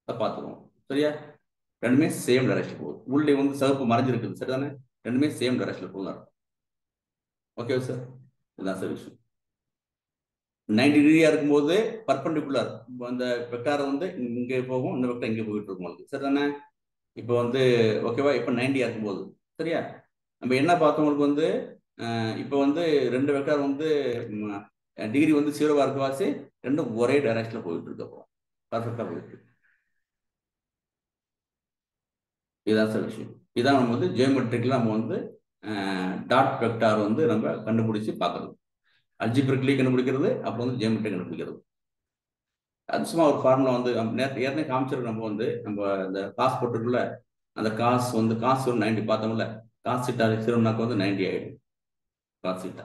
அதை பார்த்துக்கணும். சரியா? ரெண்டுமே சேம் டைரக்ஷன் போகுது. உள்ளே வந்து சிவப்பு மறைஞ்சிருக்குது. சரிதானே? ரெண்டுமே சேம் டைரக்ஷன்ல போகலாம். ஓகே சார், இதுதான் சார் விஷயம். 90 டிகிரியா இருக்கும்போது பர்பண்டிகுலர் அந்த வெக்டார் வந்து இங்கே போகும், இந்த வெக்டார் இங்கே போயிட்டு இருக்கும் உங்களுக்கு. சரிதானே? இப்போ வந்து ஓகேவா? இப்போ 90யா இருக்கும்போது சரியா? நம்ம என்ன பார்த்தவங்களுக்கு வந்து இப்போ வந்து ரெண்டு வெக்டார் வந்து டிகிரி வந்து 0வா இருக்குவாசி ரெண்டும் ஒரே டைரக்ஷன்ல போயிட்டு இருக்கு. அப்போ பர்ஃபெக்டா போயிட்டு இருக்கு. இதுதான் சார் விஷயம். இதான் நம்ம வந்து ஜியோமெட்ரிக்ல நம்ம வந்து டாட் வெக்டார் வந்து நம்ம கண்டுபிடிச்சு பார்க்கறது. அல்ஜிப்ரிக்லி கண்டுபிடிக்கிறது, அப்புறம் வந்து ஜியோமெட்ரி கண்டுபிடிக்கிறது. அது சும்மா ஒரு ஃபார்முலா வந்து ஏற்கனவே காமிச்சிருக்கு. நம்ம வந்து நம்ம இந்த காசு போட்டுக்குள்ள அந்த காசு வந்து 90 பார்த்தோம்ல, காசு சீட்டா 0னாக்க வந்து 90 ஆயிடும் காசு சீட்டா.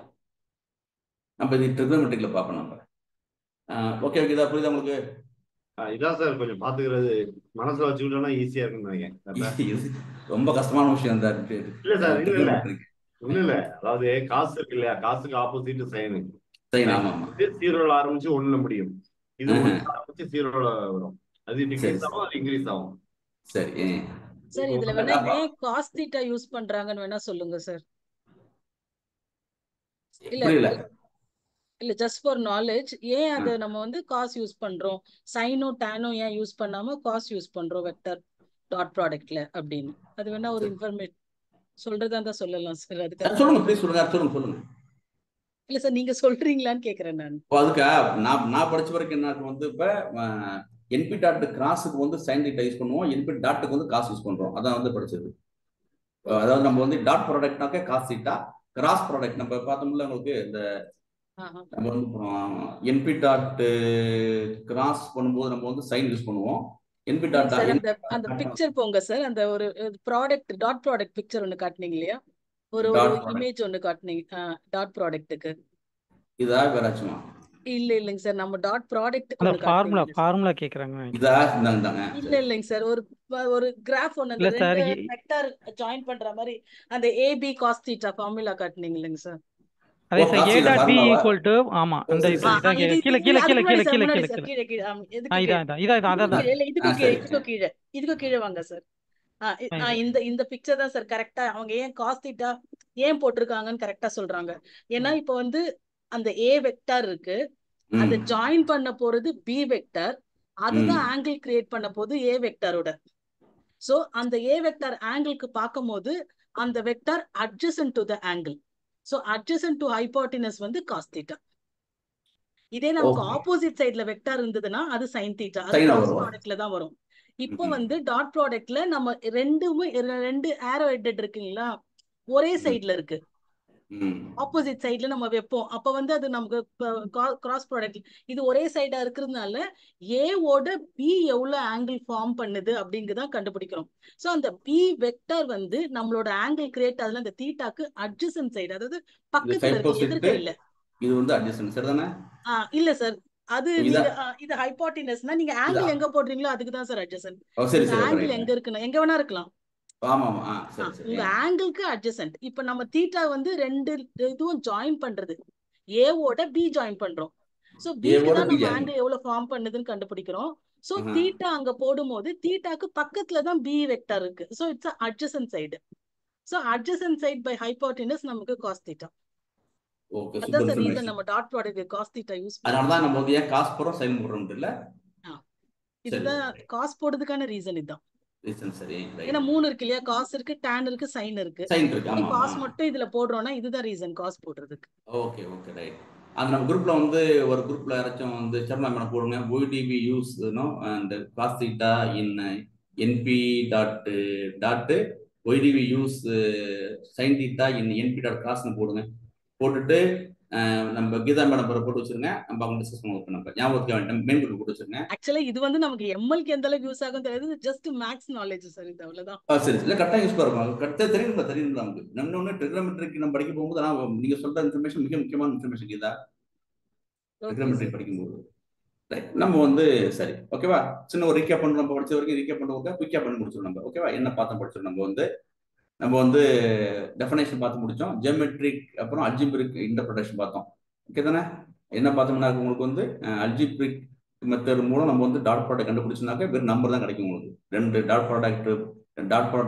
நம்ம இது ட்ரிகோமெட்ரிக்ல பார்ப்போம் நம்ம. ஓகே ஓகே, இதா புரியுதா உங்களுக்கு? இதான் சார் கொஞ்சம் பாத்துக்கிறது மனசுல வச்சுக்கிட்டோம்னா ஈஸியா இருக்குன்னு நினைக்கிறேன். ரொம்ப கஷ்டமான விஷயம் இந்த இல்ல சார், இல்ல அதாவது காசு இருக்கு இல்லையா, காசுக்கு ஆப்போசிட் சைனு. ஆமா ஆமா, இது 0ல ஆரம்பிச்சு 1ல முடியும். இது 1ல ஆரம்பிச்சு 0ல வரும். அது டிக்ரீஸ் ஆகும், அது இன்க்ரீஸ் ஆகும். சரி சார், இதுல வேணா ஏன் காஸ் தீட்டா யூஸ் பண்றாங்கன்னு வேணா சொல்லுங்க சார். இல்ல ஜஸ்ட் ஃபார் நாலேஜ், ஏன் அது நம்ம வந்து காஸ் யூஸ் பண்றோம், சைனோ டேனோ ஏன் யூஸ் பண்ணாம காஸ் யூஸ் பண்றோம் வெக்டர் டாட் ப்ராடக்ட்ல அப்படின்னு, அது வேணா ஒரு இன்ஃபர்மேஷன் சொல்றதா இருந்தா சொல்லலாம் சார். அதுக்காக சொல்லுங்க ப்ளீஸ், சொல்லுங்க. இல்ல சார், நீங்க சொல்றீங்களான்னு கேக்குறேன் நான். அதுக்கு நான் படிச்ச வரைக்கும் என்ன வந்து இப்ப என்பி டாட் கிராஸுக்கு வந்து சைன் தீட்டா யூஸ் பண்ணுவோம், என்பி டாட்டுக்கு வந்து காசு யூஸ் பண்றோம். அதான் வந்து படிச்சது. அதாவது நம்ம வந்து டாட் ப்ராடக்ட்னாக்க காசு தீட்டா, கிராஸ் ப்ராடக்ட் நம்ம பார்த்தோம்ல உங்களுக்கு இந்த நம்ம வந்து என்பி டாட் கிராஸ் பண்ணும்போது நம்ம வந்து சைன் யூஸ் பண்ணுவோம். என்பி டாட் அந்த பிக்சர் போங்க சார், அந்த ஒரு ப்ராடக்ட் டாட் ப்ராடக்ட் பிக்சர் ஒன்னு காட்டுனீங்க இல்லையா, ஒரு இமேஜ் ஒன்னு காட்டுனீங்க டாட் ப்ராடக்ட்டுக்கு. இதா வேறாச்சுமா? இல்லைங்க சார், நம்ம டாட் ப்ராடக்ட் ஃபார்முலா கேக்குறாங்க. இதா இருந்தாங்க. இல்லைங்க சார், ஒரு கிராஃப் ஒன்னு அந்த ரெண்டு வெக்டர் ஜாயின் பண்ற மாதிரி அந்த AB cos θ ஃபார்முலா காட்டுனீங்க இல்லைங்க சார். அதே sir A dot B equal to ஆமா அந்த இதான் கீழ இதுக்கு கீழே வாங்க சார். இந்த பிக்சர் தான் சார் கரெக்டா. அவங்க ஏன் cos θ ஏன் போட்டிருக்காங்கன்னு கரெக்டா சொல்றாங்க. ஏன்னா இப்ப வந்து அந்த A வெக்டர் இருக்கு, அதை ஜாயின் பண்ண போறது B வெக்டர், அதுதான் ஆங்கிள் கிரியேட் பண்ண போது A வெக்டரோட. சோ அந்த A வெக்டர் ஆங்கிளுக்கு பார்க்கும்போது அந்த vector adjacent to the angle. So adjacent to hypotenuse வந்து cos θ. இதே நமக்கு ஆப்போசிட் சைடுல வெக்டர் இருந்ததுன்னா அது sin θ. அது கிராஸ் ப்ராடக்ட்ல தான் வரும். இப்போ வந்து டாட் ப்ராடக்ட்ல நம்ம ரெண்டு ஆரோ ஹெட்டட் இருக்குங்களா, ஒரே சைடுல இருக்கு, ஆப்போசிட் சைடுல நம்ம வைப்போம். அப்ப வந்து அது நமக்கு கிராஸ் ப்ராடக்ட் இது ஒரே சைடா இருக்கிறதுனால A ஓட B எவ்வளவு ஆங்கிள் ஃபார்ம் பண்ணுது அப்படிங்கறத கண்டுபிடிக்கிறோம். சோ அந்த B வெக்டர் வந்து நம்மளோட ஆங்கிள் கிரியேட் அதுல அந்த தீட்டாக்கு அட்ஜசன்ட் சைடு, அதாவது பக்கத்துல இருக்கு, எதிர்க்க இல்ல. இது வந்து அட்ஜசன்ட் சரிதானே? இல்ல சார், அது நீங்க இது ஹைபோடெனஸ்னா நீங்க ஆங்கிள் எங்க போடுறீங்களோ அதுக்கு தான் சார் அட்ஜசன்ட். ஆங்கிள் எங்க இருக்குன்னா எங்க வேணா இருக்கலாம். உங்க ஆங்கிளுக்கு அட்ஜசன்ட். இப்ப நம்ம தீட்டா வந்து ரெண்டு இதுவும் ஜாயின் பண்றது, A ஓட B ஜாயின் பண்றோம். சோ Bக்கு தான் நம்ம ஆங்கிள் எவ்வளவு ஃபார்ம் பண்ணுதுன்னு கண்டுபிடிக்கிறோம். சோ தீட்டா அங்க போடும்போது தீட்டாக்கு பக்கத்துல தான் B வெக்டர் இருக்கு. So it's adjacent side. So adjacent side by hypotenuse நமக்கு cos θ. ஓகே, அதான் சார் ரீசன் நம்ம டாட் ப்ராடக்ட் cos θ யூஸ் பண்றோம். அதனால தான் நம்ம வந்து ஏன் காஸ் போறோம் சைன் போறோம் இல்ல. இதுதான் காஸ் போடுறதுக்கான ரீசன் இதுதான். சரி, ஏன்னா 3 இருக்கு இல்லையா, காஸ் இருக்கு, tan இருக்கு, சைன் இருக்கு. காஸ் மட்டும் இதுல போடுறோம்னா இதுதான் ரீசன் காஸ் போடுறதுக்கு. Okay right. அந்த நம்ம குரூப்ல வந்து ஒரு குரூப்ல யாராச்சும் வந்து சர்மா போடுங்க, ODB use and cos θ in NP dot ODB use sin θ in NP dot காஸ்னு போடுங்க. போட்டுட்டு நம்ம கீதா மேடம் போட்டு வச்சிருங்க. நம்ம அவங்க டிஸ்கஸ் பண்ணுவோம். நம்ம ஞாபகத்துக்கு வேண்டாம், மெயின் குரூப் போட்டு வச்சிருங்க. ஆக்சுவலா இது வந்து நமக்கு எம்எல்க்கு எந்த அளவுக்கு யூஸ் ஆகும் தெரியாது, ஜஸ்ட் மேக்ஸ் நாலேஜ் சார், இது அவ்வளவுதான். சரி இல்ல, கரெக்டா யூஸ் பண்ணுவாங்க, கரெக்டா தெரியும் நமக்கு. நம்ம ட்ரிகோமெட்ரிக்கு நம்ம படிக்க போகும்போது நீங்க சொல்ற இன்ஃபர்மேஷன் மிக முக்கியமான இன்ஃபர்மேஷன் கீதா. ட்ரிகோமெட்ரி படிக்கும்போது நம்ம வந்து சரி ஓகேவா, சின்ன ஒரு ரீகேப் பண்ணி நம்ம படிச்ச வரைக்கும் ரீகேப் பண்ணுவோம், குயிக்கா பண்ணி முடிச்சிடும் நம்ம. ஓகேவா, என்ன பார்த்தோம் படிச்சிடும் நம்ம வந்து நம்ம வந்து டெஃபினேஷன் பார்த்து முடிச்சோம், ஜியோமெட்ரிக் அப்புறம் அல்ஜிபிரிக் இன்டர்பிரேஷன் பார்த்தோம். ஓகே தானே? என்ன பார்த்தோம்னா உங்களுக்கு வந்து அல்ஜிபிரிக் மெத்தட் மூலம் நம்ம வந்து டாட் ப்ராடக்ட் கண்டுபிடிச்சோம்னாக்க வெறும் நம்பர் தான் கிடைக்கும் உங்களுக்கு. ரெண்டு டாட் ப்ராடக்ட்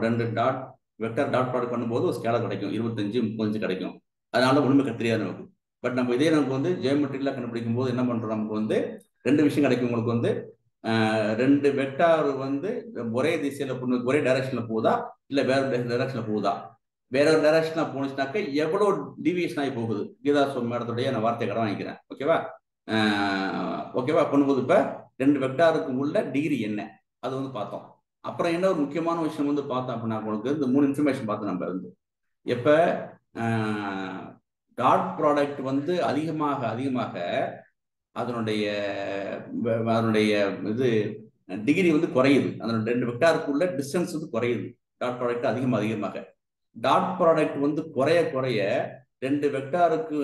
ரெண்டு டாட் வெக்டர் டாட் ப்ராடக்ட் பண்ணும்போது ஒரு ஸ்கேலர் கிடைக்கும், 25 35 கிடைக்கும். அதனால ஒண்ணுமே தெரியாது நமக்கு. பட் நம்ம இதே நமக்கு வந்து ஜியோமெட்ரிக்ல கண்டுபிடிக்கும் போது என்ன பண்றோம், நமக்கு வந்து ரெண்டு விஷயம் கிடைக்கும். உங்களுக்கு வந்து ரெண்டு வெக்டார் வந்து ஒரே திசையில ஒரே டைரக்ஷன்ல போகுதா இல்ல வேற டைரக்ஷன்ல போகுதா, வேற ஒரு டைரக்ஷன்ல போனுச்சுனாக்க எவ்வளவு டிவியேஷன் ஆகி போகுது. கீதா மேடத்துடைய நான் வார்த்தை கடன் வாங்கிக்கிறேன். ஓகேவா? ஓகேவா பண்ணும்போது இப்ப ரெண்டு வெக்டாருக்கு உள்ள டிகிரி என்ன அது வந்து பார்த்தோம். அப்புறம் என்ன ஒரு முக்கியமான விஷயம் வந்து பார்த்தோம் அப்படின்னா உங்களுக்கு இந்த 3 இன்ஃபர்மேஷன் பார்த்தோம். நம்ம வந்து எப்ப டாட் ப்ராடக்ட் வந்து அதிகமாக அதனுடைய இது டிகிரி வந்து குறையுது, அதனுடைய ரெண்டு வெக்டாருக்குள்ள டிஸ்டன்ஸ் வந்து குறையுது. டாட் ப்ராடக்ட் அதிகமாக டாட் ப்ராடக்ட் வந்து குறைய ரெண்டு வெக்டாருக்கு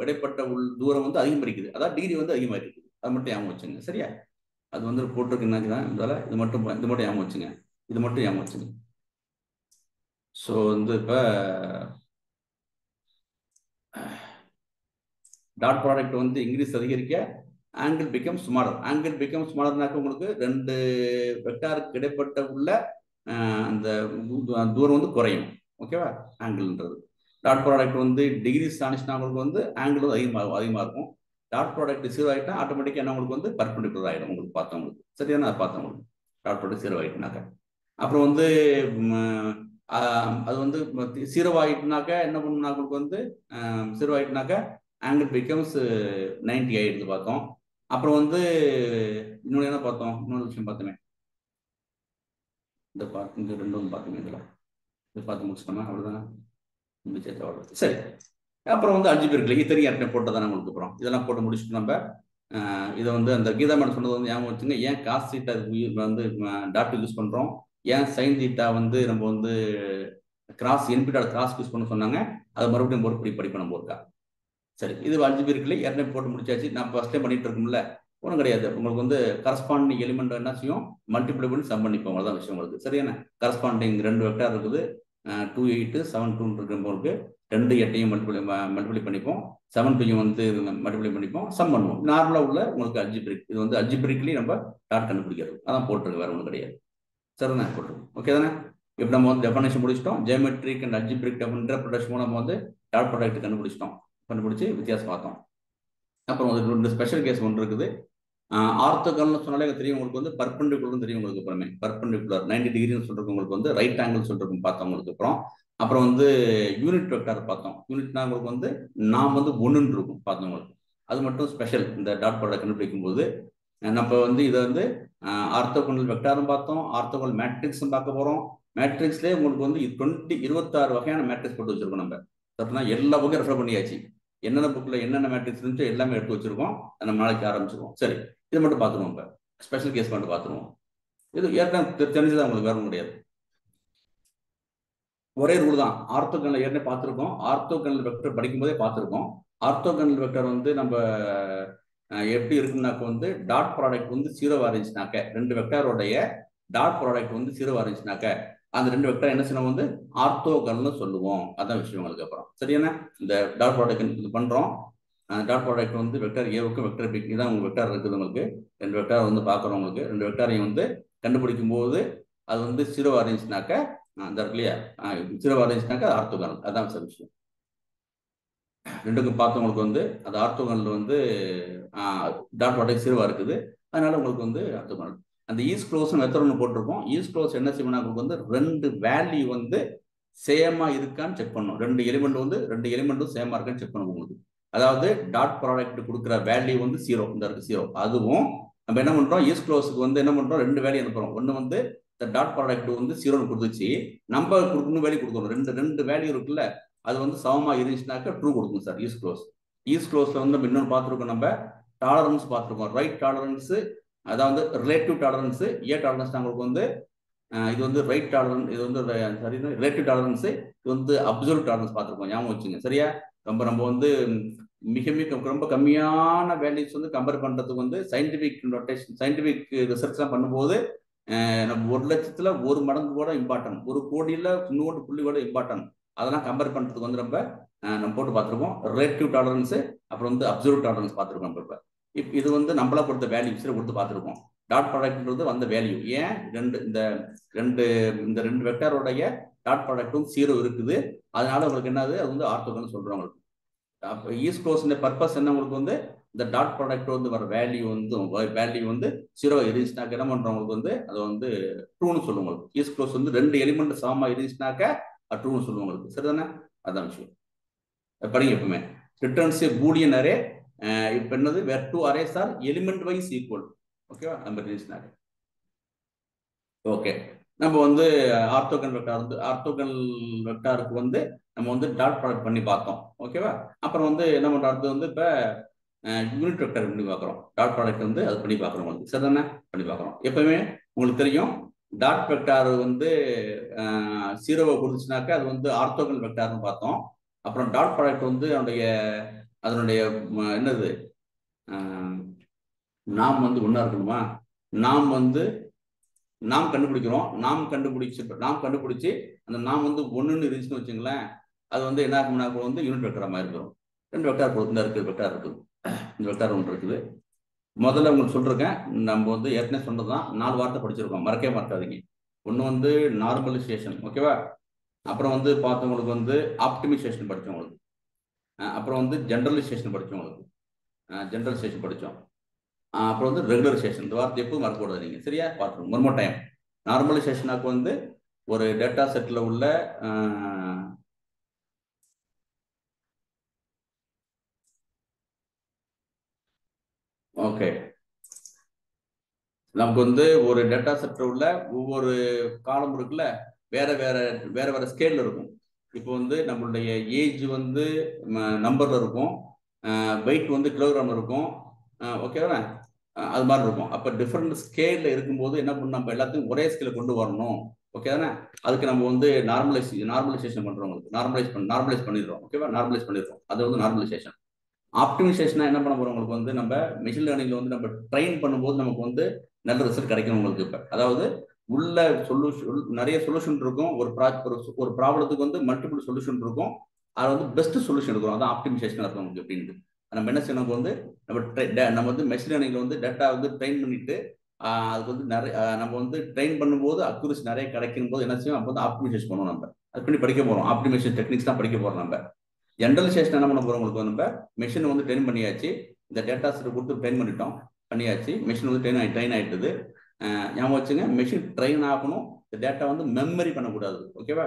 இடைப்பட்ட தூரம் வந்து அதிகரிக்குது, அதாவது டிகிரி வந்து அதிகமாக இருக்குது. அது மட்டும் ஞாபகம் வச்சுங்க. சரியா? அது வந்து போட்டிருக்குன்னாக்குதான் இது மட்டும் ஞாபகம் வச்சுங்க. இது மட்டும் ஞாபகம் வச்சுங்க. ஸோ வந்து இப்போ டாட் ப்ராடக்ட் வந்து இன்க்ரீஸ் அதிகரிக்க angle become smaller. Angle become ஸ்மாலர்னாக்க உங்களுக்கு ரெண்டு வெக்டாருக்கு இடைப்பட்ட உள்ள அந்த தூரம் வந்து குறையும். ஓகேவா? ஆங்கிள்ன்றது டாட் ப்ராடக்ட் வந்து டிகிரிஸ் ஆனிச்சுன்னா உங்களுக்கு வந்து ஆங்கிள் வந்து அதிகமாக இருக்கும். டாட் ப்ராடக்ட் 0 ஆகிட்டா ஆட்டோமேட்டிக்காக என்ன உங்களுக்கு வந்து பர்பெண்டிகுலர் ஆகிடும். உங்களுக்கு பார்த்தவங்களுக்கு சரியான அதை பார்த்தவங்களுக்கு டாட் ப்ராடக்ட் 0 ஆகிட்டுனாக்க அப்புறம் வந்து அது வந்து 0 ஆகிட்டுனாக்க என்ன பண்ணணும்னா உங்களுக்கு வந்து 0 ஆகிட்டுனாக்க ஆங்கிள் பிகம்ஸ் 90 ஆகிடுது பார்த்தோம். அப்புறம் வந்து இன்னொன்று என்ன பார்த்தோம், இன்னொரு விஷயம் பார்த்தோமே, இந்த ரெண்டும் பார்த்தோமே, இதில் பார்த்து முடிச்சிட்டோமா? அவ்வளோதான். சரி. அப்புறம் வந்து அல்ஜிபிரிக்ல இத்தனையும் ஏற்கனவே போட்டதானே உங்களுக்கு. அப்புறம் இதெல்லாம் போட்டு முடிச்சுட்டு நம்ம இதை வந்து அந்த கீதா மேடம் சொன்னது வந்து ஞாபகம் வச்சுங்க. ஏன் காஸ் தீட்டா வந்து டாட் யூஸ் பண்ணுறோம், ஏன் சைன் தீட்டா வந்து நம்ம வந்து கிராஸ் என்பிடாட் கிராஸ் யூஸ் பண்ண சொன்னாங்க, அதை மறுபடியும் ஒரு படிப்போம் நம்ம இருக்கா. சரி, இது அல்ஜிபிரிக்ல ஏற்கனவே போட்டு முடிச்சாச்சு. நான் ஃபர்ஸ்டே பண்ணிட்டு இருக்கோம்ல, ஒன்றும் கிடையாது. உங்களுக்கு வந்து கரஸ்பாண்டிங் எலிமெண்ட் என்ன செய்யும், மல்டிப்ளை பண்ணி சம் பண்ணிப்போம். அதான் விஷயம் உங்களுக்கு. சரியான கரஸ்பாண்டிங் ரெண்டு வெக்டார் இருக்குது, 2 8 7 2 இருக்கிறவங்களுக்கு 2 8 மல்டிப்ளை பண்ணிப்போம், 7 2 வந்து மல்டிப்ளை பண்ணிப்போம், சம் பண்ணுவோம். நார்மலாக உள்ள உங்களுக்கு அல்ஜிபிரிக். இது வந்து அல்ஜிபிரிக்லி நம்ம டாட் கண்டுபிடிக்கிறது. அதான் போட்டிருக்கு, வேற ஒன்றும் கிடையாது. சரிதானே? போட்டிருக்கோம். ஓகே தானே? இப்போ நம்ம வந்து டெஃபினேஷன் முடிச்சிட்டோம். ஜியோமெட்ரிக் அண்ட் அல்ஜிபிரிக் இன்டர்பிரேஷன் மூலம் நம்ம வந்து டாட் ப்ராடக்ட் கண்டுபிடிச்சு வித்தியாசம் பார்த்தோம். அப்புறம் அதுக்கு ரெண்டு ஸ்பெஷல் கேஸ் ஒன்று இருக்குது. ஆர்த்தோகனல்னு சொன்னாலே தெரியும் உங்களுக்கு வந்து பர்பெண்டிகுலர்னு தெரியும் உங்களுக்கு. அப்புறமே பர்பெண்டிகுலர் 90 டிகிரின்னு சொல்றது உங்களுக்கு வந்து ரைட் ஆங்கிள் சொல்றது பார்த்தோம் உங்களுக்கு. அப்புறம் வந்து யூனிட் வெக்டார் பார்த்தோம். யூனிட்னா உங்களுக்கு வந்து நாம் வந்து 1 இருக்கும் பார்த்தோம் உங்களுக்கு. அது மட்டும் ஸ்பெஷல் இந்த டாட் ப்ராடக்ட் கண்டுபிடிக்கும் போது. நம்ம வந்து இதை வந்து ஆர்த்தோகனல் வெக்டாரும் பார்த்தோம், ஆர்த்தோகனல் மேட்ரிக்ஸும் பார்க்க போறோம். மேட்ரிக்ஸ்லேயே உங்களுக்கு வந்து 26 வகையான மேட்ரிக்ஸ் போட்டு வச்சிருக்கோம். நம்ம எல்லா புக்கையும் ரெஃபர் பண்ணியாச்சு. என்னென்ன புக்கில் என்னென்ன மேட்ரிக்ஸ் இருந்துச்சோ எல்லாமே எடுத்து வச்சிருக்கோம். நம்ம நாளைக்கு ஆரம்பிச்சிருவோம். சரி, இதை மட்டும் பார்த்துருவோம். இப்போ ஸ்பெஷல் கேஸ் மட்டும் பார்த்துருவோம். இது ஏற்கனவே தெரிஞ்சுதான் உங்களுக்கு வேற முடியாது. ஒரே ரூல் தான். ஆர்த்தோகனல் ஏற்கனவே பார்த்துருக்கோம். ஆர்த்தோகனல் வெக்டர் படிக்கும் போதே பார்த்துருக்கோம். ஆர்த்தோகனல் வெக்டர் வந்து நம்ம எப்படி இருக்குன்னாக்க வந்து டாட் ப்ராடக்ட் வந்து 0 இருந்துச்சுனாக்க, ரெண்டு வெக்டாரோடைய டாட் ப்ராடக்ட் வந்து 0 இருந்துச்சுனாக்க அந்த ரெண்டு வெக்டர் என்ன செய்யணும் வந்து ஆர்த்தோகனல்னு சொல்லுவோம். அதான் விஷயம் உங்களுக்கு. அப்புறம் சரியான இந்த டாட் ப்ராடக்ட் இது பண்றோம். டாட் ப்ராடக்ட் வந்து வெக்டர் ஏவுக்கும் வெக்டர் பிக்கு தான் உங்களுக்கு வெக்டார் இருக்குது. உங்களுக்கு ரெண்டு வெக்டார் வந்து பார்க்குறோம். உங்களுக்கு ரெண்டு வெக்டாரையும் வந்து கண்டுபிடிக்கும் போது அது வந்து 0 இருந்துச்சுனாக்க அந்த இல்லையா 0 இருந்துச்சுனாக்க ஆர்த்தோகனல். அதான் சார் விஷயம். ரெண்டுக்கும் பார்த்து உங்களுக்கு வந்து அது ஆர்த்தோகனல் வந்து டாட் ப்ராடக்ட் 0 இருக்குது. அதனால உங்களுக்கு வந்து ஆர்த்தோகனல். அந்த ஈஸ் க்ளோஸ் மெத்தட் ஒன்று போட்டிருக்கோம். ஈஸ் க்ளோஸ் என்ன செய்யணும்னா உங்களுக்கு வந்து ரெண்டு வேல்யூ வந்து சேமா இருக்கான்னு செக் பண்ணணும். ரெண்டு எலிமெண்ட்டும் சேமா இருக்கான்னு செக் பண்ணணும் உங்களுக்கு. அதாவது டாட் ப்ராடக்ட் கொடுக்குற வேல்யூ வந்து 0 இந்த இருக்கு 0. அதுவும் நம்ம என்ன பண்றோம், ஈஸ் க்ளோஸுக்கு வந்து என்ன பண்றோம், ரெண்டு வேல்யூ அனுப்புறோம். ஒன்று வந்து இந்த டாட் ப்ராடக்ட் வந்து 0 கொடுத்துச்சு, நம்ம கொடுக்கணும் வேல்யூ கொடுக்கணும். ரெண்டு வேல்யூ இருக்குல்ல, அது வந்து சமமா இருந்துச்சுனாக்க ட்ரூ கொடுக்கும் சார் ஈஸ் க்ளோஸ். ஈஸ் க்ளோஸ்ல வந்து நம்ம இன்னொன்று பார்த்துருக்கோம். நம்ம டாலரன்ஸ் பார்த்துருக்கோம். ரைட் டாலரன்ஸ், அதாவது ரிலேட்டிவ் டாலரன்ஸ். ஏ டாலரன்ஸ் உங்களுக்கு வந்து இது வந்து ரைட் டாலரன்ஸ், இது வந்து சரி ரிலேட்டிவ் டாலரன்ஸ், இது வந்து அப்சல்யூட் டாலரன்ஸ் பார்த்துருக்கோம். ஞாபகம் வச்சுங்க. சரியா? நம்ம வந்து ரொம்ப கம்மியான வேல்யூஸ் வந்து கம்பேர் பண்றதுக்கு வந்து சயின்டிபிக் ரிசர்ச்லாம் பண்ணும்போது நம்ம 1,00,000த்துல 1 மடங்கு கூட இம்பார்ட்டன்ட், 1 கோடியில இன்னொரு புள்ளி கூட இம்பார்ட்டன்ட். அதெல்லாம் கம்பேர் பண்றதுக்கு வந்து நம்ம போட்டு பார்த்துருக்கோம். ரிலேட்டிவ் டாலரன்ஸ், அப்புறம் வந்து அப்சர்வ் டாலரன்ஸ் பார்த்துருக்கோம். இப்போ இது வந்து நம்மளா கொடுத்த வேல்யூ கொடுத்து பார்த்துருக்கோம். டாட் ப்ராடக்ட்ன்றது வந்த வேல்யூ. ஏன் இந்த ரெண்டு வெக்டாரோடைய டாட் ப்ராடக்ட் வந்து 0 இருக்குது. அதனால உங்களுக்கு என்னது, அது வந்து ஆர்த்தோகன் சொல்றோம் உங்களுக்கு. அப்போ ஈஸ் க்ளோஸ் பர்பஸ் என்ன, உங்களுக்கு வந்து இந்த டாட் ப்ராடக்ட் வந்து வர வேல்யூ வந்து 0 இருந்துச்சுனாக்க என்ன பண்றவங்களுக்கு வந்து அது வந்து ட்ரூன்னு சொல்லுவாங்க. ஈஸ் க்ளோஸ் வந்து 2 எலிமெண்ட் சமமா இருந்துச்சுனாக்க அது ட்ரூன்னு சொல்லுவாங்க. சரிதானே? அதான் விஷயம். படிங்க. எப்பவுமே ரிட்டர்ன்ஸ் பூலியன் அரே. இப்போ என்னது, where 2 arrays are element wise equal. ஓகேவா? நம்ம இருந்துச்சுனாக்க ஓகே. நம்ம வந்து ஆர்த்தோகன் வெக்டாருக்கு வந்து நம்ம வந்து டாட் ப்ராடக்ட் பண்ணி பார்த்தோம். ஓகேவா? அப்புறம் வந்து என்ன பண்றது வந்து இப்போ யூனிட் வெக்டர் பண்ணி பார்க்குறோம். டாட் ப்ராடக்ட் வந்து அது பண்ணி பார்க்குறோம் உங்களுக்கு. சரிதானே? பண்ணி பார்க்குறோம். எப்பவுமே உங்களுக்கு தெரியும், டாட் வெக்டார் வந்து 0 கொடுத்துச்சுனாக்கா அது வந்து ஆர்த்தோகன் வெக்டார்னு பார்த்தோம். அப்புறம் டாட் ப்ராடக்ட் வந்து அதனுடைய என்னது, நாம் வந்து ஒன்றா இருக்கணுமா? நாம் கண்டுபிடிக்கிறோம். நாம் கண்டுபிடிச்சு அந்த நாம் வந்து 1ன்னு இருந்துச்சுன்னு வச்சுங்களேன், அது வந்து என்ன ஆகும்னா வந்து யூனிட் வெக்டர் மாதிரி இருக்கும். 2 வெக்டார் பொறுத்து இருக்குது. இந்த வெக்டார் ஒன்று இருக்குது. முதல்ல உங்களுக்கு சொல்லிருக்கேன், நம்ம வந்து ஏற்கனவே சொன்னதுதான், 4 வார்த்தை படிச்சிருக்கோம், மறக்கவே மறக்காதீங்க. ஒன்று வந்து நார்மலைசேஷன். ஓகேவா? அப்புறம் வந்து பார்த்தவங்களுக்கு வந்து ஆப்டிமைசேஷன் படித்தவங்களுக்கு, அப்புறம் வந்து ஜென்ரலைசேஷன் படித்தவங்களுக்கு படித்தோம். அப்புறம் வந்து ரெகுலரைசேஷன். இந்த வார்த்தை எப்பவும் மறக்கக்கூடாது நீங்க. சரியா? பார்த்துக்கோங்க. One more time. நார்மலைசேஷனாக்கு வந்து ஒரு டேட்டா செட்ல உள்ள ஓகே, நமக்கு வந்து ஒரு டேட்டா செட்ல உள்ள ஒவ்வொரு காலம் இருக்குல்ல, வேற ஸ்கேல்ல இருக்கும். இப்போ வந்து நம்மளுடைய ஏஜ் வந்து நம்பர்ல இருக்கும், வெயிட் வந்து கிலோகிராம்ல இருக்கும். ஓகேவா? அது மாதிரி இருக்கும். அப்போ டிஃப்ரெண்ட் ஸ்கேல்ல இருக்கும்போது என்ன பண்ணணும், நம்ம எல்லாத்தையும் ஒரே ஸ்கேல கொண்டு வரணும். ஓகே தானே? அதுக்கு நம்ம வந்து நார்மலைசேஷன் பண்றோம். நார்மலைஸ் பண்ணிடுறோம். ஓகேவா? நார்மலைஸ் பண்ணிடுறோம். அது வந்து நார்மலைசேஷன். ஆப்டிமைசேஷனா என்ன பண்ண போறோம், உங்களுக்கு வந்து நம்ம மெஷின் லேர்னிங்ல வந்து நம்ம ட்ரெயின் பண்ணும்போது நமக்கு வந்து நல்ல ரிசல்ட் கிடைக்கும் உங்களுக்கு. இப்போ அதாவது உள்ள நிறைய சொல்யூஷன் இருக்கும். ஒரு ப்ராப்ளத்துக்கு வந்து மல்டிபிள் சொல்யூஷன் இருக்கும். அது வந்து பெஸ்ட் சொல்யூஷன் இருக்கும். அதான் ஆப்டிமைசேஷன் இருக்கும் உங்களுக்கு. அப்படின்ட்டு நம்ம என்ன செய்யணும் வந்து, நம்ம வந்து மெஷின் லேர்னிங்ல வந்து டேட்டா வந்து ட்ரெயின் பண்ணிட்டு அதுக்கு வந்து நிறைய நம்ம வந்து ட்ரெயின் பண்ணும்போது அக்யூரசி நிறைய கிடைக்கும் போது என்ன செய்யும், அப்போ வந்து ஆப்டிமைசேஷன் பண்ணுவோம். நம்ம அது பண்ணி படிக்க போறோம். ஆப்டிமைசேஷன் டெக்னிக்ஸ் தான் படிக்க போறோம். நம்ம ஜென்ரலைசேஷன் என்ன பண்ண போறோம், உங்களுக்கு நம்ம மெஷின் வந்து ட்ரெயின் பண்ணியாச்சு. இந்த டேட்டா செட் கொடுத்து ட்ரெயின் பண்ணியாச்சு. மெஷின் வந்து ட்ரெயின் ஆயிட்டுது. ஞாபகம் வச்சுங்க, மெஷின் ட்ரெயின் ஆகணும். இந்த டேட்டா வந்து மெமரி பண்ணக்கூடாது. ஓகேவா?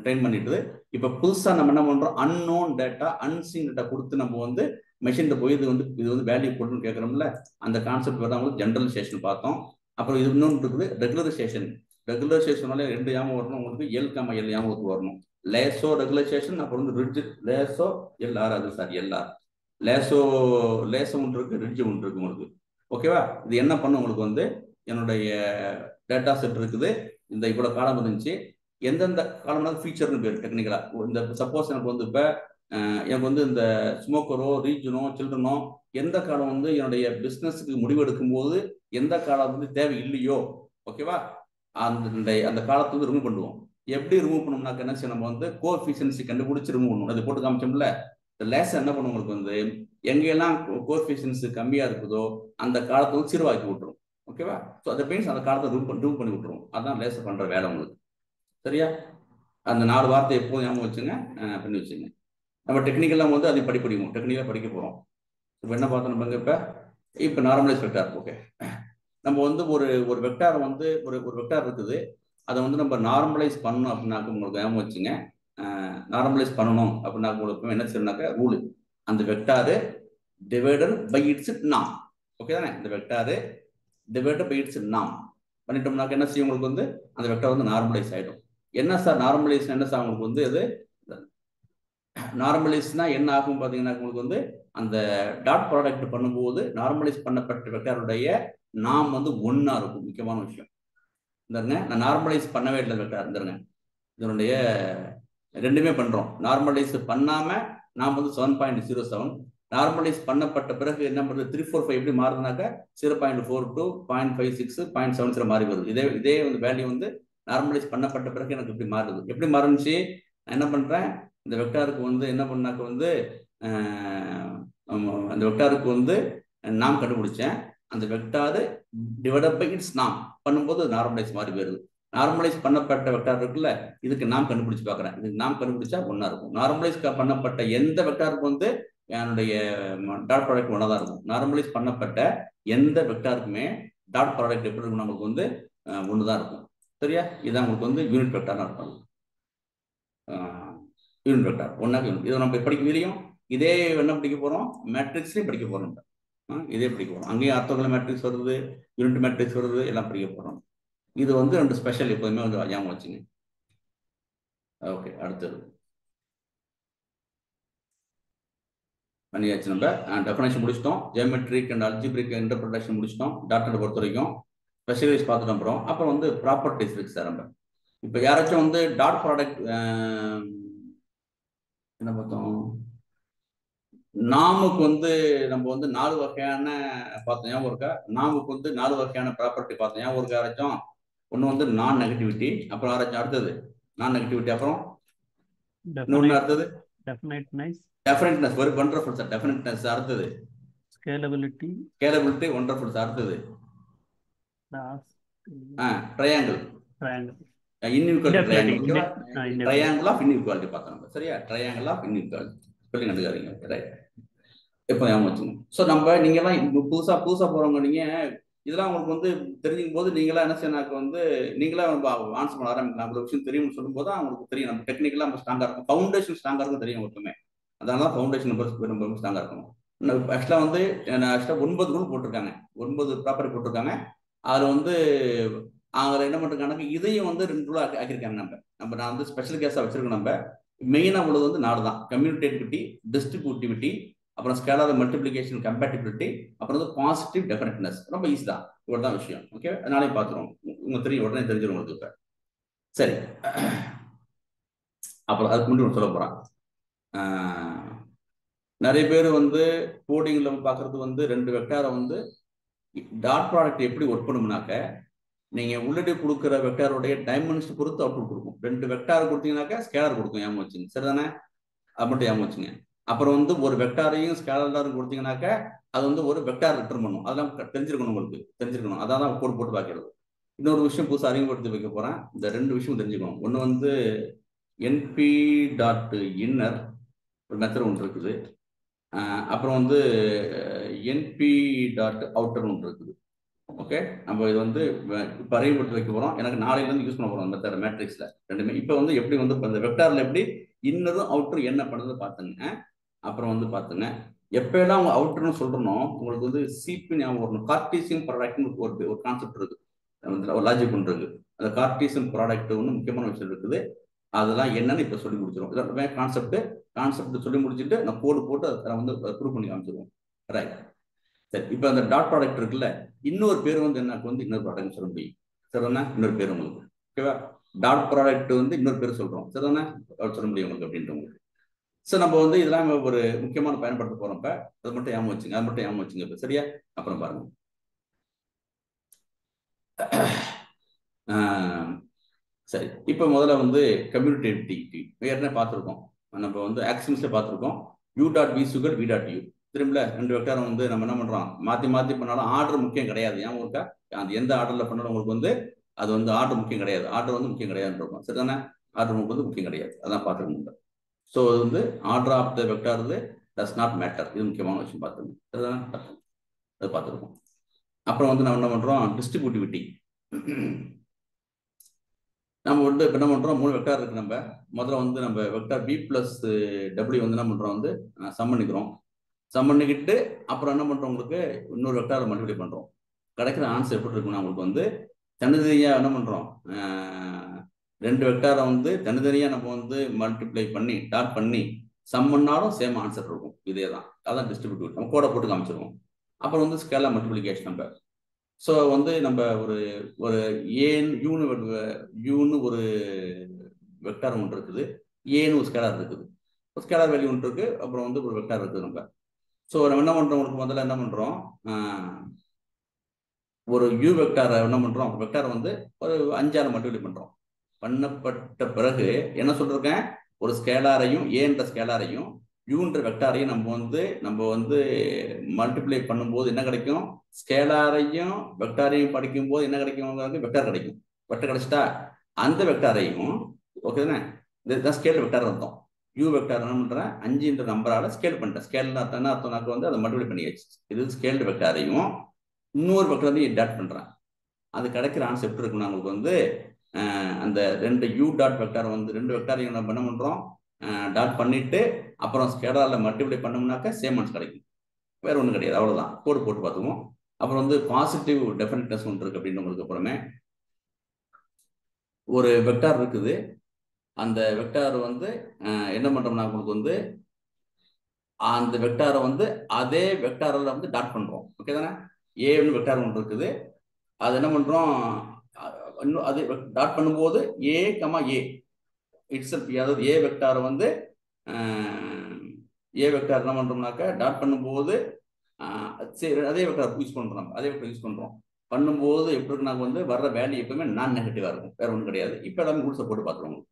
ட்ரெயின் பண்ணிட்டு இப்போ புதுசா நம்ம என்ன பண்றோம், அன்னோன் டேட்டா, அன்சீன் டேட்டா கொடுத்து நம்ம வந்து மெஷின்ல போய் இது வந்து வேல்யூ போட்டுன்னு கேட்கறோம்ல, அந்த கான்செப்ட் வந்து ஜென்ரலைசேஷன் பார்த்தோம். அப்புறம் இது இன்னொன்று இருக்குது, ரெகுலரைசேஷன். ரெகுலரைசேஷனால 2 ஞாபகம் வரணும் உங்களுக்கு, எல் ஞாபகத்துக்கு வரணும். லேசோ ரெகுலரைசேஷன், அப்புறம் வந்து ரிட்ஜ் லேசோ எல்ஆர். அது சார் எல்ஆர். லேசோ ஒன்று இருக்கு, ரிட்ஜ் ஒன்று இருக்கு உங்களுக்கு. ஓகேவா? இது என்ன பண்ணும், உங்களுக்கு வந்து என்னுடைய டேட்டா செட் இருக்குது, இந்த இவ்வளவு காலம் இருந்துச்சு, எந்தெந்த காலம்னா ஃபீச்சர்னு பேர் டெக்னிக்கலா. இந்த சப்போஸ் எனக்கு வந்து இப்போ எனக்கு வந்து இந்த ஸ்மோக்கரோ ரீஜனோ சில்ட்ரனோ எந்த காலம் வந்து என்னுடைய பிஸ்னஸுக்கு முடிவெடுக்கும் போது எந்த காலம் வந்து தேவை இல்லையோ, ஓகேவா, அந்த காலத்தை வந்து ரிமூவ் பண்ணுவோம். எப்படி ரிமூவ் பண்ணோம்னாக்க என்ன செய்ய, நம்ம வந்து கோஎஃபிஷியன்சி கண்டுபிடிச்சு ரிமூவ் பண்ணணும். அது போட்டு காமிச்சோம்ல, லேசா என்ன பண்ணும், உங்களுக்கு வந்து எங்கெல்லாம் கோஎஃபிஷியன்சி கம்மியா இருக்குதோ அந்த காலத்தை வந்து 0 ஆக்கி விட்டுரும். ஓகேவா? ஸோ அதை மீன்ஸ் அந்த காலத்தை ரிமூவ் பண்ணி விட்டுரும். அதான் லேசர் பண்ற வேலை உங்களுக்கு. சரியா? அந்த 4 வார்த்தை எப்போதும் ஞாபகம் வச்சுங்க, பண்ணி வச்சுங்க. நம்ம டெக்னிக்கெல்லாம் வந்து அதை படிப்போம், டெக்னிக்கலாக படிக்க போகிறோம். இப்போ என்ன பார்த்தோம் நம்ம இப்போ நார்மலைஸ் வெக்டார். ஓகே, நம்ம வந்து ஒரு வெக்டார் வந்து ஒரு வெக்டார் இருக்குது, அதை வந்து நம்ம நார்மலைஸ் பண்ணணும் அப்படின்னாக்க உங்களுக்கு ஞாபகம் வச்சுங்க. நார்மலைஸ் பண்ணணும் அப்படின்னாக்க உங்களுக்கு என்ன செய்யணும்னாக்க ரூல், அந்த வெக்டாரு டிவைடட் பை இட்ஸ் நாம். ஓகே தானே? இந்த வெக்டாரு டிவைடட் பை இட்ஸ் நாம் பண்ணிட்டோம்னாக்க என்ன செய்யும், உங்களுக்கு வந்து அந்த வெக்டார் வந்து நார்மலைஸ் ஆகிடும். என்ன சார் நார்மலைஸ், என்ன சார் உங்களுக்கு வந்து அது நார்மலைஸ்னா என்ன ஆகும் பார்த்தீங்கன்னா, உங்களுக்கு வந்து அந்த டாட் ப்ராடக்ட் பண்ணும்போது நார்மலைஸ் பண்ணப்பட்ட வெக்டாருடைய நாம் வந்து 1 இருக்கும். முக்கியமான விஷயம் இருங்க, நான் நார்மலைஸ் பண்ணவே இல்லை வெக்டார் இருந்துருங்க, இதனுடைய ரெண்டுமே பண்றோம். நார்மலைஸ் பண்ணாம நாம் வந்து 7.07, நார்மலைஸ் பண்ணப்பட்ட பிறகு என்ன பண்ணுறது 345 எப்படி மாறுதுனாக்கா 0.42 0.56 0.70 மாறி வருது. இதே வந்து வேல்யூ வந்து நார்மலைஸ் பண்ணப்பட்ட பிறகு எனக்கு இப்படி மாறுது. எப்படி மாறுனுச்சு? நான் என்ன பண்றேன், இந்த வெக்டாருக்கு வந்து என்ன பண்ணாக்க வந்து அந்த வெக்டாருக்கு வந்து நாம் கண்டுபிடிச்சேன். அந்த வெக்டாரு டிவைடட் பை இட்ஸ் நாம் பண்ணும்போது நார்மலைஸ் மாறி வருது. நார்மலைஸ் பண்ணப்பட்ட வெக்டார் இருக்குல்ல, இதுக்கு நாம் கண்டுபிடிச்சு பார்க்குறேன். இதுக்கு நாம் கண்டுபிடிச்சா ஒன்றா இருக்கும். நார்மலைஸ் பண்ணப்பட்ட எந்த வெக்டாருக்கு வந்து என்னுடைய டாட் ப்ராடக்ட் ஒன்றா தான் இருக்கும். நார்மலைஸ் பண்ணப்பட்ட எந்த வெக்டாருக்குமே டாட் ப்ராடக்ட் எப்படி இருக்கும், நமக்கு வந்து ஒன்று தான் இருக்கும். சரியா? இதுதான் உங்களுக்கு வந்து யூனிட் வெக்டார்னு அர்த்தம். யூனிட் வெக்டார் ஒன்றாக யூனிட். இதை நம்ம படிக்க முடியும். இதே என்ன படிக்க போகிறோம், மேட்ரிக்ஸ்லையும் படிக்க போகிறோம். இதே படிக்க போகிறோம். அங்கேயும் ஆர்த்தோகனல் மேட்ரிக்ஸ் வருது, யூனிட் மேட்ரிக்ஸ் வருது, எல்லாம் படிக்க போகிறோம். இது வந்து 2 ஸ்பெஷல் எப்போதுமே வந்து ஞாபகம் வச்சுங்க. ஓகே, அடுத்தது பண்ணியாச்சு. நம்ம டெஃபினேஷன் முடிச்சிட்டோம். ஜியோமெட்ரிக் அண்ட் அல்ஜிப்ரிக் இன்டர்பிரேஷன் முடிச்சிட்டோம். டாக்டரை பொறுத்த வரைக்கும் ஸ்பெஷலைஸ் பார்த்துட்டு அப்புறம் வந்து ப்ராப்பர்ட்டிஸ் இருக்கு சார். நம்ம இப்போ யாராச்சும் வந்து டாட் ப்ராடக்ட் என்ன பார்த்தோம், நாமுக்கு வந்து நம்ம வந்து 4 வகையான பார்த்தோம். ஞாபகம் இருக்கா? நாமுக்கு வந்து 4 வகையான ப்ராப்பர்ட்டி பார்த்தோம். ஞாபகம் இருக்கா யாராச்சும்? ஒன்று வந்து நான் நெகட்டிவிட்டி, அப்புறம் யாராச்சும் அடுத்தது நான் நெகட்டிவிட்டி, அப்புறம் இன்னொன்று அடுத்தது definiteness. Very wonderful sir. Definiteness அடுத்தது ஸ்கேலபிலிட்டி. Wonderful sir. அடுத்தது ட்ரையாங்கிள். ட்ரையாங்கிள் ஆஃப் இன்இக்வாலிட்டி பார்த்தோம் நம்ம. சரியா? ட்ரையாங்கிள் ஆஃப் இன்இக்வாலிட்டி சொல்லி கண்டுக்காதீங்க. ரைட், எப்போ ஞாபகம் வச்சுங்க. ஸோ நம்ம நீங்கெல்லாம் புதுசாக போகிறவங்க, நீங்கள் இதெல்லாம் உங்களுக்கு வந்து தெரிஞ்சுக்கும் போது நீங்களா என்ன செய்யணாக்க வந்து நீங்களா ஆன்சர் பண்ண ஆரம்பிக்கலாம். அவ்வளோ விஷயம் தெரியும்னு சொல்லும்போது தான் அவங்களுக்கு தெரியும் நம்ம டெக்னிக்கலாக நம்ம ஸ்ட்ராங்காக இருக்கும். ஃபவுண்டேஷன் ஸ்ட்ராங்காக இருக்கும் தெரியும் ஒருத்தமே. அதனால தான் ஃபவுண்டேஷன் ரொம்ப ஸ்ட்ராங்காக இருக்கணும். ஆக்சுவலாக வந்து 9 ரூல் போட்டிருக்காங்க, 9 ப்ராப்பர்ட்டி போட்டிருக்காங்க. அதில் வந்து அவங்க என்ன பண்ணுறாங்க, இதையும் வந்து 2 ரூல் ஆக்கியிருக்காங்க. நான் வந்து ஸ்பெஷல் கேஸாக வச்சிருக்கோம். நம்ம மெயினாக உள்ளது வந்து 4 தான்: கம்யூட்டேட்டிவிட்டி, டிஸ்ட்ரிபியூட்டிவிட்டி, அப்புறம் ஸ்கேலார் மல்டிப்ளிகேஷன் கம்பேட்டிபிலிட்டி, அப்புறம் வந்து பாசிட்டிவ் டெஃபினட்னஸ். ரொம்ப ஈஸி தான், இவ்வளோ தான் விஷயம். ஓகே, அதனாலே பார்த்துருவோம். உங்களுக்கு தெரியும், உடனே தெரிஞ்சிடும் உங்களுக்கு. இப்போ சரி, அப்புறம் அதுக்கு முன்னாடி சொல்ல போகிறேன். நிறைய பேர் வந்து கோடிங்ல பார்க்கறது வந்து 2 வெக்டாரை வந்து டாட் ப்ராடக்ட் எப்படி ஒர்க் பண்ணும்னாக்க, நீங்கள் உள்ளடி கொடுக்குற வெக்டாரோடைய டைமென்ஷன் பொறுத்து அவுட்புட் கொடுக்கும். 2 வெக்டார் கொடுத்தீங்கன்னாக்கா ஸ்கேலர் கொடுக்கும். ஞாபகம் வச்சுங்க. சரிதானே? அது மட்டும் ஞாபகம் வச்சுங்க. அப்புறம் வந்து ஒரு வெக்டாரையும் ஸ்கேலரும் கொடுத்தீங்கன்னாக்க அது வந்து ஒரு வெக்டார் ரிட்டர்ன் பண்ணும். அதெல்லாம் தெரிஞ்சிருக்கணும், உங்களுக்கு தெரிஞ்சிருக்கணும். அதான் கோட் போட்டு பார்க்கிறது. இன்னொரு விஷயம் புதுசாக அறிமுகப்படுத்தி வைக்க போகிறேன். இந்த 2 விஷயம் தெரிஞ்சுக்கணும். ஒன்று வந்து என்பி டாட் இன்னர் ஒரு மெத்தட் ஒன்று இருக்குது. அப்புறம் வந்து என்பி டாட் அவுட்டர் ஒன்று இருக்குது. ஓகே, நம்ம இது வந்து இப்போ அறிமுகப்படுத்தி வைக்க போகிறோம். எனக்கு நாளையிலேருந்து யூஸ் பண்ண போகிறோம் மெத்தட் மேட்ரிக்ஸில் ரெண்டுமே. இப்போ வந்து எப்படி வந்து இந்த வெக்டாரில் எப்படி இன்னரும் அவுட்டரும் என்ன பண்ணுறது பார்த்துங்க. அப்புறம் வந்து பார்த்துங்க, எப்பெல்லாம் அவங்க அவுட்டர்னு சொல்கிறோம் உங்களுக்கு வந்து சிபி ஞாபகம் வரணும். கார்டீசியன் ப்ராடக்ட்னு ஒரு கான்செப்ட் இருக்குது, ஒரு லாஜிக் ஒன்று இருக்குது. அந்த கார்டீசியன் ப்ராடக்ட் ஒன்று முக்கியமான விஷயம் இருக்குது. அதெல்லாம் என்னன்னு இப்போ சொல்லி முடிச்சிடும். இதெல்லாம் கான்செப்ட் சொல்லி முடிச்சுட்டு நான் கோடு போட்டு அதை வந்து ப்ரூவ் பண்ணி காமிச்சிருவோம். ரைட், சரி. இப்போ அந்த டாட் ப்ராடக்ட் இருக்குல்ல, இன்னொரு பேர் வந்து எனக்கு வந்து இன்னொரு ப்ராடக்ட் சொல்ல முடியும். சரிதானே? இன்னொரு பேர் உங்களுக்கு. ஓகேவா? டாட் ப்ராடக்ட் வந்து இன்னொரு பேர் சொல்கிறோம். சரிதானே? சொல்ல முடியும் உங்களுக்கு அப்படின்றவங்களுக்கு. ஸோ நம்ம வந்து இதெல்லாம் ஒரு முக்கியமான பயன்படுத்த போகிறோம். இப்போ அதை மட்டும் ஞாபகம் வச்சுங்க. இப்போ சரியா? அப்புறம் பாருங்க. சரி, இப்போ முதல்ல வந்து கம்யூட்டேட்டிவிட்டி ஏற்கனவே பார்த்துருக்கோம். நம்ம வந்து ஆக்சிம்ஸ்ல பார்த்துருக்கோம். U dot V sugar V dot U. திரும்ப 2 வெக்டாரம் வந்து நம்ம என்ன பண்ணுறோம், மாற்றி பண்ணாலும் ஆர்டர் முக்கியம் கிடையாது. ஏன் இருக்கா, அந்த எந்த ஆர்டரில் பண்ணாலும் உங்களுக்கு வந்து அது வந்து ஆர்டர் முக்கியம் கிடையாது. ஆர்டர் வந்து முக்கியம் கிடையாதுன்னு இருக்கும். சரிதானே? ஆர்டர் உங்களுக்கு வந்து முக்கியம் கிடையாது. அதான் பார்த்துருக்கோம். ஸோ அது வந்து order of the vector does not matter. இது முக்கியமான விஷயம் பார்த்துருக்கோம். சரிதானே? அது பார்த்துருக்கோம். அப்புறம் வந்து நம்ம என்ன பண்ணுறோம், டிஸ்ட்ரிபியூட்டிவிட்டி. நம்ம வந்து இப்போ என்ன பண்ணுறோம், 3 வெக்டார் இருக்குது. நம்ம முதல்ல வந்து நம்ம வெக்டார் பி பிளஸ் டபிள்யூ வந்து என்ன பண்ணுறோம், வந்து சம் பண்ணிக்கிறோம். சம் பண்ணிக்கிட்டு அப்புறம் என்ன பண்ணுறோம், உங்களுக்கு இன்னொரு வெக்டாரை மல்டிப்ளை பண்ணுறோம். கிடைக்கிற ஆன்சர் எப்படி இருக்குன்னா, உங்களுக்கு வந்து தனித்தனியாக என்ன பண்ணுறோம், 2 வெக்டாரை வந்து தனித்தனியாக நம்ம வந்து மல்டிப்ளை பண்ணி டாட் பண்ணி சம் பண்ணாலும் சேம் ஆன்சர் இருக்கும். இதே தான், அதான் டிஸ்ட்ரிபியூட்டிவ். நம்ம கோடை போட்டு காமிச்சிருவோம். அப்புறம் வந்து ஸ்கேலர் மல்டிப்ளிகேஷன். நம்ம ஸோ வந்து நம்ம ஒரு யூன்னு ஒரு வெக்டார் ஒன்று இருக்குது, ஏன்னு ஒரு ஸ்கேலர் இருக்குது, ஸ்கேலர் வேல்யூ ஒன்று இருக்குது, அப்புறம் வந்து ஒரு வெக்டார் இருக்குது. நம்ம ஸோ நம்ம என்ன பண்றோம், உங்களுக்கு முதல்ல என்ன பண்றோம், ஒரு யூ வெக்டாரை என்ன பண்றோம், வெக்டாரை வந்து ஒரு 5 மல்டிப்ளை பண்றோம். பண்ணப்பட்ட பிறகு என்ன சொல்றேன், ஒரு ஸ்கேலாரையும் ஏன்ற ஸ்கேலாரையும் யூன்ற வெக்டாரையும் நம்ம வந்து மல்டிப்ளை பண்ணும்போது என்ன கிடைக்கும், ஸ்கேலாரையும் வெக்டாரையும் படிக்கும் போது என்ன கிடைக்கும், வெக்டார் கிடைக்கும். வெக்டார் கிடைச்சிட்டா அந்த வெக்டாரையும் ஓகே தானே, இதுதான் ஸ்கேல் வெக்டார் அர்த்தம். யூ வெக்டார் என்ன பண்றேன், 5 நம்பரால ஸ்கேல் பண்ணிட்டேன். ஸ்கேல் என்ன அர்த்தம்னாக்க வந்து அதை மல்டிப்ளை பண்ணியாச்சு. இது ஸ்கேல்டு வெக்டாரையும் இன்னொரு வெக்டாரையும் டாட் பண்றேன். அது கிடைக்கிற ஆன்சர் எப்படி இருக்குன்னா, உங்களுக்கு வந்து அந்த 2 யூ டாட் வெக்டார் வந்து 2 வெக்டாரையும் நம்ம என்ன பண்றோம், டாட் பண்ணிட்டு அப்புறம் ஸ்கேலாரில் மல்டிப்ளை பண்ணோம்னாக்க சேம் ஆன்சர் கிடைக்கும். வேற ஒன்றும் கிடையாது, அவ்வளவுதான். கோடு போட்டு பார்த்துக்குவோம். அப்புறம் வந்து பாசிட்டிவ் டெஃபினிட்னஸ் ஒன்று இருக்கு அப்படின்னு உங்களுக்கு அப்புறமே ஒரு வெக்டார் இருக்குது. அந்த வெக்டார் வந்து என்ன பண்றோம்னா, உங்களுக்கு வந்து அந்த வெக்டாரை வந்து அதே வெக்டாரில் வந்து டாட் பண்றோம். ஓகே தானே, ஏன்னு வெக்டார் ஒன்று இருக்குது. அது என்ன பண்றோம், இன்னும் அது டாட் பண்ணும்போது ஏ கமா ஏ இட்ஸெல்ஃப், அதாவது ஏ வெக்டார் வந்து ஏ வெக்டார் என்ன பண்றோம்னாக்க டாட் பண்ணும்போது சரி அதே வெக்டார் யூஸ் பண்றோம். நம்ம அதே வெக்டார் யூஸ் பண்றோம். பண்ணும்போது எப்படி இருக்கு, நாங்கள் வந்து வர்ற வேல்யூ எப்பவுமே நான் நெகட்டிவா இருக்கும், வேற ஒன்றும் கிடையாது. இப்போ எல்லாமே ரூல்ஸை போட்டு பார்த்துருவோம்.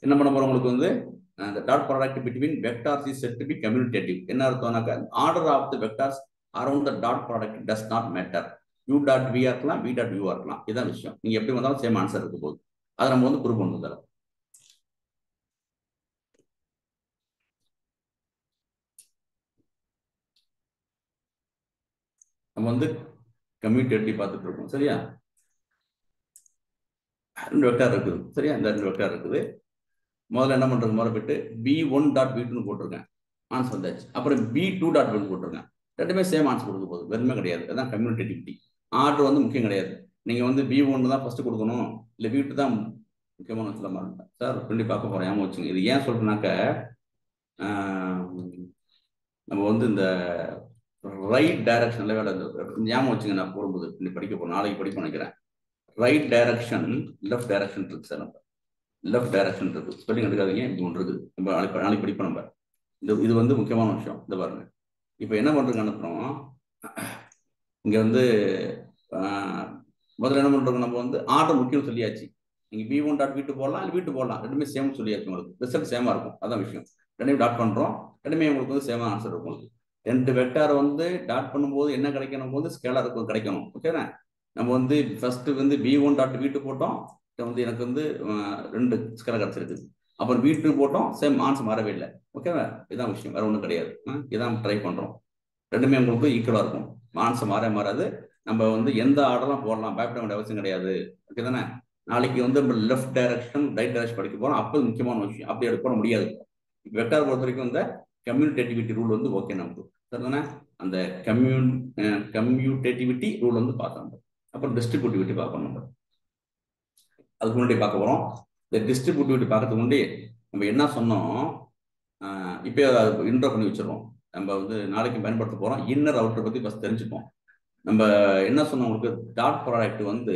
என்ன பண்ண போறோம், உங்களுக்கு வந்து அந்த dot product between vectors is set to be communicative. என்ன அர்த்தம்னாக்க order of the vectors around the dot product does not matter. U dot V இருக்கலாம், வி டாட் யூ இருக்கலாம். இதுதான் விஷயம். நீங்க எப்படி வந்தாலும் சேம் ஆன்சர் இருக்க போகுது. அதை நம்ம வந்து ப்ரூவ் பண்ணணும். தரோம் நம்ம வந்து கம்யூனிகேட்டிவ் பார்த்துட்டு இருக்கோம். சரியா, 2 வெக்டார் இருக்குது. சரியா, இந்த 2 வெக்டார் இருக்குது. முதல்ல என்ன பண்றது, முதல்ல போயிட்டு B1 டாட் B2 போட்டிருக்கேன், ஆன்சர் வந்தாச்சு. அப்புறம் B2 டாட் B போட்டிருக்கேன், ரெண்டுமே சேம் ஆன்சர் கொடுக்க போகுது, வெறுமே கிடையாது. அதுதான் கம்யூனிகேட்டிவிட்டி. ஆர்டர் வந்து முக்கியம் கிடையாது. நீங்க வந்து B1 தான் ஃபர்ஸ்ட் கொடுக்கணும், இல்லை B2 தான் முக்கியமான சொல்ல மாட்டேன் சார். பண்ணி பார்க்க போறேன், ஏமா வச்சுங்க. இது ஏன் சொல்றேன்னாக்க நம்ம வந்து இந்த ரைட் டைரக்ஷன்ல வேலை ஞாபகம் வச்சுங்க. நான் போடும்போது படிக்க போறேன், நாளைக்கு படிக்க நினைக்கிறேன். ரைட் டைரக்ஷன் லெஃப்ட் டைரக்ஷன் இருக்கு சார். நம்ம லெஃப்ட் டைரக்ஷன் இருக்கு, ஸ்பெல்லிங் எடுக்காதீங்க, இப்படி ஒன்று இருக்குது. நம்ம நாளைக்கு படிப்போம். நம்ம இது வந்து முக்கியமான விஷயம். இந்த பாருங்க, இப்போ என்ன பண்றதுக்கு அனுப்புறோம். இங்க வந்து முதல்ல என்ன பண்றோம், நம்ம வந்து ஆர்டர் முக்கியம் சொல்லியாச்சு. நீங்க B1 டாட் B2 போடலாம், இல்லை B2 போடலாம், ரெண்டுமே சேம் சொல்லியாச்சு. உங்களுக்கு ரிசல்ட் சேமா இருக்கும், அதான் விஷயம். ரெண்டையும் டாட் பண்றோம், ரெண்டுமே உங்களுக்கு வந்து சேமா ஆன்சர் இருக்கும். உங்களுக்கு 2 வெக்டார் வந்து டாட் பண்ணும்போது என்ன கிடைக்கணும், வந்து ஸ்கேலார் இருக்கும் கிடைக்கணும். ஓகேண்ணா, நம்ம வந்து ஃபர்ஸ்ட் வந்து B1 டாட் B2 போட்டோம், வந்து எனக்கு வந்து 2 ஸ்கேலார் கிடைச்சிருக்கு. அப்புறம் B2 போட்டோம், சேம் ஆன்சர் மாறவே இல்லை. ஓகேவா, இதான் விஷயம், வேற ஒன்றும் கிடையாது. இதான் ட்ரை பண்றோம். ரெண்டுமே உங்களுக்கு ஈக்குவலா இருக்கும், ஆன்சர் மாறாது. நம்ம வந்து எந்த ஆர்டர்லாம் போடலாம், பயப்பட வேண்டிய அவசியம் கிடையாது. ஓகே தானே. நாளைக்கு வந்து நம்ம லெஃப்ட் டைரக்ஷன் ரைட் டைரக்ஷன் படிக்க போறோம், அப்போ முக்கியமான விஷயம். அப்படி எடுக்க முடியாது. வெக்டார் பொறுத்த வரைக்கும் இந்த கம்யூனிகேட்டிவிட்டி ரூல் வந்து ஓகே நமக்கு சரிதானே. அந்த கம்யூட்டேட்டிவிட்டி ரூல் வந்து பார்த்தோம். அப்புறம் டிஸ்ட்ரிபியூட்டிவிட்டி பார்க்கணும். நம்ம அதுக்கு முன்னாடி பார்க்க போறோம். இந்த டிஸ்ட்ரிபியூட்டிவிட்டி பார்க்கறதுக்கு முன்னாடி நம்ம என்ன சொன்னோம், இப்போ இன்ட்ரோ பண்ணி வச்சிருவோம். நம்ம வந்து நாளைக்கு பயன்படுத்த போறோம். இன்னர் அவுட்டர் பத்தி ஃபர்ஸ்ட் தெரிஞ்சுப்போம். நம்ம என்ன சொன்னோம், உங்களுக்கு டாட் ப்ராடக்ட் வந்து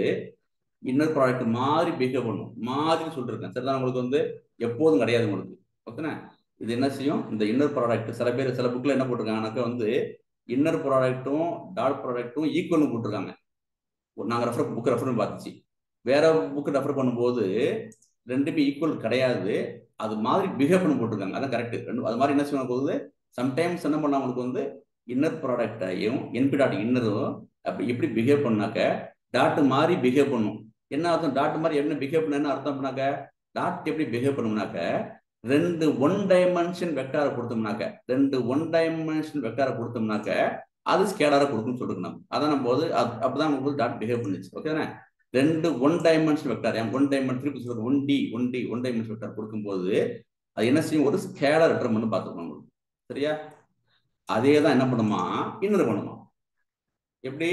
இன்னர் ப்ராடக்ட் மாதிரி பிஹேவ் பண்ணும், மாதிரி சொல்லிருக்கேன் சரிதான். உங்களுக்கு வந்து எப்போதும் கிடையாது உங்களுக்கு. ஓகேண்ணா, இது என்ன செய்யும், இந்த இன்னர் ப்ராடக்ட் சில பேர் சில புக்ல என்ன போட்டிருக்காங்கனாக்கா வந்து இன்னர் ப்ராடக்ட்டும் டாட் ப்ராடக்ட்டும் ஈக்குவல்னு போட்டிருக்காங்க. நாங்கள் புக் ரெஃபர் பார்த்துச்சு. வேற புக் ரெஃபர் பண்ணும்போது ரெண்டுமே ஈக்குவல் கிடையாது, அது மாதிரி பிஹேவ் பண்ணி போட்டிருக்காங்க. அதான் கரெக்ட். அது மாதிரி என்ன செய்யணும் போகுது, சம்டைம்ஸ் என்ன பண்ணா உங்களுக்கு வந்து இன்னர் ப்ராடக்டையும் என்பி டாட் இன்னரும் அப்படி எப்படி பிஹேவ் பண்ணாக்க டாட் மாதிரி பிஹேவ் பண்ணும். என்ன அர்த்தம், டாட் மாதிரி என்ன பிஹேவ் பண்ண அர்த்தம் பண்ணாக்க, டாட் எப்படி பிஹேவ் பண்ணும்னாக்க 2 ஒன் டைமென்ஷன் வெக்டாரை கொடுத்தோம்னாக்க 2 ஒன் டைமென்ஷன் வெக்டாரை கொடுத்தோம்னாக்க அது ஸ்கேலாரை கொடுக்கும்னு சொல்லிருக்கணும். அதான் நம்ம போது அப்பதான் உங்களுக்கு டாட் பிஹேவ் பண்ணுச்சு. ஓகேதானே. 2 one dimension vector, one dimension 1 dimension vector கொடுக்கும்போது அது என்ன செய்யும், ஒரு ஸ்கேலார் ரிட்டர்ன் பண்ணி பார்த்துக்கணும். சரியா, அதே தான் என்ன பண்ணுமா, இன்னர் பண்ணுமா. எப்படி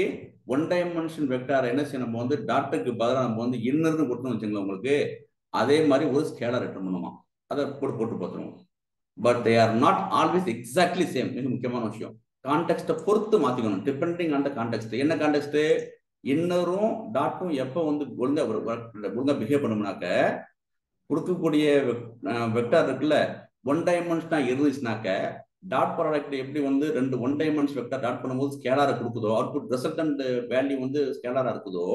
ஒன் டைமென்ஷன் வெக்டார் என்ன செய்யணும், நம்ம வந்து டாட்டுக்கு பதிலாக நம்ம வந்து இன்னர்னு கொடுத்தோம்னு வச்சுங்களேன் உங்களுக்கு, அதே மாதிரி ஒரு ஸ்கேலார் ரிட்டர்ன் பண்ணுமா. அதை போட்டு பார்த்துருவோம். But they are not always exactly same. மிக முக்கியமான விஷயம், கான்டெக்ட்டை பொறுத்து மாத்திக்கணும். Depending on the contact. என்ன கான்டெக்ட், இன்னரும் டாட்டும் எப்போ வந்து ஒழுங்கா பிஹேவ் பண்ணோம்னாக்க, கொடுக்கக்கூடிய வெக்டார் இருக்குல்ல ஒன் டைமென்ஷனா இருந்துச்சுனாக்க டாட் ப்ராடக்ட் எப்படி வந்து ரெண்டு ஒன் டைமென்ஷன் வெக்டர் டாட் பண்ணும்போது ஸ்கேலாரை கொடுக்குதோ, அவுட்புட் ரிசல்டன்ட் வேல்யூ வந்து ஸ்கேலாரா இருக்குதோ,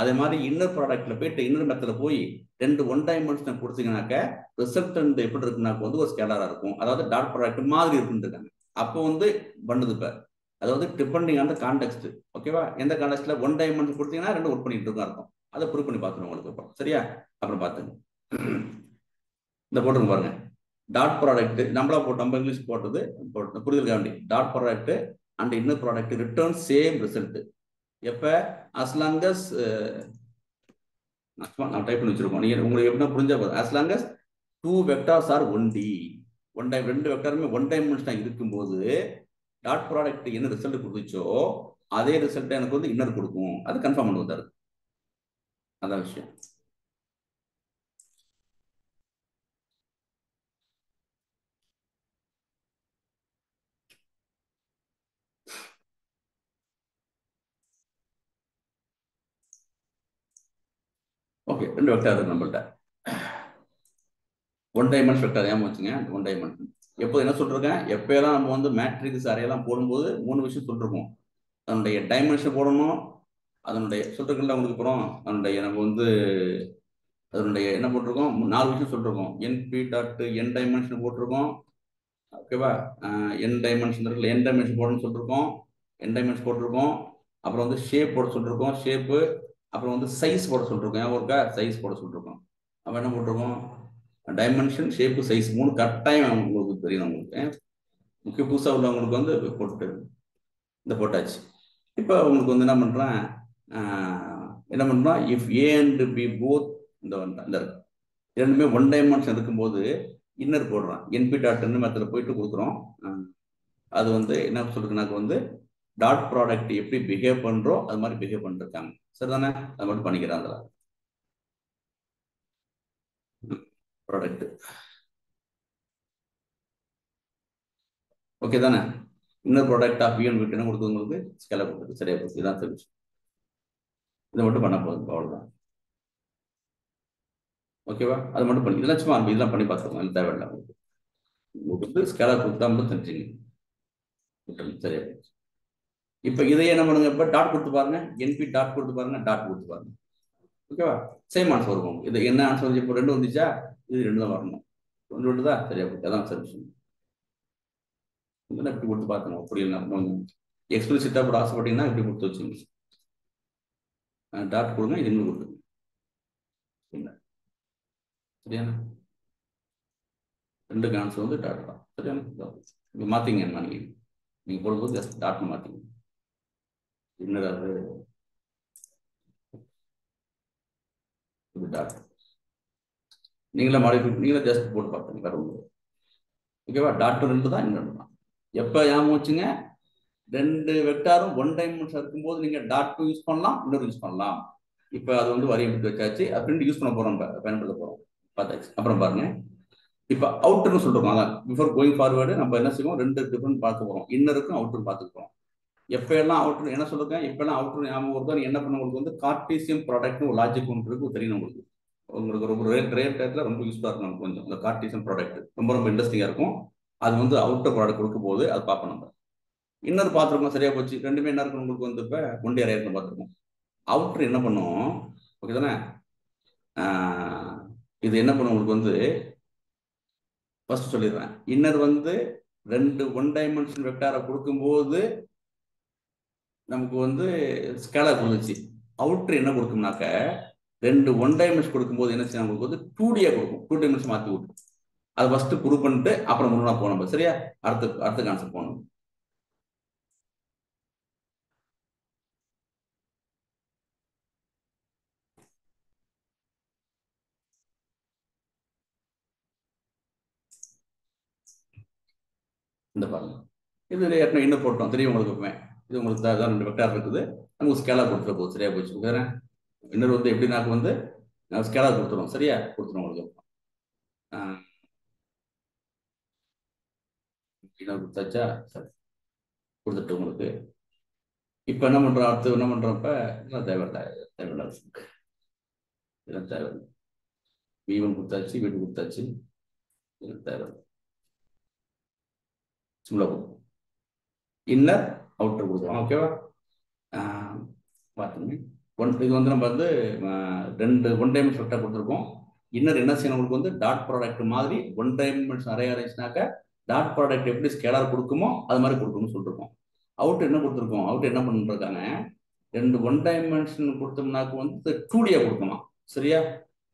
அதே மாதிரி இன்னர் ப்ராடக்ட்ல போயிட்டு இன்னர் மெத்தட்ல போய் ரெண்டு ஒன் டைமென்ஷன் கொடுத்தீங்கன்னாக்க ரிசல்டன்ட் எப்படி இருக்குனாக்க வந்து ஒரு ஸ்கேலாரா இருக்கும். அதாவது டாட் ப்ராடக்ட் மாதிரி இருக்குன்னு இருக்காங்க. அப்போ வந்து பண்ணுது இப்ப, அதாவது டிபெண்டிங் ஆன் த கான்டெக்ட். ஓகேவா? எந்த கான்டெக்ட்ல ஒன் டைமென்ஷன் கொடுத்தீங்கன்னா ரெண்டு ஒர்க் பண்ணிட்டு இருக்கும் அர்த்தம். அதை ப்ரூவ் பண்ணி பார்த்துருவோம் உங்களுக்கு அப்புறம். சரியா? அப்புறம் பார்த்துங்க. இந்த போட்டுங்க பாருங்க. டாட் ப்ராடக்ட் நம்மளா போட்டு நம்ம இங்கிலீஷ் போட்டது புரிதலுக்காக வேண்டி. Dot product and inner product return same result. எப்ப? அஸ் லாங் அஸ் நான் டைப் பண்ணி வச்சிருக்கோம், நீங்க உங்களுக்கு எப்படின்னா புரிஞ்சா போதும். As long as two vectors are one D, one time ரெண்டு வெக்டாருமே ஒன் டைமென்ஷன் இருக்கும்போது டாட் ப்ராடக்ட் என்ன ரிசல்ட் கொடுத்துச்சோ அதே ரிசல்ட் எனக்கு வந்து இன்னர் கொடுக்கும். அது கன்ஃபார்ம் பண்ணி வந்தாரு. அதான் விஷயம். ஓகே, ரெண்டு வெக்டார் இருக்கு நம்மள்ட்ட. ஒன் டைமென்ஷன் வெக்டார் ஏன் வச்சுங்க, ஒன் டைமென்ஷன். எப்போ என்ன சொல்லிருக்கேன், எப்பயெல்லாம் நம்ம வந்து மேட்ரிக்ஸ் அறையெல்லாம் போடும்போது மூணு விஷயம் சொல்லிருக்கோம். அதனுடைய டைமென்ஷன் போடணும், அதனுடைய சொல்லிருக்கல உங்களுக்கு அப்புறம் அதனுடைய நம்ம வந்து அதனுடைய என்ன போட்டிருக்கோம், நாலு விஷயம் சொல்லிருக்கோம். என்பி டாட் என் டைமென்ஷன் போட்டிருக்கோம். ஓகேவா? என் டைமென்ஷன் இருக்குல்ல, என் டைமென்ஷன் போடணும்னு சொல்லிருக்கோம், என் டைமென்ஷன் போட்டிருக்கோம். அப்புறம் வந்து ஷேப் போட சொல்லிருக்கோம், ஷேப்பு. அப்புறம் வந்து சைஸ் போட சொல்லிருக்கோம், ஏன் ஒருக்கா சைஸ் போட சொல்லிருக்கோம். அப்போ என்ன போட்டிருக்கோம், டைமென்ஷன் ஷேப்பு சைஸ் மூணு கட்டாயம் உங்களுக்கு தெரியும். உங்களுக்கு முக்கிய புதுசாக உள்ளவங்களுக்கு வந்து போட்டு இந்த போட்டாச்சு. இப்போ உங்களுக்கு வந்து என்ன பண்ணுறேன், என்ன பண்ணுறோம், if A and B both இந்த இரண்டுமே ஒன் டைமென்ஷன் இருக்கும்போது இன்னர் போடுறான். என்பி டாட் மெத்தடில் போயிட்டு கொடுக்குறோம். அது வந்து என்ன சொல்றதுனாக்க வந்து டாட் ப்ராடக்ட் எப்படி பிஹேவ் பண்றோம் அது மாதிரி பிஹேவ் பண்ணிருக்காங்க. சரிதானே? அது மட்டும் பண்ணிக்கிறாங்க. ப்ராடக்ட் ஓகே தானே? இன்னர் ப்ராடக்ட் ஆஃப் யூன் விட்டு என்ன கொடுக்குது உங்களுக்கு, ஸ்கேலர் கொடுக்குது. சரியா போச்சு. இதான் தெரிஞ்சு இதை மட்டும் பண்ண போதும், அவ்வளவுதான். ஓகேவா? அது மட்டும் பண்ணி இதெல்லாம் சும்மா இதெல்லாம் பண்ணி பார்த்துக்கோங்க, தேவையில்லை உங்களுக்கு. உங்களுக்கு வந்து ஸ்கேலர் கொடுத்தா மட்டும் தெரிஞ்சுங்க. சரியா போச்சு. இப்போ இதை என்ன பண்ணுங்க, இப்போ டாட் கொடுத்து பாருங்க, என்பி டாட் கொடுத்து பாருங்க, டாட் கொடுத்து பாருங்க. ஓகேவா? சேம் ஆன்சர் வரும். இது என்ன ஆன்சர் வந்து இப்போ ரெண்டு வந்துச்சா, இது ரெண்டு தான் வரணும். ஒன்று ரெண்டு தான். சரியா போச்சு. அதான் சரி. இப்படி கொடுத்து பார்த்துங்க. புரியல எக்ஸ்பிளிசிட்டா கூட ஆசைப்பட்டீங்கன்னா இப்படி கொடுத்து வச்சுங்க. டாட் கொடுங்க, இது இன்னும் கொடுத்துருங்க. சரியா? ரெண்டு ஆன்சர் வந்து டாட் தான். சரியா? இப்போ மாத்திங்க என்ன நீங்க போடும்போது ஜஸ்ட் டாட்னு மாத்திங்க. என்னடாது இது டாட் நீங்களே நீங்களே ஜஸ்ட் போட்டு பார்த்துங்க. வேற ஒன்று. ஓகேவா? டாட் ரெண்டு தான், இன்னொன்று தான். எப்போ ஞாபகம் வச்சுங்க, ரெண்டு வெக்டாரும் ஒன் டைமென்ஷன் இருக்கும்போது நீங்க டாட் யூஸ் பண்ணலாம், இன்னொரு யூஸ் பண்ணலாம். இப்போ அது வந்து வரி எடுத்து வச்சாச்சு, அப்படின்னு யூஸ் பண்ண போறோம், பயன்படுத்த போறோம். பார்த்தாச்சு. அப்புறம் பாருங்க, இப்போ அவுட்டர்னு சொல்றோம். அதான் பிஃபோர் கோயிங் ஃபார்வர்டு நம்ம என்ன செய்வோம், ரெண்டு டிஃபரெண்ட் பார்க்க போறோம். இன்னருக்கும் அவுட்டர் பார்த்துக்கிறோம். எப்ப எல்லாம் அவுட்டர் என்ன சொல்லுங்க, எப்ப எல்லாம் அவுட்டர் ஞாபகம் வருதோ என்ன பண்ண, உங்களுக்கு வந்து கார்டீசியம் ப்ராடக்ட்னு ஒரு லாஜிக் ஒன்று இருக்கு, தெரியும் உங்களுக்கு. உங்களுக்கு ரொம்ப ரேர் டயத்தில் ரொம்ப யூஸ்ஃபுல்லாக இருக்கும். நமக்கு கொஞ்சம் இந்த கார்டீசியம் ப்ராடக்ட் ரொம்ப ரொம்ப இன்ட்ரெஸ்டிங்காக இருக்கும். அது வந்து அவுட்டர் ப்ராடக்ட் கொடுக்கும் போது அது பார்ப்போம். நம்ம இன்னொரு பார்த்துருக்கோம். சரியா போச்சு. ரெண்டுமே என்ன இருக்கும் உங்களுக்கு வந்து, இப்போ ஒன் டே ரேர் பார்த்துருக்கோம். அவுட்டர் என்ன பண்ணும், ஓகே தானே? இது என்ன பண்ணும் உங்களுக்கு வந்து, ஃபர்ஸ்ட் சொல்லிடுறேன். இன்னர் வந்து ரெண்டு ஒன் டைமென்ஷன் வெக்டாரை கொடுக்கும்போது நமக்கு வந்து ஸ்கேலர் கொடுத்துச்சு. அவுட்டர் என்ன கொடுக்கும்னாக்க ரெண்டு ஒன் டைமென்ஷன் கொடுக்கும்போது என்ன செய்யும், நமக்கு வந்து 2D கொடுக்கும். 2 டைமென்ஷன் மாற்றி கொடுக்கும். அது ஃபர்ஸ்ட் ப்ரூவ் பண்ணிட்டு அப்புறம் முன்னா போனோம். சரியா? அடுத்த கான்செப்ட் போகணும். இந்த பாருங்க, இது ஏற்கனவே இன்னும் போட்டோம், தெரியும் உங்களுக்கு. இது உங்களுக்கு தான் ரெண்டு வெக்டார் இருக்குது, நமக்கு ஸ்கேலர் கொடுத்துட போகுது. சரியா போச்சு. இன்னொரு வந்து எப்படின்னாக்க வந்து ஸ்கேலர் கொடுத்துரும். சரியா? கொடுத்துரும் உங்களுக்கு. கொடுத்தாச்சா? சரி, கொடுத்துட்டு உங்களுக்கு இப்போ என்ன பண்றோம், அடுத்து என்ன பண்றோம், இப்போ தேவையில்லை இதெல்லாம் தேவையில்லை. V1 கொடுத்தாச்சு, V2 கொடுத்தாச்சு, தேவையில்லை. சிம்பிளா கொடுக்கும். இன்னர் அவுட்டர் கொடுக்குறோம். ஓகேவா? பார்த்துங்க. இது வந்து நம்ம வந்து ரெண்டு ஒன் டைமென்ஷன் வெக்டர் கொடுத்துருக்கோம். இன்னர் என்ன செய்யணும், உங்களுக்கு வந்து டாட் ப்ராடக்ட் மாதிரி ஒன் டைமென்ஷன் அரே இருந்துச்சுனாக்க டாட் ப்ராடக்ட் எப்படி ஸ்கேலார் கொடுக்குமோ அது மாதிரி கொடுக்கணும்னு சொல்லிருக்கோம். அவுட் என்ன கொடுத்துருக்கோம், அவுட் என்ன பண்ணிருக்காங்க, ரெண்டு ஒன் டைமென்ஷன் கொடுத்தோம்னாக்க வந்து 2D கொடுக்கணும். சரியா?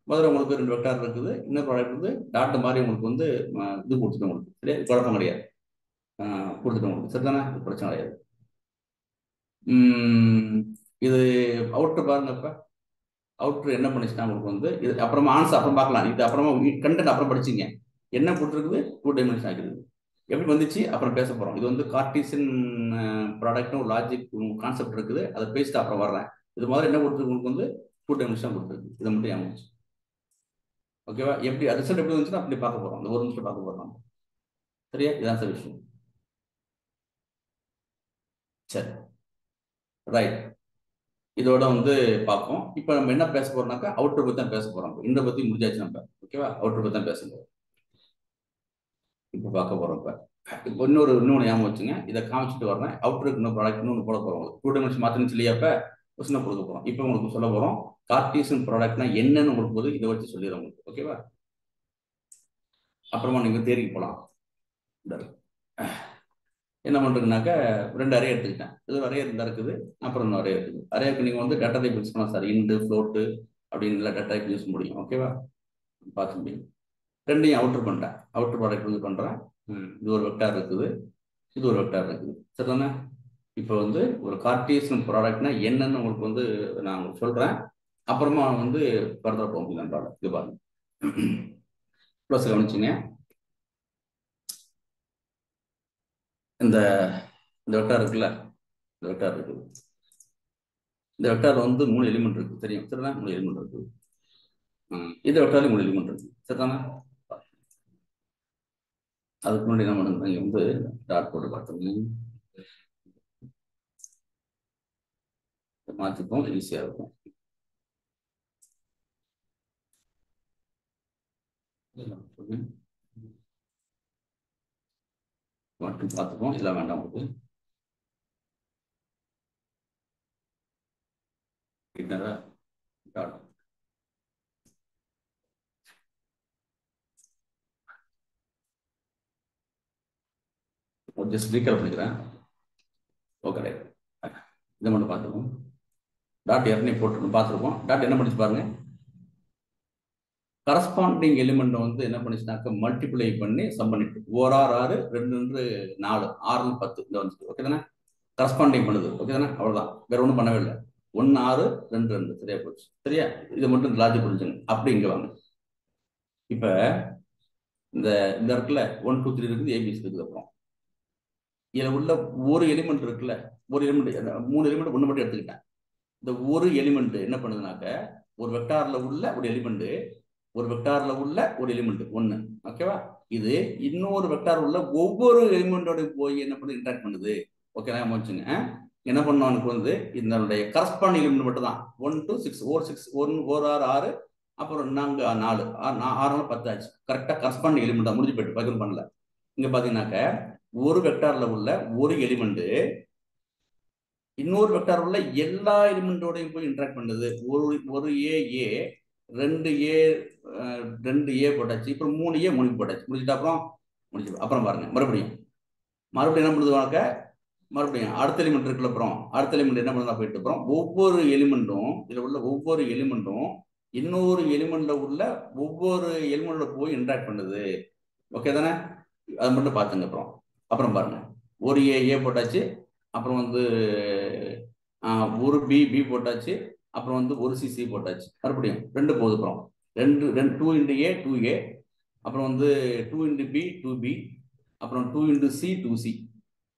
முதல்ல உங்களுக்கு ரெண்டு வெக்டார் இருக்குது, இன்னர் ப்ராடக்ட் வந்து டாட் மாதிரி உங்களுக்கு வந்து இது கொடுத்துட்டோம் உங்களுக்கு. சரியா? குழப்பம் கிடையாது, கொடுத்துட்டோம் உங்களுக்கு. சரிதானே? பிரச்சனை கிடையாது. இது அவுட்ரு பாருங்க. இப்ப அவுட்ரு என்ன பண்ணிச்சுன்னா உங்களுக்கு வந்து இது அப்புறமா ஆன்சர் அப்புறம் பார்க்கலாம். இது அப்புறமா கண்டென்ட் அப்புறம் படிச்சிங்க. என்ன கொடுத்துருக்குது, 2 டைமென்ஷன் ஆகிருக்குது. எப்படி வந்துச்சு அப்புறம் பேச போறோம். இது வந்து கார்ட்டீசியன் ப்ராடக்ட்னு ஒரு லாஜிக் கான்செப்ட் இருக்குது, அதை பேசிட்டு அப்புறம் வர்றேன். இது மாதிரி என்ன கொடுத்துருக்கு உங்களுக்கு வந்து 2 டைமென்ஷன் கொடுத்துருக்கு. இதை மட்டும் ஏமாச்சு. ஓகேவா? எப்படி ரிசல்ட் எப்படி வந்துச்சுன்னா அப்படி பார்க்க போறோம். அந்த ஒரு நிமிஷம் பார்க்க போறோம். சரியா? இதான் சார் விஷயம். சரி, ரைட். இதோட வந்து பார்ப்போம். இப்போ நம்ம என்ன பேச போறோம்னாக்கா அவுட்டர் பத்தி தான் பேச போறோம். இந்த பத்தி முடிஞ்சாச்சு நம்ம. ஓகேவா? அவுட்டர் பத்தி தான் பேச போறோம். இப்போ பார்க்க போறோம். இப்போ இன்னொன்று ஞாபகம் வச்சுங்க. இதை காமிச்சிட்டு வர்றேன். அவுட்டருக்கு இன்னும் ப்ராடக்ட் இன்னொன்று போட போறோம். 2 டைமென்ஷன் மாத்திரம் இல்லையா? இப்போ கொஸ்டினை கொடுக்க போறோம். இப்போ உங்களுக்கு சொல்ல போறோம் கார்ட்டீசியன் ப்ராடக்ட்னா என்னன்னு உங்களுக்கு போது இதை வச்சு சொல்லிடுறோம் உங்களுக்கு. ஓகேவா? அப்புறமா நீங்க தேடிக்கு போகலாம். என்ன பண்றதுனாக்கா 2 அரே எடுத்துக்கிட்டேன். இது அரே இருந்தா இருக்குது, அப்புறம் இன்னும் அரே இருக்குது. அரேக்கு நீங்க வந்து டேட்டா டைப் யூஸ் பண்ணலாம் சார். இண்டு, ஃப்ளோட்டு அப்படின்னு டேட்டா டைப் யூஸ் முடியும். ஓகேவா? பார்த்து முடியும். ரெண்டையும் அவுட்டர் பண்ணிட்டேன். அவுட்டர் ப்ராடக்ட் வந்து பண்றேன். இது ஒரு வெக்டார் இருக்குது, இது ஒரு வெக்டார் இருக்குது. சரிதானே? இப்போ வந்து ஒரு கார்ட்டீசியன் ப்ராடக்ட்னா என்னன்னு உங்களுக்கு வந்து நான் உங்களுக்கு சொல்றேன். அப்புறமா வந்து ஃபர்தர் போகும் ப்ராடக்ட். இது பாருங்க, ப்ளஸ் கவனிச்சிங்க. இந்த வெக்டார் இருக்குல்ல, இந்த வெக்டார் இருக்குது. இந்த வெக்டார் வந்து 3 எலிமெண்ட் இருக்கு. தெரியும்? சரிதான்? 3 எலிமெண்ட் இருக்குது. இந்த வெக்டார்ல 3 எலிமெண்ட் இருக்கு. சரிதானே? அதுக்கு முன்னாடி என்ன பண்ணுங்க, இங்க வந்து டாட் போட்டு பார்த்துங்க. மாற்றிப்போம், ஈஸியா இருக்கும். மட்டும் பார்த்துப்போம், இதெல்லாம் வேண்டாம் உங்களுக்கு. ஜஸ்ட் ரீகால் பண்ணிக்கிறேன். Okay, right. இதை மட்டும் பார்த்துப்போம். டாட் ஏற்கனவே போட்டு பார்த்துருப்போம். டாட் என்ன பண்ணிச்சு பாருங்க, கரஸ்பாண்டிங் எலிமெண்ட் வந்து என்ன பண்ணிச்சுனாக்க மல்டிப்ளை பண்ணி சம் பண்ணிட்டு 1 6 2 4 6 10 இந்த வந்து. ஓகே தானே? கரஸ்பாண்டிங் பண்ணுது. ஓகே தானே? அவ்வளவுதான், வேற ஒன்றும் பண்ணவே இல்லை. 1 6 2 2 சரியா போச்சு. சரியா? இது மட்டும் லாஜிக் புரிஞ்சுங்க. அப்படி இங்க வாங்க. இப்ப இந்த இடத்துல 1 2 3 இருக்குது, ஏபிசி இருக்குது. அப்புறம் இதுல உள்ள ஒரு எலிமெண்ட் இருக்குல்ல, ஒரு எலிமெண்ட் 3 எலிமெண்ட் ஒன்று மட்டும் எடுத்துக்கிட்டேன். இந்த ஒரு எலிமெண்ட் என்ன பண்ணுதுனாக்க ஒரு வெக்டார்ல உள்ள ஒரு எலிமெண்ட், ஒரு வெக்டார்ல உள்ள ஒரு எலிமெண்ட் 1. ஓகேவா? இது இன்னொரு வெக்டார் உள்ள ஒவ்வொரு எலிமெண்டோட போய் என்ன பண்ணுது, இன்டராக்ட் பண்ணுது. ஓகே, நான் வச்சுங்க. என்ன பண்ணோம், எனக்கு வந்து இதனுடைய கரஸ்பாண்டிங் எலிமெண்ட் மட்டும் தான் 1 to 6 ஒரு 6 1 6 6 அப்புறம் 4 4 6 10 ஆச்சு. கரெக்டா கரஸ்பாண்டிங் எலிமெண்ட் முடிஞ்சு போயிட்டு பகிர்ந்து பண்ணல. இங்க பாத்தீங்கன்னாக்க ஒரு வெக்டார்ல உள்ள ஒரு எலிமெண்ட் இன்னொரு வெக்டார் உள்ள எல்லா எலிமெண்டோடையும் போய் இன்டராக்ட் பண்ணுது. ஒரு ஏ 2 ஏ போட்டாச்சு. அப்புறம் 3 ஏ 3 போட்டாச்சு. முடிச்சுட்டு அப்புறம் பாருங்க மறுபடியும் என்ன பண்ணுது, மறுபடியும் அடுத்த எலிமெண்ட் இருக்குல்ல, அப்புறம் அடுத்த எலிமெண்ட் என்ன பண்ணுதா போயிட்டு அப்புறம் ஒவ்வொரு எலிமெண்ட்டும் இதுல உள்ள ஒவ்வொரு எலிமெண்ட்டும் இன்னொரு எலிமெண்ட்ல உள்ள ஒவ்வொரு எலிமெண்டோட போய் இன்டராக்ட் பண்ணுது. ஓகே தானே? அது மட்டும் பார்த்துங்க. அப்புறம் பாருங்க, ஒரு ஏ போட்டாச்சு, அப்புறம் வந்து ஒரு பி போட்டாச்சு, அப்புறம் வந்து ஒரு சி போட்டாச்சு. மறுபடியும் 2 போகுது. அப்புறம் 2 into A 2A, அப்புறம் வந்து 2 into B 2B, அப்புறம் 2 into C 2C.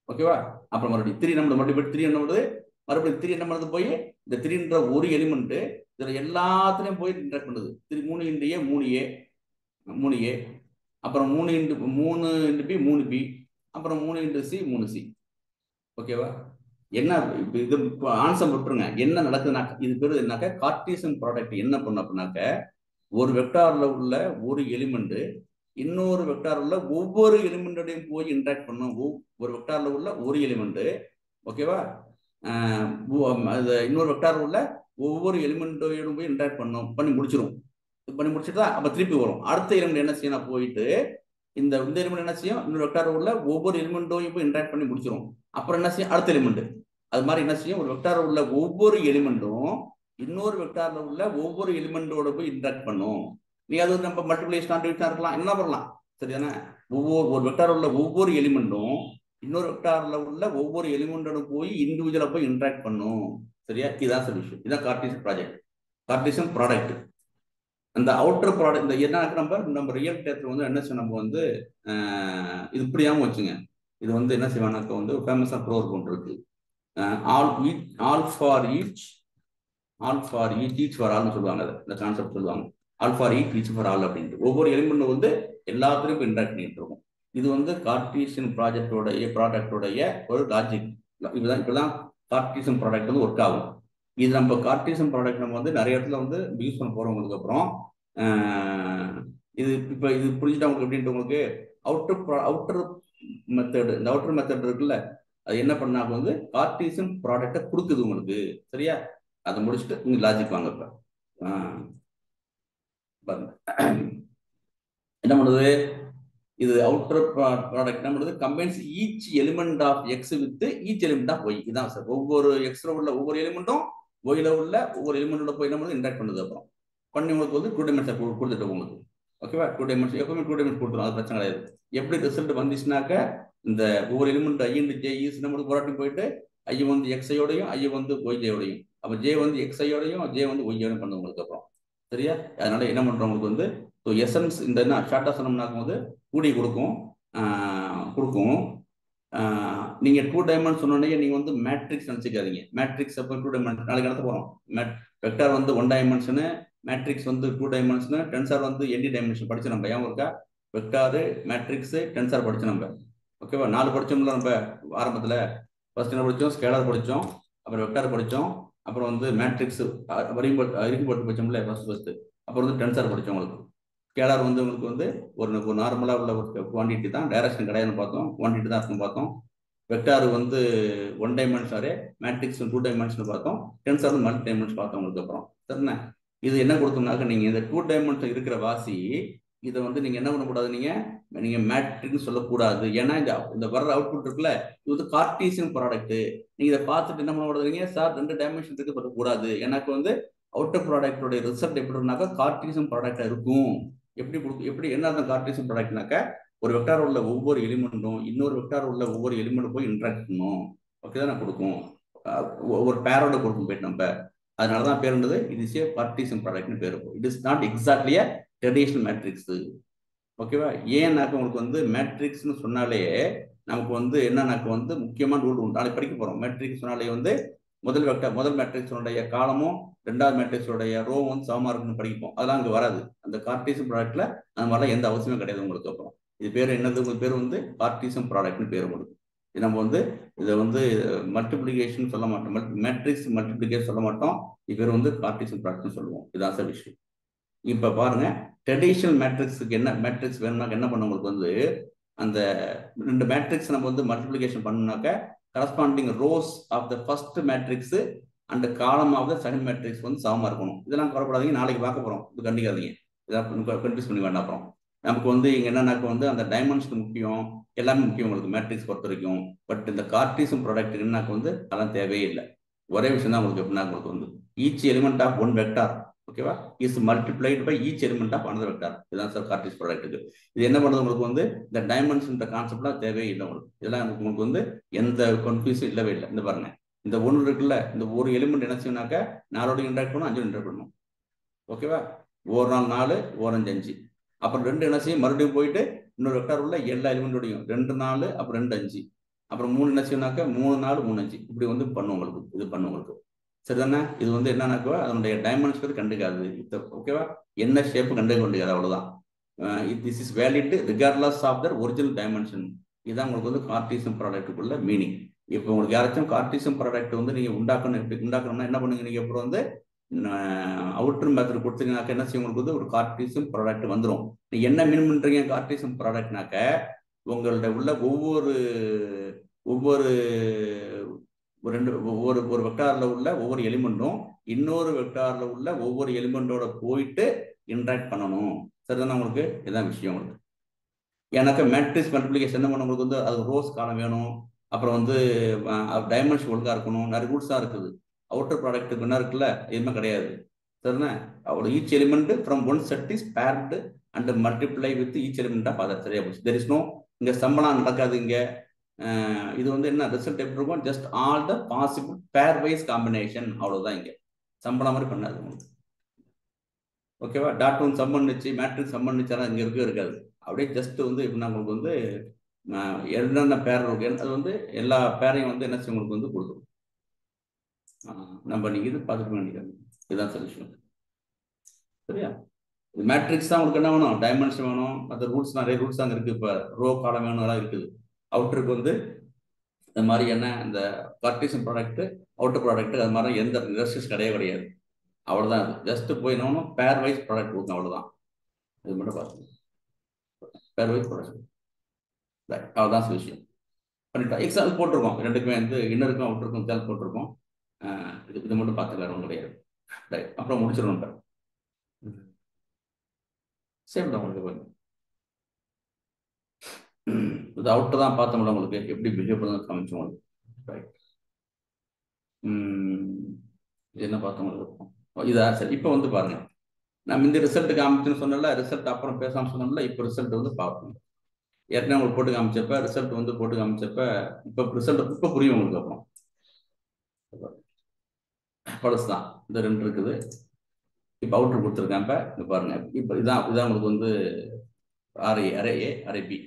ஓகேவா? அப்புறம் மறுபடியும் 3 நம்ம மறுபடியும் 3 என்ன பண்ணுது, மறுபடியும் 3 என்ன பண்ணுது போய் இந்த 3ன்ற ஒரு எலிமெண்ட் இதுல எல்லாத்துலயும் போய் இன்டராக்ட் பண்ணுது. 3 into A 3A, அப்புறம் 3 into B 3B, அப்புறம் 3 into C 3C. ஓகேவா? என்ன இது ஆன்சர் விட்டுருங்க. என்ன நடக்குதுன்னா இது பேரு என்னக்க கார்ட்டீசியன் ப்ராடக்ட் என்ன பண்ண அப்படின்னாக்க ஒரு வெக்டார்ல உள்ள ஒரு எலிமெண்ட் இன்னொரு வெக்டார் உள்ள ஒவ்வொரு எலிமெண்டோடையும் போய் இன்ட்ராக்ட் பண்ணும். ஒரு வெக்டார்ல உள்ள ஒரு எலிமெண்ட், ஓகேவா, அது இன்னொரு வெக்டார் உள்ள ஒவ்வொரு எலிமெண்டோடும் போய் இன்ட்ராக்ட் பண்ணி முடிச்சிடும். பண்ணி முடிச்சுட்டா அப்ப திருப்பி வரும். அடுத்த எலிமெண்ட் என்ன செய்யணும், போயிட்டு இந்த எலிமெண்ட் என்ன செய்யும், இன்னொரு வெக்டார் உள்ள ஒவ்வொரு எலிமெண்டோடையும் போய் இன்ட்ராக்ட் பண்ணி முடிச்சிடும். அப்புறம் என்ன செய்யும், அடுத்த எலிமெண்ட். அது மாதிரி என்ன செய்யும், ஒரு வெக்டார் உள்ள ஒவ்வொரு எலிமெண்ட்டும் இன்னொரு வெக்டார்ல உள்ள ஒவ்வொரு எலிமெண்டோட போய் இன்ட்ராக்ட் பண்ணும். நீ அது நம்ம மல்டிப்ளிகேஷன் டிவிஷன் இருக்கலாம், என்ன பண்ணலாம், சரிதானே. ஒரு வெக்டார் உள்ள ஒவ்வொரு எலிமெண்ட்டும் இன்னொரு வெக்டார்ல உள்ள ஒவ்வொரு எலிமெண்டோட போய் இண்டிவிஜுவலா போய் இன்ட்ராக்ட் பண்ணும். சரியா, இதான் சொல்யூஷன். இதான் கார்ட்டீசியன் ப்ராஜெக்ட், கார்ட்டீசியன் ப்ராடக்ட். அந்த அவுட்டர் ப்ராடக்ட் இந்த என்ன நம்ம ரியல் டேட்டர் வந்து என்ன செய்ய, நம்ம வந்து இது இப்படியாம வச்சுங்க. இது வந்து என்ன செய்வானாக்க வந்து ஃபேமஸாக ப்ரோர் கொண்டு இருக்கு. ஆல் ஃபார் ஈச் ஃபார் ஆல்னு சொல்லுவாங்க. இந்த கான்செப்ட் சொல்லுவாங்க, all for each for all அப்படின்ட்டு. ஒவ்வொரு எலிமெண்ட் வந்து எல்லாத்துலையும் இன்ட்ராக்ட் பண்ணிட்டு இருக்கும். இது வந்து கார்ட்டீசியன் ப்ராடக்டோடைய ஒரு லாஜிக். இப்பதான் கார்ட்டீசியன் ப்ராடக்ட் வந்து ஒர்க் ஆகும். இது நம்ம கார்ட்டீசியன் ப்ராடக்ட் நம்ம வந்து நிறைய இடத்துல வந்து யூஸ் பண்ண போறவங்களுக்கு அப்புறம் இது இப்போ இது புரிஞ்சுட்டா உங்களுக்கு எப்படின்ட்டு உங்களுக்கு அவுட்டர் மெத்தட், இந்த அவுட்டர் மெத்தட் இருக்குல்ல, அது என்ன பண்ணாக்க வந்து கார்ட்டீசியன் ப்ராடக்டை கொடுக்குது உங்களுக்கு. சரியா, அதை முடிச்சுட்டு நீங்க லாஜிக் வாங்க. இப்ப என்ன பண்ணுது, இது அவுட்டர் ப்ராடக்ட் என்ன பண்ணுது, combines each element of X with each element of Y. இதான் சார், ஒவ்வொரு எக்ஸ்ல உள்ள ஒவ்வொரு எலிமெண்ட்டும் ஒய்ல உள்ள ஒவ்வொரு எலிமெண்டோட போய் என்ன பண்ணுது, இன்ட்ராக்ட் பண்ணுது. அப்புறம் பண்ணி உங்களுக்கு வந்து 2 டைமென்ஷன் கொடுத்துட்டு உங்களுக்கு, ஓகேவா. 2 டைமென்ஷன் எப்பவுமே 2 டைமென்ஷன் கொடுத்துரும், அது பிரச்சனை கிடையாது. எப்படி ரிசல்ட் வந்துச்சுனாக்க இந்த ஒவ்வொரு element I and J is நம்மளுக்கு போராட்டி போயிட்டு ஐ வந்து எக்ஸையோடையும் ஐ வந்து ஒய்ஜையோடையும், அப்போ ஜே வந்து எக்ஸையோடையும் ஜே வந்து ஒய்யோடையும் பண்ணுது உங்களுக்கு அப்புறம். சரியா, அதனால என்ன பண்றவங்களுக்கு வந்து எசன்ஸ் இந்த என்ன ஷார்ட்டா சொன்னோம்னாக்க வந்து கூடி கொடுக்கும். நீங்க 2 டைமென்ஷன் சொன்னோடனே நீங்க வந்து மேட்ரிக்ஸ் நினைச்சுக்காதீங்க. மேட்ரிக்ஸ் அப்போ 2 டைமென்ஷன் நாளைக்கு நடத்த போறோம். வெக்டார் வந்து 1 டைமென்ஷனு, மேட்ரிக்ஸ் வந்து 2 டைமென்ஷனு, டென்சார் வந்து என் டைமென்ஷன் படிச்சு நம்ம ஏன் இருக்கா, வெக்டாரு மேட்ரிக்ஸ் டென்சார் படிச்சு நம்ம, ஓகேவா. 4 படிச்சோம்ல நம்ம ஆரம்பத்துல. ஃபர்ஸ்ட் என்ன படிச்சோம், ஸ்கேலர் படிச்சோம், அப்புறம் வெக்டார் படிச்சோம், அப்புறம் வந்து மேட்ரிக்ஸ் வரைக்கும் படிச்சோம்ல ஃபர்ஸ்ட். அப்புறம் வந்து டென்சார் படிச்சோம். உங்களுக்கு ஸ்கேலார் வந்து உங்களுக்கு வந்து ஒரு நார்மலா உள்ள ஒரு குவான்டிட்டி தான், டைரக்ஷன் கிடையாதுன்னு பார்த்தோம், குவான்டிட்டி தான் இருக்குன்னு பார்த்தோம். வெக்டார் வந்து 1 டைமென்ஷன், மேட்ரிக்ஸ் 2 டைமென்ஷன் பார்த்தோம், டென்சார் வந்து மல்டி டைமென்ஷன் பார்த்தோம் உங்களுக்கு அப்புறம். சரிண்ணே, இது என்ன கொடுத்தோம்னாக்க நீங்க இந்த 2 டைமென்ஷன் இருக்கிற வாசி இதை வந்து நீங்க என்ன பண்ணக்கூடாது, நீங்க மேட்ரிக்ஸ் சொல்லக்கூடாது. ஏன்னா இந்த வர்ற அவுட்புட் இருக்குல்ல, இது வந்து கார்ட்டீசியன் ப்ராடக்ட். நீங்க இதை பார்த்துட்டு என்ன பண்ணக்கூடாதுங்க, சார் 2 டைமென்ஷன் இருக்கு சொல்லக்கூடாது. எனக்கு வந்து அவுட்டர் ப்ராடக்டோட ரிசல்ட் எப்படி இருக்குனாக்கா கார்ட்டீசியன் ப்ராடக்டா இருக்கும். எப்படி என்ன அர்த்தம் கார்ட்டீசியன் ப்ராடக்ட்னாக்க, ஒரு வெக்டார் உள்ள ஒவ்வொரு எலிமெண்ட்டும் இன்னொரு வெக்டார் உள்ள ஒவ்வொரு எலிமெண்ட் போய் இன்ட்ராக்ட் பண்ணும். ஓகே தான் கொடுக்கும், ஒரு பேரோட கொடுக்கும் போயிட்டு நம்ம. அதனாலதான் பேர் இருந்தது இது இஸ் ஏ கார்ட்டீசியன் ப்ராடக்ட்னு பேர். It is not exactly a traditional matrix. ஓகேவா. ஏன்னாக்க உங்களுக்கு வந்து மேட்ரிக்ஸ்னு சொன்னாலே நமக்கு வந்து என்னன்னாக்க வந்து முக்கியமான ரூல் உண்டு, நாளைக்கு படிக்க போறோம். மேட்ரிக்ஸ் சொன்னாலே வந்து முதல் மேட்ரிக்ஸோடைய காலமும் 2வது மேட்ரிக்ஸோடைய ரோவும் வந்து சமமா இருக்குன்னு படிப்போம். அதெல்லாம் அங்கே வராது. அந்த கார்ட்டீசியன் ப்ராடக்ட்ல அந்த மாதிரிலாம் எந்த அவசியமும் கிடையாது உங்களுக்கு. அப்புறம் இது பேர் என்னது, உங்களுக்கு பேர் வந்து கார்ட்டீசியன் ப்ராடக்ட்னு பேர் உங்களுக்கு. இது நம்ம வந்து இதை வந்து மல்டிப்ளிகேஷன் சொல்ல மாட்டோம், மேட்ரிக்ஸ் மல்டிப்ளிகேஷன் சொல்ல மாட்டோம். இது பேர் வந்து கார்ட்டீசியன் ப்ராடக்ட்னு சொல்லுவோம். இதான் சார் விஷயம். இப்ப பாருங்க, ட்ரெடிஷனல் மேட்ரிக்ஸுக்கு என்ன மேட்ரிக்ஸ் வேணும்னாக்க என்ன பண்ண, உங்களுக்கு வந்து அந்த 2 மேட்ரிக்ஸ் நம்ம வந்து மல்டிப்ளிகேஷன் பண்ணோம்னாக்க corresponding rows of the first matrix and column of the second matrix வந்து சமமா இருக்கணும். இதெல்லாம் குறப்படாதீங்க, நாளைக்கு பார்க்க போறோம். இது கண்டிக்காதீங்க, இதெல்லாம் கன்ஃபியூஸ் பண்ணி வேண்டாம். அப்புறம் நமக்கு வந்து இங்க என்னன்னாக்க வந்து அந்த டைமென்ஷன் முக்கியம், எல்லாமே முக்கியம் உங்களுக்கு மேட்ரிக்ஸ் பொறுத்த வரைக்கும். பட் இந்த கார்ட்டீசியன் ப்ராடக்ட் என்னன்னாக்க வந்து அதெல்லாம் தேவையே இல்லை. ஒரே விஷயம் தான் உங்களுக்கு எப்படின்னா, உங்களுக்கு வந்து each element of one vector, ஓகேவா, is multiplied by each element of another vector. இதுதான் சார் கார்ட்டீசியன் ப்ராடக்ட்டுக்கு. இது என்ன பண்ணுறது, உங்களுக்கு வந்து இந்த டைமென்ஷன் கான்செப்ட்லாம் தேவையே இல்லை உங்களுக்கு. இதெல்லாம் உங்களுக்கு வந்து எந்த கன்ஃபியூஸும் இல்லவே இல்லை. இந்த பாருங்க, இந்த ஒன்று இருக்குல்ல, இந்த ஒரு எலிமெண்ட் என்ன செய்யணும்னாக்க 4 இன்ட்ராக்ட் பண்ணும், 5 இன்ட்ராக்ட் பண்ணும். ஓகேவா, ஒரு நாள் 4, ஒரு 5 5. அப்புறம் 2 என்ன செய்யும், மறுபடியும் போயிட்டு இன்னொரு வெக்டார் உள்ள எல்லா எலிமெண்டோடையும் 2 4, அப்புறம் 2 5, அப்புறம் 3 என்ன செய்யணும்னாக்க 3 4 3 5 இப்படி வந்து பண்ணும் உங்களுக்கு. இது பண்ணும் உங்களுக்கு. சரிதானே. இது வந்து என்னன்னாக்கா அதனுடைய டைமென்ஷன் கண்டுக்காது. ஓகேவா, என்ன ஷேப்பு கண்டுக்காது, அவ்வளவுதான். This is valid regardless of the original dimension. இதுதான் உங்களுக்கு வந்து கார்ட்டீசியன் ப்ராடக்ட்டுக்குள்ள மீனிங். இப்போ உங்களுக்கு யாராச்சும் கார்ட்டீசியன் ப்ராடக்ட் வந்து நீங்க உண்டாக்கணும்னா என்ன பண்ணுங்க, நீங்க அப்புறம் வந்து அவுட்டர் மெத்தட் கொடுத்தீங்கன்னாக்க என்ன செய்யும், உங்களுக்கு வந்து ஒரு கார்ட்டீசியம் ப்ராடக்ட் வந்துடும். நீங்க என்ன மீன் பண்றீங்க கார்ட்டீசியம் ப்ராடக்ட்னாக்க, உங்கள்ட்ட உள்ள ஒவ்வொரு ஒரு வெக்டார்ல உள்ள ஒவ்வொரு எலிமெண்ட்டும் இன்னொரு வெக்டார்ல உள்ள ஒவ்வொரு எலிமெண்டோட போயிட்டு இன்ட்ராக்ட் பண்ணணும். சரிதானே உங்களுக்கு? இதுதான் விஷயம் உங்களுக்கு. எனக்கு மேட்ரிக்ஸ் மல்டிப்ளிகேஷன் என்ன பண்ண, உங்களுக்கு வந்து அது ரோஸ் காலம் வேணும், அப்புறம் வந்து டைமென்ஷன் ஒழுங்கா இருக்கணும், நிறைய ரூல்ஸ் தான் இருக்குது. அவுட்டர் ப்ராடக்ட்டுக்கு என்ன இருக்குல்ல, எதுவுமே கிடையாது. சரிண்ணே? அவரோட each element from one set is paired and multiply with each element of other. சரியா போச்சு. தெர் இஸ் நோ இங்க சம்பளம் நடக்காது. இங்க இது வந்து என்ன ரிசல்ட் எப்படி இருக்கும், ஜஸ்ட் ஆல் த பாசிபிள் பேர் வைஸ் காம்பினேஷன், அவ்வளவுதான். இங்க சம்பளம் மாதிரி பண்ணாது உங்களுக்கு. ஓகேவா? டாட் ஒன் சம் பண்ணிச்சு, மேட்ரிக்ஸ் சம் பண்ணிச்சாலும் இங்க இருக்காது. அப்படியே ஜஸ்ட் வந்து எப்படின்னா உங்களுக்கு வந்து என்னென்ன பேர் இருக்கு அது வந்து எல்லா பேரையும் வந்து என்ன செய்யும் உங்களுக்கு வந்து கொடுத்துரும். நம்ம நீங்க இது பார்த்துட்டு நினைக்கிறேன். இதுதான் சொல்யூஷன். சரியா? மேட்ரிக்ஸ் தான் உங்களுக்கு என்ன வேணும், டைமென்ஷன் வேணும், மற்ற ரூல்ஸ் நிறைய ரூல்ஸ் அங்கே இருக்கு. இப்போ ரோ காலம் வேணும், எல்லாம் இருக்குது. அவுட்டருக்கு வந்து இந்த மாதிரி என்ன இந்த கார்ட்டீசியன் ப்ராடக்ட் அவுட்டர் ப்ராடக்ட் அது மாதிரி எந்த ரெஸ்ட்ரிக்ஷன் கிடையாது. அவ்வளோதான். அது ஜஸ்ட் போய் என்ன பேர் வைஸ் ப்ராடக்ட் கொடுக்கும், அவ்வளோதான். இது மட்டும் பார்த்து பேர் வைஸ் ப்ராடக்ட் அவ்வளோதான் விஷயம் பண்ணிட்டோம். எக்ஸாம்பிள் போட்டிருக்கோம் ரெண்டுக்குமே வந்து இன்னருக்கும் அவுட்டருக்கும் எக்ஸாம்பிள் போட்டிருக்கோம். இது மட்டும் பார்த்துக்கலாம் கிடையாது. ரைட், அப்புறம் முடிச்சிடணும். சேம் தான் உங்களுக்கு. இது அவுட்டர் தான் பார்த்தோம்ல உங்களுக்கு எப்படி பிஹேவ் பண்ண காமிச்சோம் உங்களுக்கு. ரைட், என்ன பார்த்தோம் இதா? சரி, இப்போ வந்து பாருங்க, நம்ம இந்த ரிசல்ட் காமிச்சுன்னு சொன்னல, ரிசல்ட் அப்புறம் பேசாமல் சொன்னோம்ல, இப்போ ரிசல்ட் வந்து பார்க்கணும். ஏற்கனவே உங்களுக்கு போட்டு காமிச்சப்ப ரிசல்ட் வந்து போட்டு காமிச்சப்ப இப்போ ரிசல்ட் இப்போ புரியும் உங்களுக்கு. அப்புறம் பழசு தான் இந்த ரெண்டு இருக்குது. இப்போ அவுட்டர் கொடுத்துருக்கேன். இப்போ இங்கே பாருங்க, இப்போ இதான் உங்களுக்கு வந்து அரே பி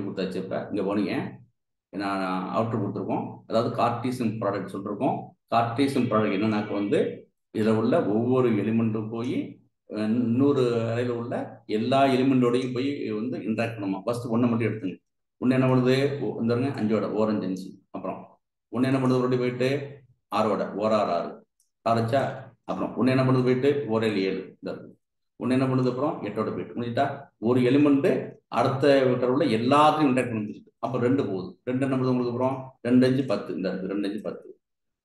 கொடுத்தாச்சு. இப்போ இங்கே போனீங்க, நான் அவுட்டர் கொடுத்துருக்கோம். அதாவது கார்ட்டீசியன் ப்ராடக்ட் சொல்லிருக்கோம். கார்ட்டீசியன் ப்ராடக்ட் என்னன்னாக்க வந்து இதில் உள்ள ஒவ்வொரு எலிமெண்ட்டும் போய் இன்னொரு அறையில் உள்ள எல்லா எலிமெண்டோடையும் போய் வந்து இன்ட்ராக்ட் பண்ணுமா. ஃபர்ஸ்ட் ஒன்றை மட்டும் எடுத்துங்க. ஒன்று என்ன பண்ணுது, இந்த 5ஓட ஓரஞ்சு 5. அப்புறம் ஒன்று என்ன பண்ணுது, ஒரு போயிட்டு 6ஓட ஓராறு 6 ஆரச்சா. அப்புறம் ஒன்று என்ன பண்ணுது, போயிட்டு 1 7 இந்த ஒன்று என்ன பண்ணுது, அப்புறம் 8ஓட போயிட்டு முடிஞ்சிட்டா. ஒரு எலிமெண்ட் அடுத்த வீட்டில் உள்ள எல்லாத்தையும் இன்ட்ராக்ட் பண்ணிருக்கு. அப்போ 2 போகுது. 2 என்ன பண்ணுது உங்களுக்கு, அப்புறம் 2 5 10 இந்த 2 5 10.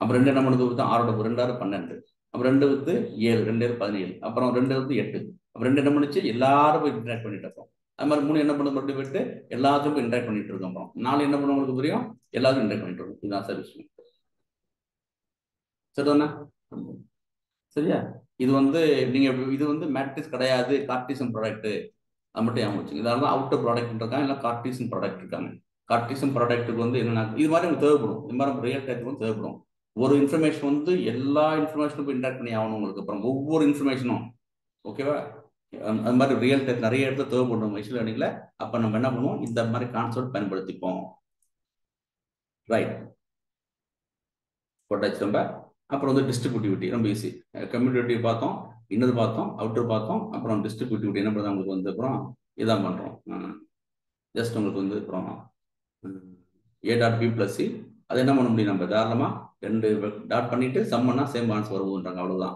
அப்புறம் 2 என்ன பண்ணுது, 6ஓட 2 6 12. அப்புறம் 2 வித்து 7 2 7 17. அப்புறம் 2 வித்து 8. அப்புறம் 2 என்ன பண்ணுச்சு, எல்லாரும் போய் இன்ட்ராக்ட் பண்ணிட்டு இருக்கோம். அது மாதிரி 3 என்ன பண்ணு மறுபடியும் போயிட்டு எல்லாத்தையும் போய் இன்ட்ராக்ட் பண்ணிட்டு இருக்கோம். அப்புறம் 4 என்ன பண்ண உங்களுக்கு தெரியும், எல்லாரும் இன்ட்ராக்ட் பண்ணிட்டு இருக்கோம். இதுதான் சார் விஷயம். சரிதானே? சரியா? இது வந்து நீங்க இது வந்து மேட்ரிக்ஸ் கிடையாது, கார்ட்டீசியன் ப்ராடக்ட். அது மட்டும் ஞாபகம் வச்சுங்க. இதனால தான் அவுட்டர் ப்ராடக்ட் இருக்காங்க, இல்லை கார்ட்டீசியன் ப்ராடக்ட் இருக்காங்க. கார்ட்டீசியன் ப்ராடக்ட்டுக்கு வந்து என்னன்னா இது மாதிரி உங்களுக்கு தேவைப்படும். இது மாதிரி ரியல் டைத்துக்கு தேவைப்படும். ஒரு இன்ஃபர்மேஷன் வந்து எல்லா இன்ஃபர்மேஷனும் போய் இன்ட்ராக்ட் பண்ணி ஆகணும் உங்களுக்கு. அப்புறம் ஒவ்வொரு இன்ஃபர்மேஷனும் ஓகேவா, அது மாதிரி ரியல் டைப் நிறைய இடத்துல தேவைப்படும் மெஷின் லேர்னிங்ல. அப்போ நம்ம என்ன பண்ணுவோம், இந்த மாதிரி கான்செப்ட் பயன்படுத்திப்போம். ரைட், போட்டாச்சு நம்ம. அப்புறம் வந்து டிஸ்ட்ரிபியூட்டிவிட்டி ரொம்ப ஈஸி. கம்யூனிட்டிவிட்டி பார்த்தோம், இன்னது பார்த்தோம், அவுட்டர் பார்த்தோம். அப்புறம் டிஸ்ட்ரிபியூட்டிவிட்டி என்ன பண்ணுறது உங்களுக்கு வந்து அப்புறம் இதான் பண்ணுறோம். ஜஸ்ட் உங்களுக்கு வந்து அப்புறம் A.B+C அது என்ன பண்ண முடியும், நம்ம தாராளமாக 2 டாட் பண்ணிட்டு சம் பண்ணா சேம் ஆன்சர் வருவோன்றாங்க. அவ்வளோதான்.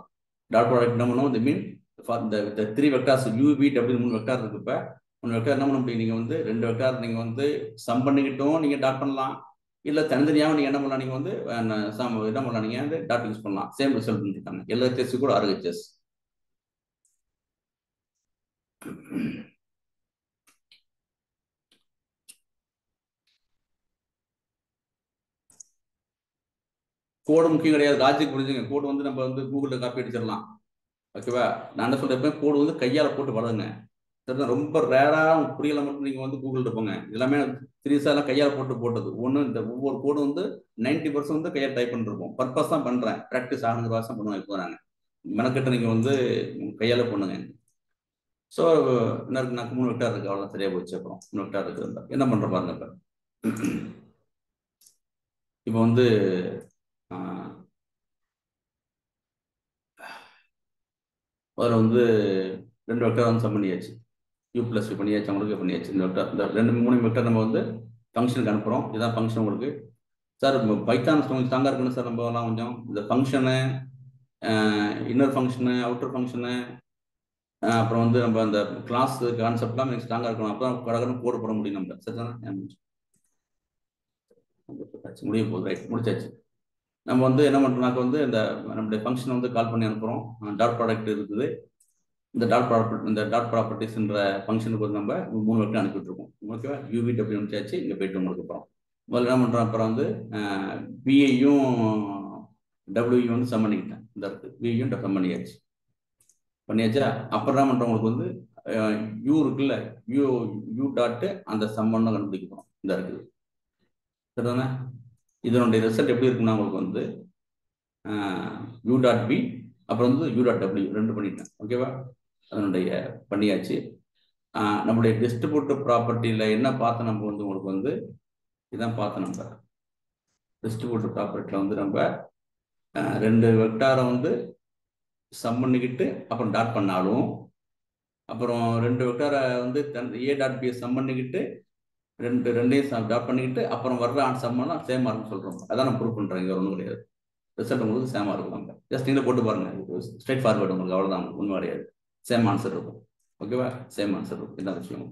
டாட் ப்ராடக்ட் என்ன பண்ணுவோம், மீன் இந்த 3 வெக்டார்ஸ் UV W 3 வெக்டார் இருக்கு. இப்போ 3 வெக்டார் என்ன பண்ண முடியும், நீங்கள் வந்து 2 வெக்டார் நீங்கள் வந்து சம் பண்ணிக்கிட்டோம், நீங்கள் டாட் பண்ணலாம். இல்லை தனித்தனியாக நீங்கள் என்ன பண்ணலாம், நீங்கள் வந்து என்ன பண்ணலாம், நீங்கள் வந்து டாட் யூஸ் பண்ணலாம். சேம் ரிசல்ட் இருக்காங்க. LHS கூட RHS. கோடு முக்கியம் கிடையாது, லாஜிக் புரிஞ்சுங்க. கோடு வந்து நம்ம வந்து கூகுளில் காப்பி அடிச்சிடலாம். ஓகேவா? நான் என்ன சொல்றேன், கோடு வந்து கையால் போட்டு வளருங்க. சரிதான்? ரொம்ப ரேராக புரியல மட்டும் நீங்கள் வந்து கூகுள் இருப்போங்க. எல்லாமே 3 எல்லாம் கையால் போட்டது. ஒன்று இந்த ஒவ்வொரு கோடு வந்து 90% வந்து கையால் டைப் பண்ணிருப்போம். பர்பஸ் தான் பண்ணுறேன், ப்ராக்டிஸ் ஆகுங்கிற வாசம் பண்ணுவாங்க. இப்போ நாங்கள் மெனக்கிட்ட நீங்கள் வந்து கையால் பண்ணுங்க. ஸோ எனக்கு 3 வெக்டார் இருக்கு, அவ்வளோ சரியா போச்சு. அப்புறம் 3 வெக்டார் இருக்கு, என்ன பண்ணுற பாருங்க. இப்போ வந்து அதில் வந்து 2 வெக்டார் வந்து சம் பண்ணியாச்சு. U+V பண்ணியாச்சு, அவங்களுக்கு பண்ணியாச்சு. இந்த வெக்டார் இந்த 2 3 வெக்டார் நம்ம வந்து ஃபங்க்ஷனுக்கு அனுப்புகிறோம். இதுதான் ஃபங்க்ஷன் உங்களுக்கு. சார் பைத்தான் கொஞ்சம் ஸ்ட்ராங்காக இருக்குன்னு சார் நம்ம எல்லாம் கொஞ்சம் இந்த function, inner function, outer function, அப்புறம் வந்து நம்ம அந்த கிளாஸ் கான்செப்ட்லாம் எனக்கு ஸ்ட்ராங்காக இருக்கணும். அப்போ கடகடன்னு கோடு போட முடியும் நம்ம. சரிதானே? முடிய போகுது. ரைட், முடிச்சாச்சு. நம்ம வந்து என்ன பண்ணுறோம்னாக்க வந்து இந்த நம்மளுடைய ஃபங்க்ஷனை வந்து கால் பண்ணி அனுப்புகிறோம். டாட் ப்ராடக்ட் இருக்குது. இந்த டாட் ப்ராப்பர்ட்டிஸ்ன்ற ஃபங்க்ஷனுக்கு வந்து நம்ம 3 வெக்டர் அனுப்பிட்டுருக்கோம். ஓகேவா? UVW அனுப்பிச்சாச்சு. இங்கே போயிட்டு உங்களுக்கு அப்புறம் முதல்ல என்ன பண்ணுறோம், அப்புறம் வந்து பிஐயும் டபிள்யூயும் வந்து சம் பண்ணிக்கிட்டேன். இந்த இருக்குது பிஐயும் சம் பண்ணியாச்சா? அப்புறம் என்ன பண்ணுறோம், உங்களுக்கு வந்து யூ இருக்குல்ல, யூ டாட்டு அந்த சம்மன்னு கண்டுபிடிக்க போகிறோம். இந்த இருக்குது. சரிதானே? இதனுடைய ரிசல்ட் எப்படி இருக்குன்னா உங்களுக்கு வந்து யூ டாட் பி அப்புறம் வந்து யூ டாட் டபிள்யூ 2 பண்ணிட்டேன். ஓகேவா? அதனுடைய பண்ணியாச்சு. நம்மளுடைய டிஸ்ட்ரிபியூட்டிவ் ப்ராப்பர்ட்டியில் என்ன பார்த்தோம் நம்ம வந்து உங்களுக்கு வந்து இதான் பார்த்தோம். நம்ம டிஸ்ட்ரிபியூட்டிவ் ப்ராப்பர்ட்டியில் வந்து நம்ம 2 வெக்டாரை வந்து சம் பண்ணிக்கிட்டு அப்புறம் டாட் பண்ணாலும், அப்புறம் 2 வெக்டாரை வந்து ஏ டாட் பி சம் பண்ணிக்கிட்டு ரெண்டையும் டாட் பண்ணிக்கிட்டு அப்புறம் வர்ற சம்மெல்லாம் சேமாக இருக்குன்னு சொல்கிறோம். அதான் நான் ப்ரூவ் பண்ணுறேன். இங்கே ஒன்றும் கிடையாது. ரிசல்ட் உங்களுக்கு சேமாக இருக்கும். நம்ம ஜஸ்ட் நீங்கள் போட்டு பாருங்க, ஸ்ட்ரைட் ஃபார்வர்டு உங்களுக்கு, அவ்வளோதான். ஒன்றும் கிடையாது. சேம் ஆன்சர் இருக்கும். ஓகேவா? சேம் ஆன்சர் இருக்கும். என்ன விஷயம்,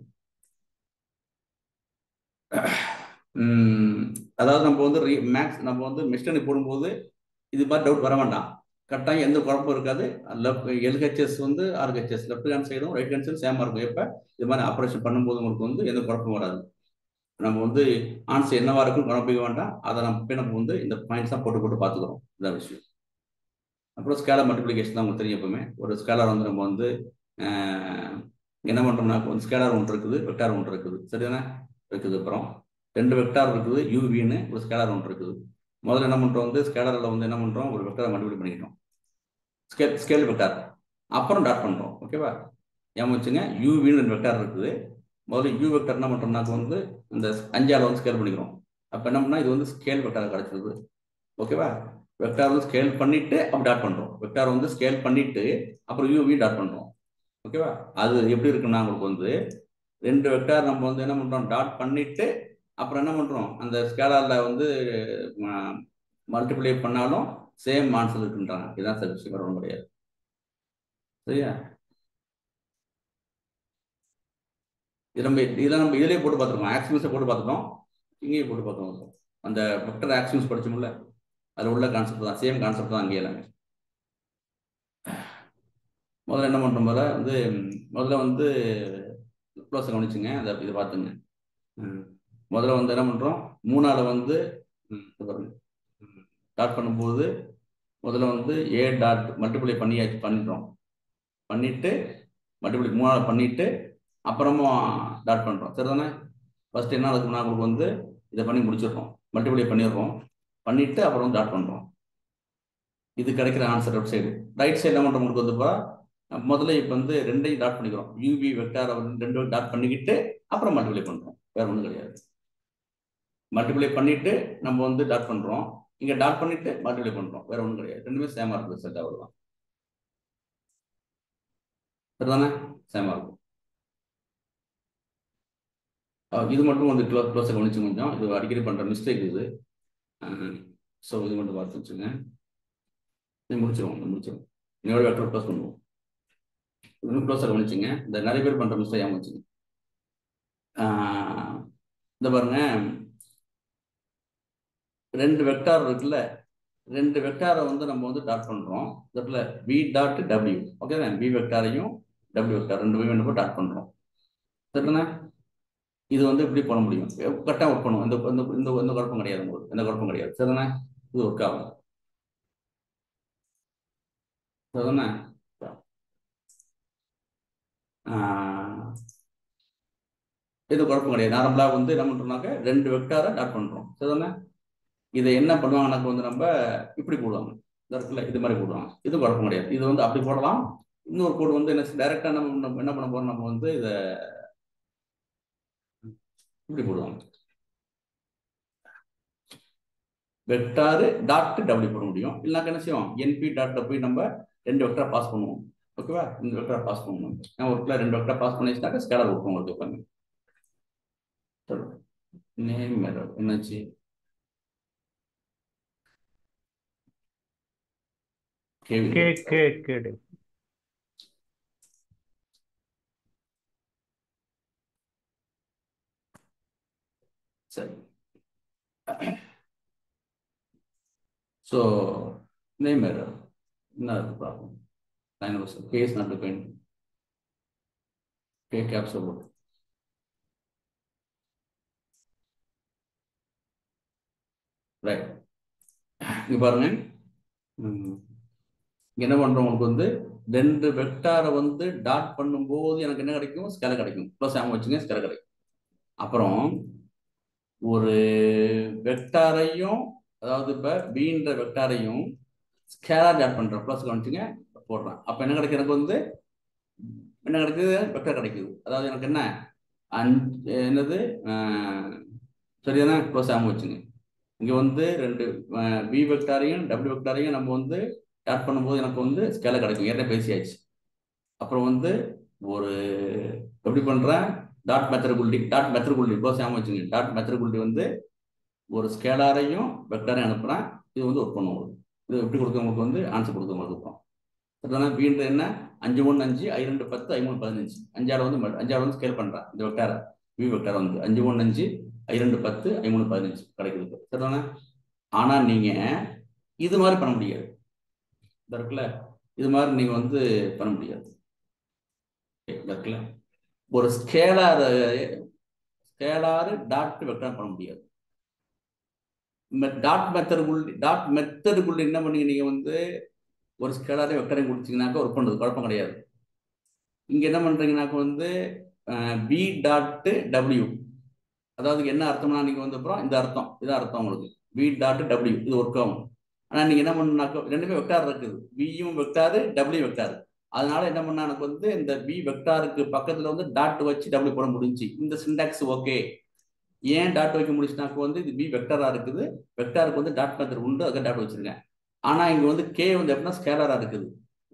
அதாவது நம்ம வந்து மேக்ஸ் நம்ம வந்து மெஷினரி போடும்போது இது மாதிரி டவுட் வர வேண்டாம். கட்டாயம் எந்த குழப்பம் இருக்காது. எல்ஹெச்எஸ் வந்து ஆர்ஹெச்எஸ் லெஃப்ட் ஹேண்ட் சைடும் ரைட் ஹேண்ட் சைடும் சேமாக இருக்கும். எப்போ இது மாதிரி ஆப்ரேஷன் பண்ணும்போது உங்களுக்கு வந்து எந்த குழப்பம் வராது. நம்ம வந்து ஆன்சர் என்னவா இருக்கும் குழப்பிக்க வேண்டாம். அதை நம்ம வந்து இந்த பாயிண்ட்ஸ் தான் போட்டு பார்த்துக்கிறோம். இதான் விஷயம். அப்புறம் ஸ்கேலர் மல்டிப்ளிகேஷன் தான் உங்களுக்கு தெரியும். எப்பவுமே ஒரு ஸ்கேலர் வந்து நம்ம வந்து என்ன பண்ணுறோம்னா, வந்து ஸ்கேலர் ஒன்று இருக்குது, வெக்டார் ஒன்று இருக்குது. சரிதானே? இருக்குது. அப்புறம் 2 வெக்டார் இருக்குது, யூவின்னு ஒரு ஸ்கேலர் ஒன்று இருக்குது. முதல்ல என்ன பண்ணுறோம், வந்து ஸ்கேலரில் வந்து என்ன பண்ணுறோம், ஒரு வெக்டாரை மல்டிப்ளை பண்ணிக்கிட்டோம், ஸ்கேல் வெக்டார். அப்புறம் டாட் பண்ணுறோம். ஓகேவா? ஏன் வச்சுங்க, யூவின்னு 2 வெக்டார் இருக்குது. முதல்ல யூ வெக்டார் என்ன பண்ணுறோம்னாக்க வந்து இந்த 5ஆல் வந்து ஸ்கேல் பண்ணிக்கிறோம். அப்போ என்ன பண்ணால் இது வந்து ஸ்கேல் வெக்டார் கிடச்சிருது. ஓகேவா? வெக்டார் வந்து ஸ்கேல் பண்ணிட்டு அப்படி டாட் பண்ணுறோம். வெக்டார் வந்து ஸ்கேல் பண்ணிட்டு அப்புறம் யூவி டாட் பண்ணுறோம். ஓகேவா? அது எப்படி இருக்குன்னா உங்களுக்கு வந்து 2 வெக்டார் நம்ம வந்து என்ன பண்ணுறோம், டாட் பண்ணிட்டு அப்புறம் என்ன பண்ணுறோம், அந்த ஸ்கேலரில் வந்து மல்டிப்ளை பண்ணாலும் சேம் ஆன்சர் இருக்குன்றாங்க. இதுதான் சார் விஷயம், வர ஒன்றும் கிடையாது. சரியா? இதெல்லாம் நம்ம இதிலே போட்டு பார்த்துருக்கோம். ஆக்சிமஸை போட்டு பார்த்துட்டோம், இங்கேயே போட்டு பார்த்தோம். அந்த வெக்டர் ஆக்சிமஸ் படிச்சோம்ல, அதில் உள்ள கான்செப்ட் தான், சேம் கான்செப்ட் தான் அங்கே எல்லாமே. முதல்ல என்ன பண்ணுறோம், முதல்ல வந்து க்ளோஸை கவனிச்சுங்க. அதை இதை பார்த்துங்க. முதல்ல வந்து என்ன பண்ணுறோம், 3ஆல் வந்து டாட் பண்ணும்போது முதல்ல வந்து ஏ டாட் மல்டிப்ளை பண்ணிடுறோம். பண்ணிட்டு மல்டிப்ளை 3ஆல் பண்ணிட்டு அப்புறமா டாட் பண்ணுறோம். சரிதானே? ஃபர்ஸ்ட் என்ன இருக்குன்னா உங்களுக்கு வந்து இதை பண்ணி முடிச்சிடுறோம், மல்டிப்ளை பண்ணிடுறோம். பண்ணிட்டு அப்புறம் டாட் பண்ணுறோம். இது கிடைக்கிற answer left side. Right side என்ன பண்ணுறோம், உங்களுக்கு வந்துப்பா முதல்ல இப்போ வந்து 2ஐயும் டாட் பண்ணிக்கிறோம். யூவி வெக்டாரை வந்து 2 டாட் பண்ணிக்கிட்டு அப்புறம் மல்டிப்ளை பண்ணுறோம். வேற ஒன்றும் கிடையாது. மல்டிப்ளை பண்ணிட்டு நம்ம வந்து டாட் பண்ணுறோம், இங்கே டாட் பண்ணிட்டு மல்டிப்ளை பண்ணுறோம். வேற ஒன்றும் கிடையாது. ரெண்டுமே சேமாக இருக்குது. ரிசல்ட் அவ்வளோதான். சரிதானே? சேமாக இருக்கும். இது மட்டும் வந்து க்ளோஸை கவனிச்சு கொஞ்சம், இது அடிக்கடி பண்ணுற மிஸ்டேக் இது. ஸோ இது மட்டும் பார்த்து வச்சுங்க. இது முடிச்சிடும். இன்னொரு வெக்டர் க்ளோஸ் பண்ணுவோம். இன்னும் க்ளோஸாக கவனிச்சுங்க. இந்த நிறைய பேர் பண்ணுற மிஸ்டேக் ஏன் வச்சுங்க. இந்த பாருங்க, 2 வெக்டார் இருக்குல்ல, 2 வெக்டாரை வந்து நம்ம வந்து டாட் பண்ணுறோம். இதில் B dot W. Okay, B வெக்டாரையும் டபிள்யூ வெக்டார் 2 வேணும் டாட் பண்ணுறோம். சரிண்ணா? இது வந்து இப்படி பண்ண முடியும். கரெக்டாக ஒர்க் பண்ணுவோம். இந்த குழப்பம் கிடையாது உங்களுக்கு, எந்த குழப்பம் கிடையாது. சரிதானே? இது ஒர்க் ஆகும். சரிதானே? இது குழப்பம் கிடையாது. நார்மலாக வந்து என்ன பண்ணுறோம்னாக்க 2 வெக்டாரை டாட் பண்ணுறோம். சரிதானே? இதை என்ன பண்ணுவாங்கன்னாக்க வந்து நம்ம இப்படி போடுவாங்க. இந்த இடத்துல இது மாதிரி போடுவாங்க. இது குழப்பம் கிடையாது. இது வந்து அப்படி போடலாம். இன்னொரு கோடு வந்து என்ன டைரக்டா நம்ம என்ன பண்ண போறோம், நம்ம வந்து இதை இப்படி போடுவாங்க. வெக்டாரு டாட் டபிள்யூ போட முடியும். இல்லைனாக்க என்ன செய்வோம், என்பி டாட் போய் நம்ம 2 வெக்டர் பாஸ் பண்ணுவோம். ஓகேவா? இந்த வெக்டர் பாஸ் பண்ணுவோம். நான் ஒருக்குள்ள 2 வெக்டர் பாஸ் பண்ணிச்சுனாக்க ஸ்கேலர் கொடுப்போம் உங்களுக்கு. உட்காந்து நேம் என்னாச்சு, கேடு. சரி. ஸோ நேம் எரர் என்ன problem? K is not defined. K caps about. Right. இங்க பாருங்க, என்ன பண்றோம், உங்களுக்கு வந்து 2 வெக்டாரை வந்து டாட் பண்ணும்போது எனக்கு என்ன கிடைக்கும்? ஸ்கேலர் கிடைக்கும். ப்ளஸ் ஆமாம் வச்சுங்க, ஸ்கேலர் கிடைக்கும். அப்புறம் ஒரு வெக்டாரையும், அதாவது இப்போ பீன்ற வெக்டாரையும் ஸ்கேலர் டாட் பண்றேன், ப்ளஸ் கவனிச்சுங்க போடுறேன். அப்போ என்ன கிடைக்கும்? எனக்கு வந்து என்ன கிடைக்குது? வெக்டார் கிடைக்குது. அதாவது எனக்கு என்ன என்னது சரிதானே? ப்ளஸ் ஆமாம் வச்சுங்க. இங்கே வந்து 2 பி வெக்டாரையும் டபிள்யூ வெக்டாரையும் நம்ம வந்து டாட் பண்ணும்போது எனக்கு வந்து ஸ்கேலர் கிடைக்கும். ஏற்கனவே பேசியாச்சு. அப்புறம் வந்து ஒரு எப்படி பண்ணுறேன்? டாட் மெத்தட் குல்டி ப்ளஸ் ஆமாம் வச்சுங்க. டாட் மெத்தட் குல்டி வந்து ஒரு ஸ்கேலாரையும் வெக்டாரையும் அனுப்புகிறேன். இது வந்து ஒர்க் பண்ணுவோம். இது எப்படி கொடுக்குறவங்களுக்கு வந்து ஆன்சர் கொடுக்குறவங்களுக்கு இருக்கும். சரிதானே? பீன்ற என்ன? 5 1 5 I 2 10 I 3 15. அஞ்சாவது வந்து ஸ்கேல் பண்ணுறேன். இந்த வெக்டாரை பி வெக்டார் வந்து 5 1 5 I 2 10 I 3 15 கிடைக்குது. சரிதானே? ஆனால் நீங்கள் இது மாதிரி பண்ண முடியாது. இருக்குல்ல, இது மாதிரி நீங்கள் வந்து பண்ண முடியாது. இருக்குல்ல, ஒரு ஸ்கேலாரு டாட் வெக்டார் பண்ண முடியாது. டாட் மெத்தடுக்குள்ள என்ன பண்ணீங்க? நீங்கள் வந்து ஒரு ஸ்கேலாரையும் வெக்டாரையும் கொடுத்தீங்கன்னாக்கா ஒர்க் பண்ணுறது குழப்பம் கிடையாது. இங்கே என்ன பண்ணுறீங்கன்னாக்கா வந்து பி டாட் டபிள்யூ, அதாவது என்ன அர்த்தம்னா நீங்கள் வந்து அப்புறம் இந்த அர்த்தம், இதான் அர்த்தம் உங்களுக்கு. பி டாட் டபிள்யூ இது ஒர்க் ஆகும். ஆனால் நீங்கள் என்ன பண்ணாக்கா ரெண்டுமே வெக்டார் இருக்குது, பியும் வெக்டாரு டபிள்யூ வெக்டாரு. அதனால என்ன பண்ணா எனக்கு வந்து இந்த பி வெக்டாருக்கு பக்கத்தில் வந்து டாட் வச்சு டபிள்யூ போட முடிஞ்சு. இந்த சிண்டாக்ஸ் ஓகே. ஏன் டாட் வைக்க முடிச்சுனாக்க வந்து இது பி வெக்டாரா இருக்குது, வெக்டாருக்கு வந்து டாட் மெத்தட் உண்டு, அதுக்கு டாட் வச்சிருக்கேன். ஆனால் இங்கே வந்து கே வந்து எப்படின்னா ஸ்கேலரா இருக்குது.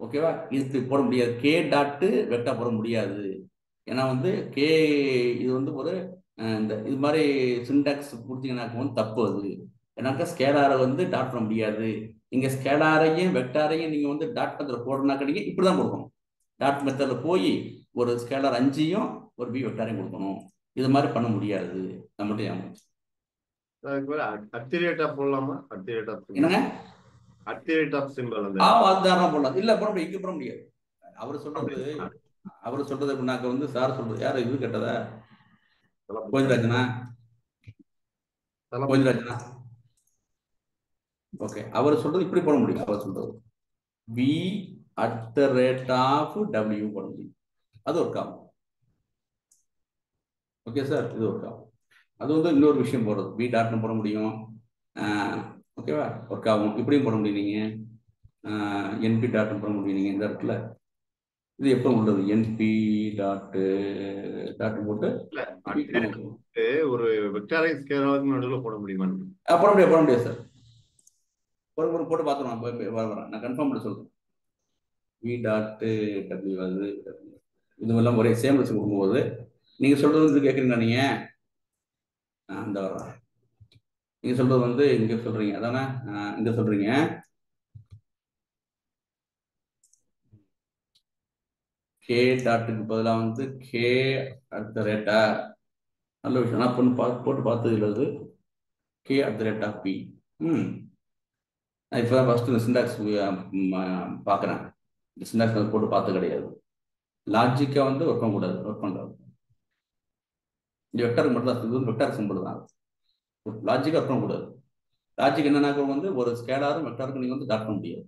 ஓகேவா? இது போட முடியாது. கே டாட்டு வெக்டார் போட முடியாது. ஏன்னா வந்து கே இது வந்து ஒரு இந்த இது மாதிரி சிண்டாக்ஸ் கொடுத்தீங்கன்னாக்க வந்து தப்பு. அது ஏன்னாக்கா ஸ்கேலாரை வந்து டாட் பண்ண முடியாது. நீங்க ஸ்கேலாரையும் வெக்டாரையும் நீங்க வந்து டாட் மெத்தட்ல போடணும்னாக்க நீங்க இப்படிதான் கொடுக்கணும். டாட் மெத்தட்ல போய் ஒரு ஸ்கேலார் 5ஐயும் ஒரு பி வெக்டாரையும் கொடுக்கணும். இது மாதிரி பண்ண முடியாது. நம்மகிட்ட போடலாமா? என்னங்க சிம்பிள் அதுதான் போடலாம். இல்ல போட முடியாது, இங்க போட முடியாது. அவர் சொல்றது எப்படின்னாக்க வந்து சார் சொல்றது யாரு இது கேட்டதா? கோவிந்தராஜனா? ஓகே, அவர் சொல்றது இப்படி போட முடியும். அவர் சொல்றது v@w போட முடியும். அது ஒர்க் ஆகும். ஓகே சார், இது ஒர்க் ஆகும். அது வந்து இன்னொரு விஷயம் போடுறது, v டாட்னு போட முடியும். ஓகேவா? ஒர்க் ஆகும். இப்படியும் போட முடியும். நீங்க np டாட்னு போட முடியும். நீங்க இந்த இடத்துல இது எப்போ உள்ளது? np டாட் போட்டு ஒரு வெக்டாரை ஸ்கேலாருக்கு நடுவில் போட முடியுமா? போட முடியாது சார். போட்டு பார்த்துருவோம். வரேன், நான் கன்ஃபார்ம் பண்ணி சொல்றேன். v.w அது இதுவெல்லாம் ஒரே சேம் வச்சு கொடுக்கும்போது நீங்க சொல்றது வந்து கேட்குறீங்களா? நீங்க அந்த வரேன், நீங்க சொல்றது வந்து இங்க சொல்றீங்க, அதானே? இங்க சொல்றீங்க கே டாட்டுக்கு பதிலாக வந்து கே @ நல்ல விஷயம். நான் போட்டு பார்த்தது இல்லை. K @ P. நான் இப்போ தான் ஃபர்ஸ்ட் இந்த சிண்டாக்ஸ் பார்க்குறேன். இந்த சிண்டாக்ஸ் போட்டு பார்த்து கிடையாது. லாஜிக்காக வந்து ஒர்க் பண்ணக்கூடாது. இந்த வெக்டாருக்கு மட்டும் தான், இது வந்து வெக்டார் சிம்பிள் தான். லாஜிக்காக ஒர்க் பண்ணக்கூடாது. லாஜிக் என்னன்னாக்க வந்து ஒரு ஸ்கேலாரும் வெக்டாருக்கும் நீங்கள் வந்து டாட் பண்ண முடியாது.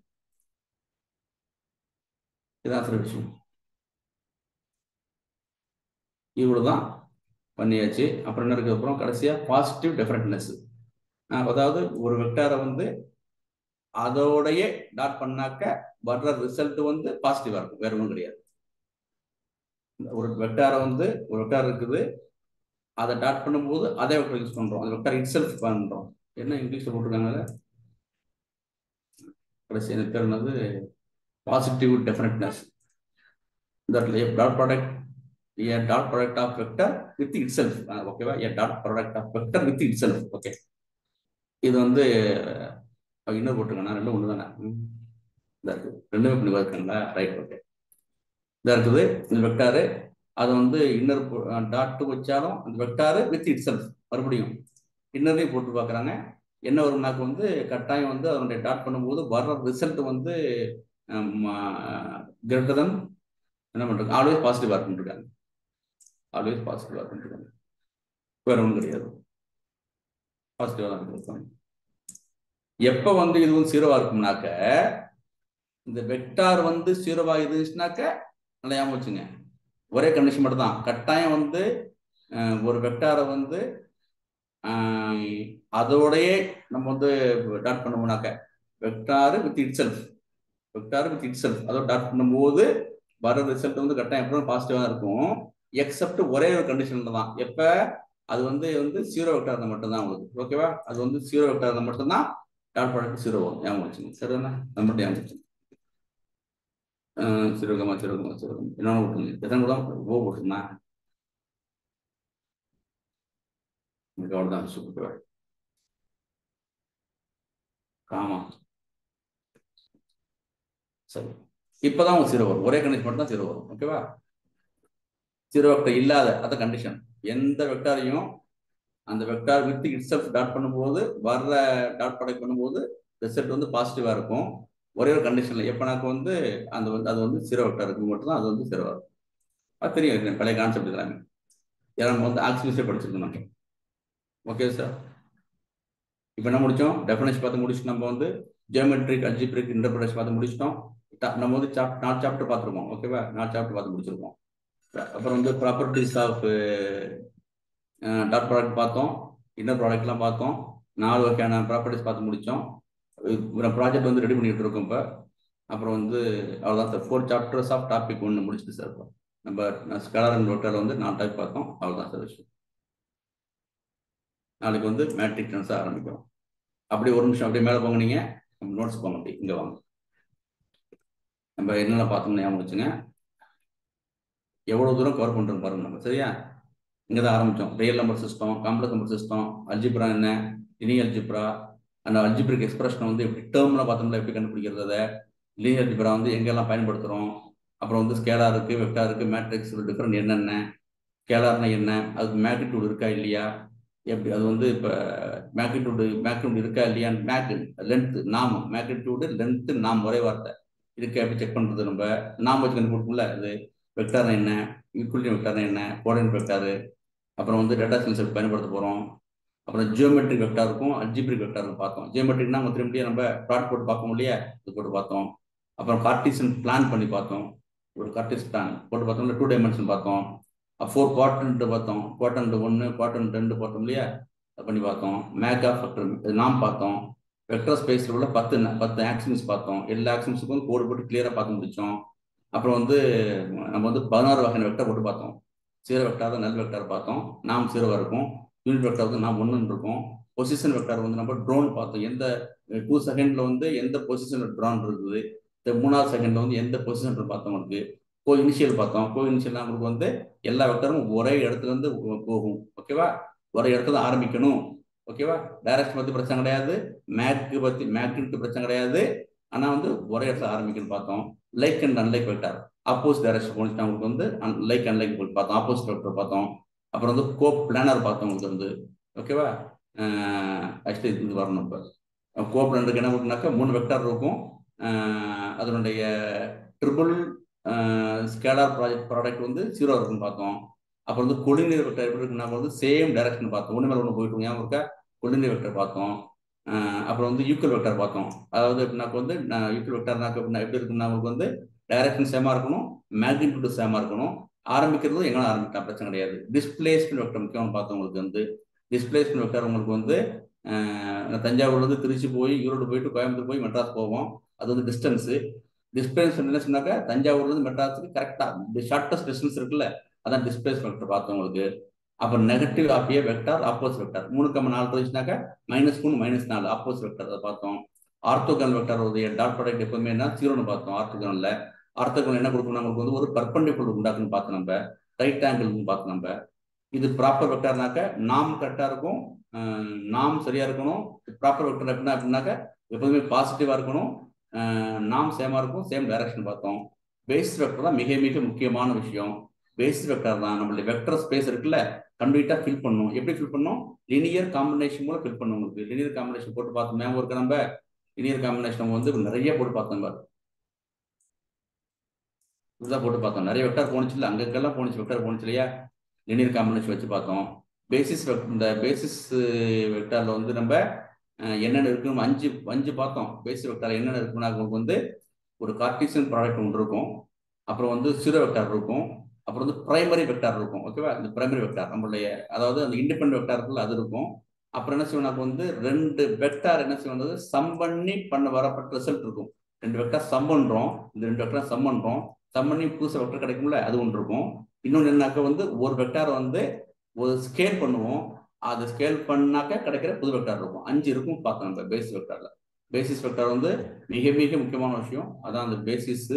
இதுதான் சில விஷயம். இவ்வளோதான் பண்ணியாச்சு. அப்புறம் என்ன இருக்கு? அப்புறம் கடைசியாக பாசிட்டிவ் டெஃபரன்ட்னஸ். அதாவது ஒரு வெக்டாரை வந்து அதோடைய டாட் பண்ணாக்க வர்ற ரிசல்ட் வந்து பாசிட்டிவா இருக்கும், வேற ஒன்றும் கிடையாது. ஒரு வெக்டாரை வந்து ஒரு வெக்டார் இருக்குது, அதை டாட் பண்ணும்போது அதே வெக்டார் யூஸ் பண்றோம். அந்த வெக்டார் இட்செல்ஃப் பண்றோம். என்ன இங்கிலீஷ்ல போட்டிருக்காங்க கடைசி எனக்கு தெரிஞ்சது positive definiteness. Dot product of vector with itself. ஓகேவா? Dot product of vector with itself. Okay, இது வந்து இன்னும் போட்டிருக்கேன். ரெண்டும் ஒன்று தானே. இதாக இருக்குது, ரெண்டுமே இப்படி இருக்குங்களா? Right, okay. இதாக இருக்குது இந்த வெக்டாரு. அது வந்து இன்னர் டாட் வச்சாலும் அந்த வெக்டாரு வித் இட் செல்ஃப் மறுபடியும் இன்னரையும் போட்டு பார்க்குறாங்க. என்ன வரும்னாக்கு வந்து கட்டாயம் வந்து அதனுடைய டாட் பண்ணும்போது வர்ற ரிசல்ட் வந்து கிரேட்டர் தன் என்ன பண்ணுறாங்க, ஆல்வேஸ் பாசிட்டிவாக இருக்குன்ட்ருக்காங்க. ஆல்வேஸ் பாசிட்டிவாக இருக்குன்ட்ருக்காங்க. வேற ஒன்றும் கிடையாது, பாசிட்டிவாக தான் இருக்காங்க. எப்போ வந்து இது வந்து 0வா இருக்கும்னாக்க, இந்த வெக்டார் வந்து 0வா இருந்துச்சுனாக்க நல்லா ஞாபகம் வச்சுங்க, ஒரே கண்டிஷன் மட்டும் தான். கட்டாயம் வந்து ஒரு வெக்டாரை வந்து அதோடையே நம்ம வந்து டாட் பண்ணுவோம்னாக்க vector with it self, vector with it self அதோட டாட் பண்ணும்போது வர ரிசல்ட் வந்து கட்டாயம் எப்பவும் பாசிட்டிவாக இருக்கும். எக்ஸப்ட் ஒரே ஒரு கண்டிஷன்ல தான், எப்போ அது வந்து 0 வெக்டார் இருந்தால் மட்டும்தான் உங்களுக்கு ஓகேவா. அது வந்து 0 வெக்டார் இருந்தால் மட்டும்தான் டாட் ப்ராடக்ட் 0 வரும். ஞாபகம் வச்சுங்க, சரிதானே? நம்ம மட்டும் ஞாபகம் வச்சுங்க. 0, 0, 0 என்னென்ன விட்டுருங்க, எத்தனை கூட ஓ போட்டுருந்தா எனக்கு அவ்வளோதான். சூப்பர், ஆமா சரி. இப்போதான் உங்களுக்கு 0 வரும், ஒரே கண்டிஷன் மட்டும் தான் 0 வரும் ஓகேவா. 0 வெக்டார் இல்லாத அத கண்டிஷன், எந்த வெக்டாரையும் அந்த vector with it self dot பண்ணும்போது வர்ற டாட் ப்ராடக்ட் பண்ணும்போது ரிசல்ட் வந்து பாசிட்டிவாக இருக்கும். ஒரே ஒரு கண்டிஷன்ல எப்போனாக்கு வந்து அந்த வந்து அது வந்து 0 வெக்டார் இருக்கு மட்டும் தான் அது வந்து 0 வரும். அது தெரியும், பழைய கான்செப்ட் எல்லாமே நம்ம வந்து ஆக்சிமிஸே படிச்சிருக்கோம் நம்ம. ஓகே சார், இப்போ என்ன முடிச்சோம்? டெஃபினேஷன் பார்த்து முடிச்சுட்டு நம்ம வந்து ஜியோமெட்ரிக் அல்ஜிப்ரிக் இன்டர்பிரேஷன் பார்த்து முடிச்சிட்டோம். நம்ம வந்து 4 சாப்டர் பார்த்துருக்கோம் ஓகேவா. 4 சாப்டர் பார்த்து முடிச்சிருக்கோம். அப்புறம் வந்து ப்ராப்பர்ட்டிஸ் ஆஃப் டாட் ப்ராடக்ட் பார்த்தோம், இன்னர் ப்ராடக்ட்லாம் பார்த்தோம். 4 வகையான ப்ராப்பர்ட்டிஸ் பார்த்து முடித்தோம். ப்ராஜெக்ட் வந்து ரெடி பண்ணிட்டு இருக்கோம் இப்போ. அப்புறம் வந்து அவ்வளோதான் சார், 4 சாப்டர்ஸ் ஆஃப் டாபிக் 1 முடிச்சுட்டு சார். இப்போ நம்ம ஸ்கேலர் அண்ட் வெக்டரில் வந்து 4 டைப் பார்த்தோம். அவ்வளோதான் சார் விஷயம். நாளைக்கு வந்து மேட்ரிக் டென்ஸாக ஆரம்பிக்கிறோம். அப்படியே ஒரு நிமிஷம் அப்படியே மேலே போங்க, நீங்கள் நம்ம நோட்ஸ் போங்க, அப்படி இங்கே வாங்க. நம்ம என்னென்ன பார்த்தோம்னு ஞாபகம் வச்சுங்க, எவ்வளோ தூரம் கவர் பண்ணுறோம் பாருங்க நம்ம, சரியா? இங்கே தான் ஆரம்பித்தோம். Real number system, complex number system, algebra என்ன, லினியர் அல்ஜிப்ரா, அந்த அல்ஜிப்ரிக் எக்ஸ்பிரஷனை வந்து எப்படி டேர்ம்லாம் பார்த்தோம்னா எப்படி கண்டுபிடிக்கிறது, அதை லீனியர் அல்ஜிப்ரா வந்து எங்கெல்லாம் பயன்படுத்துகிறோம். அப்புறம் வந்து ஸ்கேலார் இருக்குது, வெக்டார் இருக்குது, மேட்ரிக்ஸ் டிஃப்ரெண்ட் என்னென்ன, ஸ்கேலார்னா என்ன, அதுக்கு மேக்னிடியூட் இருக்கா இல்லையா, எப்படி அது வந்து இப்போ மேக்னிடியூட் இருக்கா இல்லையா, லென்த் நாம், மேக்னிடியூடு லென்த்து நாம் ஒரே வார்த்தை இருக்கா எப்படி செக் பண்ணுறது. நம்ம நாம் வச்சு கண்டுபிடிக்கும்ல, அது வெக்டார்னா என்ன, ஈக்குவலிட்டி வெக்டார்னா என்ன, கோஆர்டினேட் வெக்டாரு. அப்புறம் வந்து டேட்டா சயின்ஸ் பயன்படுத்த போகிறோம். அப்புறம் ஜியோமெட்ரிக் வெக்டார் இருக்கும், அல்ஜிப்ரிக் வெக்டார் பார்த்தோம். ஜியோமெட்ரிக்னா நம்ம திரும்பியும் நம்ம ப்ளாட் போட்டு பார்க்க முடியல, இது போட்டு பார்த்தோம். அப்புறம் கார்ட்டீசியன் பிளான் பண்ணி பார்த்தோம், ஒரு கார்ட்டீசியன் பிளான் போட்டு பார்த்தோம்ல, 2 டைமென்ஷன் பார்த்தோம். 4 குவாட்ரண்ட் பார்த்தோம், குவாட்ரண்ட் 1 குவாட்ரண்ட் 2 பார்த்தோம் இல்லையா, அதை பண்ணி பார்த்தோம். மேக் ஆஃப் வெக்டர் நாம் பார்த்தோம். வெக்டர் ஸ்பேஸில் உள்ள 10 ஆக்சிம்ஸ் பார்த்தோம். எல்லா ஆக்சிம்ஸுக்கும் வந்து கோடு போட்டு கிளியராக பார்த்து முடிச்சோம். அப்புறம் வந்து நம்ம வந்து 16 வகையான வெக்டர் போட்டு பார்த்தோம். 0 வெக்டார் தான் நல் வெக்டார் பார்த்தோம், நாம் 0 இருக்கும். யூனிட் வெக்டார் வந்து நாம் 1 இருக்கும். பொசிஷன் வெக்டார் வந்து நம்ம ட்ரோன் பார்த்தோம், எந்த 2 செகண்ட்ல வந்து எந்த பொசிஷன்ல ட்ரோன் இருக்குது, 3வது செகண்ட்ல வந்து எந்த பொசிஷன்ல பார்த்தோம். உங்களுக்கு கோ இனிஷியல் பார்த்தோம். கோ இனிஷியல் உங்களுக்கு வந்து எல்லா வெக்டரும் ஒரே இடத்துல இருந்து போகும் ஓகேவா, ஒரே இடத்துல ஆரம்பிக்கணும் ஓகேவா. டைரக்ஷன் பற்றி பிரச்சனை கிடையாது, மேக்னிட்டு பிரச்சனை கிடையாது, ஆனால் வந்து ஒரே இடத்துல ஆரம்பிக்கணும்னு பார்த்தோம். Like and unlike vector opposite direction போனிச்சுன்னா உங்களுக்கு வந்து லைக் அன்லைக் பார்த்தோம், ஆப்போசிட் வெக்டர் பார்த்தோம். அப்புறம் வந்து கோ பிளானர் பார்த்தோம் உங்களுக்கு வந்து ஓகேவா. ஆக்சுவலி இது வரணும். இப்போ கோ பிளானருக்கு என்ன பண்ணுனாக்கா 3 வெக்டார் இருக்கும், அதனுடைய ட்ரிபிள் ஸ்கேலார் ப்ராடக்ட் வந்து 0 இருக்குன்னு பார்த்தோம். அப்புறம் வந்து கொலினியர் வெக்டர் எப்படி இருக்குன்னா வந்து சேம் டைரக்ஷன் பார்த்தோம், ஒன்று மேலே ஒன்று போயிட்டு ஞாபகம் இருக்கா, கொலினியர் வெக்டர் பார்த்தோம். அப்புறம் வந்து ஈக்குவல் வெக்டர் பார்த்தோம். அதாவது எப்படின்னாக்க வந்து ஈக்குவல் வெக்டர்னாக்க எப்படின்னா எப்படி இருக்குன்னா உங்களுக்கு வந்து டைரக்ஷன் சேமாக இருக்கணும், மேக்னிடியூட் சேமாக இருக்கணும். ஆரம்பிக்கிறது எங்கே ஆரம்பிக்கலாம் பிரச்சனை கிடையாது. டிஸ்பிளேஸ்மெண்ட் வெக்டர் முக்கியம்னு பார்த்தோம். உங்களுக்கு வந்து டிஸ்பிளேஸ்மெண்ட் வெக்டர் உங்களுக்கு வந்து தஞ்சாவூர்லேருந்து திருச்சி போய் ஈரோடு போயிட்டு கோயம்புத்தூர் போய் மெட்ராஸ் போவோம், அது வந்து டிஸ்டன்ஸு. டிஸ்பிளேஸ் என்ன சொன்னாக்கா தஞ்சாவூர்லேருந்து மெட்ராஸுக்கு கரெக்டாக ஷார்ட்டஸ்ட் டிஸ்டன்ஸ் இருக்குல்ல, அதான் டிஸ்பிளேஸ் வெக்டர் பார்த்தோம் உங்களுக்கு. அப்புறம் negative of A vector opposite vector 3,4 இருந்துச்சுனாக்கா -3 -4 ஆப்போசிட் வெக்டர் அதை பார்த்தோம். ஆர்த்தோகனல் வெக்டார் உடைய டாட் ப்ராடக்ட் எப்பவுமே 0ன்னு பார்த்தோம். ஆர்த்தோகனல்ல ஆர்த்தோகனல் என்ன கொடுக்கணும் நம்மளுக்கு வந்து ஒரு பர்பெண்டிகுலர் உண்டாக்குன்னு பார்த்து நம்ம ரைட் ஆங்கிள்னு பார்த்து நம்ம இது ப்ராப்பர் வெக்டார்னாக்க நாம் கரெக்டாக இருக்கும், நாம் சரியா இருக்கணும். ப்ராப்பர் வெக்டர் எப்படின்னாக்க எப்போதுமே பாசிட்டிவா இருக்கணும், நாம் சேமாக இருக்கும், சேம் டைரக்ஷன் பார்த்தோம். பேசிஸ் வெக்டர் தான் மிக மிக முக்கியமான விஷயம். பேசிஸ் வெக்டர் தான் நம்மளுடைய வெக்டர் ஸ்பேஸ் இருக்குல்ல, கம்ப்ளீட்டாக ஃபில் பண்ணும். எப்படி ஃபில் பண்ணும்? லினியர் காம்பினேஷன் மூலம் ஃபில் பண்ணும். உங்களுக்கு லினியர் காம்பினேஷன் போட்டு பார்த்தோம், ஞாபகம் இருக்கு? நம்ம லினியர் காம்பினேஷன் வந்து நிறைய போட்டு பார்த்தோம் பாரு, இதுதான் போட்டு பார்த்தோம். நிறைய வெக்டர் போணுச்சு இல்லை, அங்கெல்லாம் போணுச்சு, வெக்டர் போணுச்சு இல்லையா? லினியர் காம்பினேஷன் வச்சு பார்த்தோம். பேசிஸ் இந்த பேசிஸ் வெக்டர்ல வந்து நம்ம என்னென்ன இருக்குன்னு அஞ்சு பார்த்தோம். பேசிஸ் வெக்டர் என்னென்ன இருக்குன்னா உங்களுக்கு வந்து ஒரு கார்ட்டீசியன் ப்ராடக்ட் ஒன்று இருக்கும், அப்புறம் வந்து சீரோ வெக்டார் இருக்கும், அப்புறம் வந்து பிரைமரி வெக்டார் இருக்கும். ஓகேவா? இந்த பிரைமரி வெக்டார் நம்மளுடைய, அதாவது அந்த இண்டிபெண்ட் வெக்டார் இருக்குல்ல, அது இருக்கும். அப்புறம் என்ன செய்வோம், வந்து 2 வெக்டார் என்ன செய்வது, சம் பண்ணி வரப்பட்ட ரிசல்ட் இருக்கும். 2 வெக்டார் சம் பண்றோம், இந்த 2 வெக்டார் சம் பண்றோம், சம் பண்ணி புதுசு வெக்டர் கிடைக்கும்ல, அது ஒன்று இருக்கும். இன்னொன்று என்னன்னாக்க வந்து ஒரு வெக்டார் வந்து ஒரு ஸ்கேல் பண்ணுவோம், அது ஸ்கேல் பண்ணாக்க கிடைக்கிற புது வெக்டார் இருக்கும். 5 இருக்கும் பார்த்தோம் நம்ம பேசிஸ் வெக்டார்ல. பேசிஸ் வெக்டார் வந்து மிக மிக முக்கியமான விஷயம். அதான் அந்த பேசிஸ்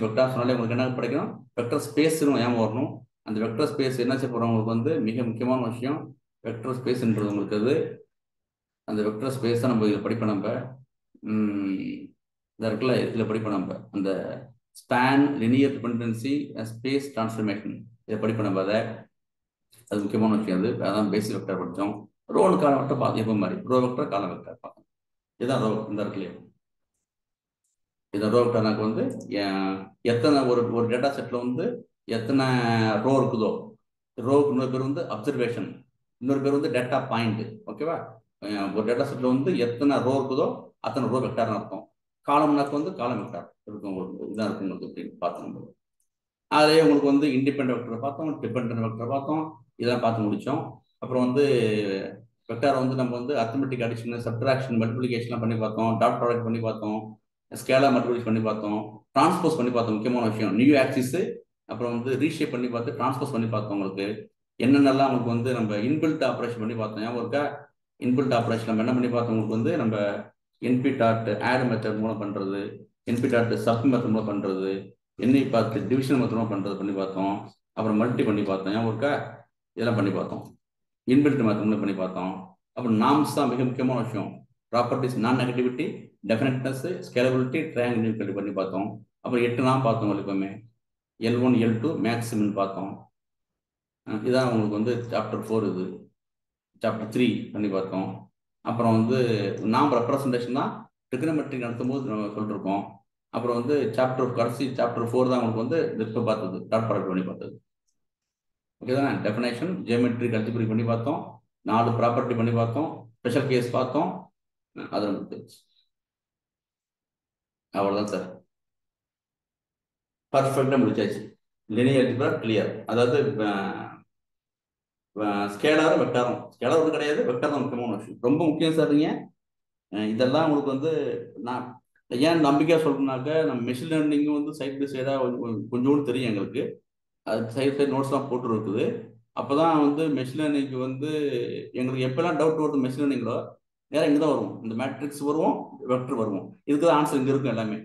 வெக்டார் சொன்னாலே உங்களுக்கு என்ன கிடைக்கணும், வெக்டர் ஸ்பேஸ் ஏன் வரணும். அந்த வெக்டர் ஸ்பேஸ் என்ன செய்ய போறோம் உங்களுக்கு வந்து மிக முக்கியமான விஷயம். வெக்டர் ஸ்பேஸ்ன்றது உங்களுக்கு அது, அந்த வெக்டர் ஸ்பேஸ் தான் நம்ம இதில் படிப்போம். நம்ம இதில் இருக்குல்ல, இதில் படிப்போம் நம்ம அந்த span, linear dependency, space transformation, இதை படிப்போம் நம்ம. அது முக்கியமான விஷயம். அதான் பேசிக் வெக்டர் படித்தோம். ரோல் காலம் வெக்டர் பார்த்து எப்போ மாதிரி ரோ வெக்டர் காலம் வெக்டர் பார்த்தோம். இதுதான் ரோ, இந்த இருக்குல்லையே, இந்த ரோ வெக்டர்னாக்கு வந்து எத்தனை ஒரு டேட்டா செட்டில் வந்து எத்தனை ரோ இருக்குதோ, ரோவுக்கு இன்னொரு பேர் வந்து அப்சர்வேஷன், இன்னொரு பேர் வந்து டேட்டா பாயிண்ட். ஓகேவா? ஒரு டேட்டா செட்டில் வந்து எத்தனை ரோ இருக்குதோ அத்தனை ரோ வெக்டார்னு அர்த்தம். காலம்னாக்கு வந்து காலம் வெக்டார் இருக்கும் உங்களுக்கு, இதுதான் இருக்கும் உங்களுக்கு அப்படின்னு பார்த்தோம். அதே உங்களுக்கு வந்து இண்டிபெண்ட் வெக்டர் பார்த்தோம், டிபெண்டன்ட் வெக்டர் பார்த்தோம், இதெல்லாம் பார்த்து முடித்தோம். அப்புறம் வந்து வெக்டார் வந்து நம்ம வந்து அரித்மெட்டிக் அடிஷன், சப்ட்ராக்ஷன், மல்டிப்ளிகேஷன்லாம் பண்ணி பார்த்தோம், டாட் ப்ராடக்ட் பண்ணி பார்த்தோம், ஸ்கேலா மல்டிப்ளிகேஷன் பண்ணி பார்த்தோம், டிரான்ஸ்போஸ் பண்ணி பார்த்தோம். முக்கியமான விஷயம் நியூ ஆக்சிஸ், அப்புறம் வந்து ரீஷேப் பண்ணி பார்த்து டிரான்ஸ்போஸ் பண்ணி பார்த்தோம். உங்களுக்கு என்னென்னலாம் உங்களுக்கு வந்து நம்ம இன்பில்ட் ஆப்ரேஷன் பண்ணி பார்த்தோம். ஞாபகம் இருக்கா? இன்பில்ட் ஆப்ரேஷன் நம்ம என்ன பண்ணி பார்த்தோம், உங்களுக்கு வந்து நம்ம என்பி டாட் ஆட் மெத்தட் மூலம் பண்ணுறது, என்பி டாட் சப் மெத்தட் மூலம் பண்ணுறது, என்னை பார்த்து டிவிஷன் மெத்தட் பண்ணுறது பண்ணி பார்த்தோம். அப்புறம் மல்டி பண்ணி பார்த்தோம். ஞாபகம் இருக்கா? இதெல்லாம் பண்ணி பார்த்தோம். இன்பில்ட் மெத்தட் மூலம் பண்ணி பார்த்தோம். அப்புறம் நாம்ஸ் தான் மிக முக்கியமான விஷயம். ப்ராப்பர்ட்டிஸ், நான் நெகட்டிவிட்டி, டெஃபினட்னஸ், ஸ்கேலபிலிட்டி, ட்ரையாங்கிள் பண்ணி பார்த்தோம். அப்புறம் 8 நாம் பார்த்தோம். எப்பவுமே L1 L2 மேக்ஸிமம் பார்த்தோம். இதான் உங்களுக்கு வந்து சாப்டர் 4. இது சாப்டர் 3 பண்ணி பார்த்தோம். அப்புறம் வந்து நாம் ரெப்ரசன்டேஷன் தான் ட்ரிகனமெட்ரிக் நடத்தும் போது நம்ம சொல்லிருக்கோம். அப்புறம் வந்து கடைசி சாப்டர் 4 தான் உங்களுக்கு வந்து இப்போ பார்த்தது டாட் ப்ராடக்ட் பண்ணி பார்த்தது. ஓகே தானே? டெஃபினேஷன், ஜியோமெட்ரிக் அல்ஜிப்ரா பண்ணி பார்த்தோம், 4 ப்ராப்பர்ட்டி பண்ணி பார்த்தோம், ஸ்பெஷல் கேஸ் பார்த்தோம். அது நமக்கு தெரிஞ்சு அவ்வளோதான் சார். பர்ஃபெக்டாக முடிச்சாச்சு. Linear algebra clear. அதாவது ஸ்கேலாரும் வெக்டாரும், ஸ்கேலார் ஒன்றும் கிடையாது, வெக்டார் தான் முக்கியமான விஷயம், ரொம்ப முக்கியம் சார். இதெல்லாம் உங்களுக்கு வந்து நான் ஏன் நம்பிக்கையாக சொல்லணும்னாக்க, நம்ம மெஷின் லேர்னிங்கும் வந்து சைட் பை சைடாக கொஞ்சோண்டு தெரியும் எங்களுக்கு. அது சைட் நோட்ஸ்லாம் போட்டு இருக்குது. அப்போ தான் வந்து மெஷின் லேர்னிங்க்கு வந்து எங்களுக்கு எப்போல்லாம் டவுட் வருது மெஷின் லேர்னிங்களோ, நேரம் இங்கே தான் வருவோம். இந்த மேட்ரிக்ஸ் வருவோம், வெக்டர் வருவோம், இதுக்கு தான் ஆன்சர் இங்கே இருக்கும் எல்லாமே.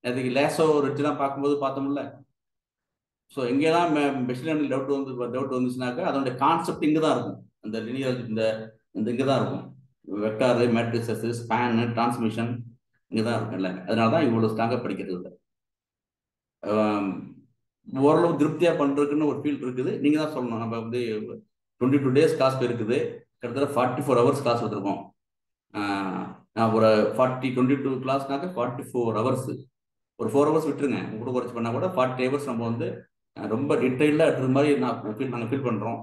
அதுக்கு லேசோ ரெட்ஜெலாம் பார்க்கும்போது பார்த்தோம்ல. ஸோ எங்கெல்லாம் மெஷின் லேர்னிங் டவுட் வந்துச்சுனாக்கா அதோடைய கான்செப்ட் இங்கே தான் இருக்கும். அந்த லினியர் இந்த இங்கே தான் இருக்கும். வெக்டாரு, மேட்ரிக்ஸஸ், ஸ்பேனு, டிரான்ஸ்மிஷன் இங்கே தான் இருக்கும் எல்லாமே. அதனால தான் இவ்வளோ ஸ்ட்ராங்காக படிக்கிறது இல்லை. ஓரளவு திருப்தியாக பண்ணுறதுக்குன்னு ஒரு ஃபீல்ட் இருக்குது. நீங்கள் தான் சொல்லணும். நம்ம வந்து 22 டேஸ் கிளாஸ் போயிருக்குது, கிட்டத்தட்ட 44 ஹவர்ஸ் கிளாஸ் வச்சுருக்கோம். நான் ஒரு 22 கிளாஸ்னாக்க 44 ஹவர்ஸ், ஒரு 4 ஹவர்ஸ் விட்டுருங்க, கூட குறைச்சி பண்ணால் கூட 40 ஹவர்ஸ் நம்ம வந்து ரொம்ப டீட்டெயிலாக எடுத்துகிற மாதிரி நாங்கள் ஃபீல் பண்ணுறோம்.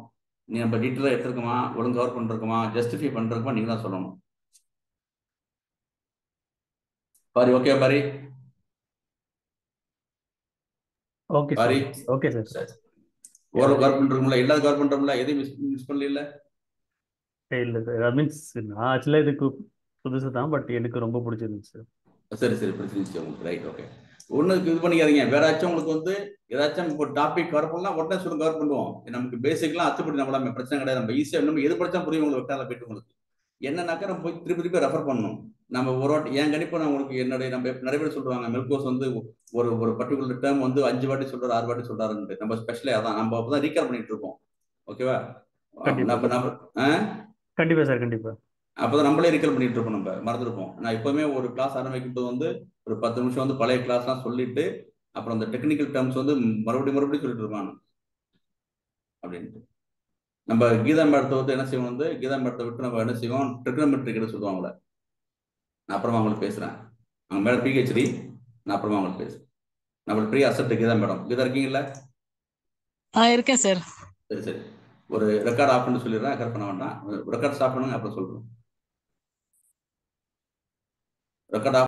நீ நம்ம டீட்டெயிலாக எடுத்துருக்கோமா, ஒழுங்கு கவர் பண்ணிருக்கோமா, ஜஸ்டிஃபை பண்ணுறதுக்குமா, நீங்கள் தான் சொல்லணும். Paari okay Paari? Okay Paari okay sir. ஓரளவு கவர் பண்ணுறோம்ல, எல்லா கவர் பண்ணுறோம்ல, எதையும் மிஸ் பண்ணல? இல்லை சார், மீன்ஸ் நான் ஆக்சுவலாக இதுக்கு புதுசு தான், பட் எனக்கு ரொம்ப பிடிச்சிருந்துச்சு சார். சரி சரி, பிடிச்சிருந்துச்சு உங்களுக்கு. Right, okay. ஒன்றும் இது பண்ணிக்காதீங்க. வேற ஏதாச்சும் உங்களுக்கு வந்து ஏதாச்சும் இப்போ டாபிக் கவர் பண்ணலாம், உடனே சொல்லி கவர் பண்ணுவோம். நமக்கு பேசிக்லாம் அத்துப்படி நம்மளாமே பிரச்சனை கிடையாது. நம்ம ஈஸியாக நம்ம எது படித்தா புரியும் உங்களுக்கு. வெக்டாரில் போயிட்டு உங்களுக்கு என்னன்னாக்கா நம்ம போய் திருப்பி ரெஃபர் பண்ணணும். நம்ம ஒரு என் கணிப்பு நான் உங்களுக்கு என்னுடைய நம்ம நிறைய பேர் சொல்லுவாங்க, மெல்கோஸ் வந்து ஒரு பர்டிகுலர் டேர்ம் வந்து 5 வாட்டி சொல்றாரு, 6 வாட்டி சொல்றாருன்ட்டு. நம்ம ஸ்பெஷலே அதான் நம்ம அப்பதான் ரீகால் பண்ணிட்டு இருக்கோம். ஓகேவா? கண்டிப்பா சார், கண்டிப்பா. அப்போதான் நம்மளே ரிகல் பண்ணிட்டு இருப்போம், நம்ம மறந்துருப்போம். நான் எப்பவுமே ஒரு கிளாஸ் ஆரம்பிக்கும்போது வந்து ஒரு 10 நிமிஷம் வந்து பழைய கிளாஸ்லாம் சொல்லிட்டு அப்புறம் அந்த டெக்னிக்கல் டேர்ம்ஸ் வந்து மறுபடியும் சொல்லிட்டு இருப்பான் அப்படின்ட்டு. நம்ம கீதா மேடத்தை வந்து என்ன செய்வோம் வந்து கீதா மேடத்தை விட்டு நம்ம என்ன செய்வோம் ட்ரிக்னமெட்ரிக் எடுத்து சொல்லுவாங்களே. நான் அப்புறமா அவங்களுக்கு பேசுறேன். அவங்க மேடம் பிஹெச்டி. நான் அப்புறமா அவங்களுக்கு பேசுறேன். நம்மளுக்கு பெரிய அசப்ட் கீதா மேடம். கீதா இருக்கீங்களா? இருக்கேன் சார். சரி சரி, ஒரு ரெக்கார்ட் ஆஃப் பண்ணி சொல்லிடுறேன். ரெக்கார்ட் பண்ண வேண்டாம், ரெக்கார்ட் ஸ்டாப் பண்ணுங்க, அப்புறம் சொல்றேன். ரெக்கார்ட்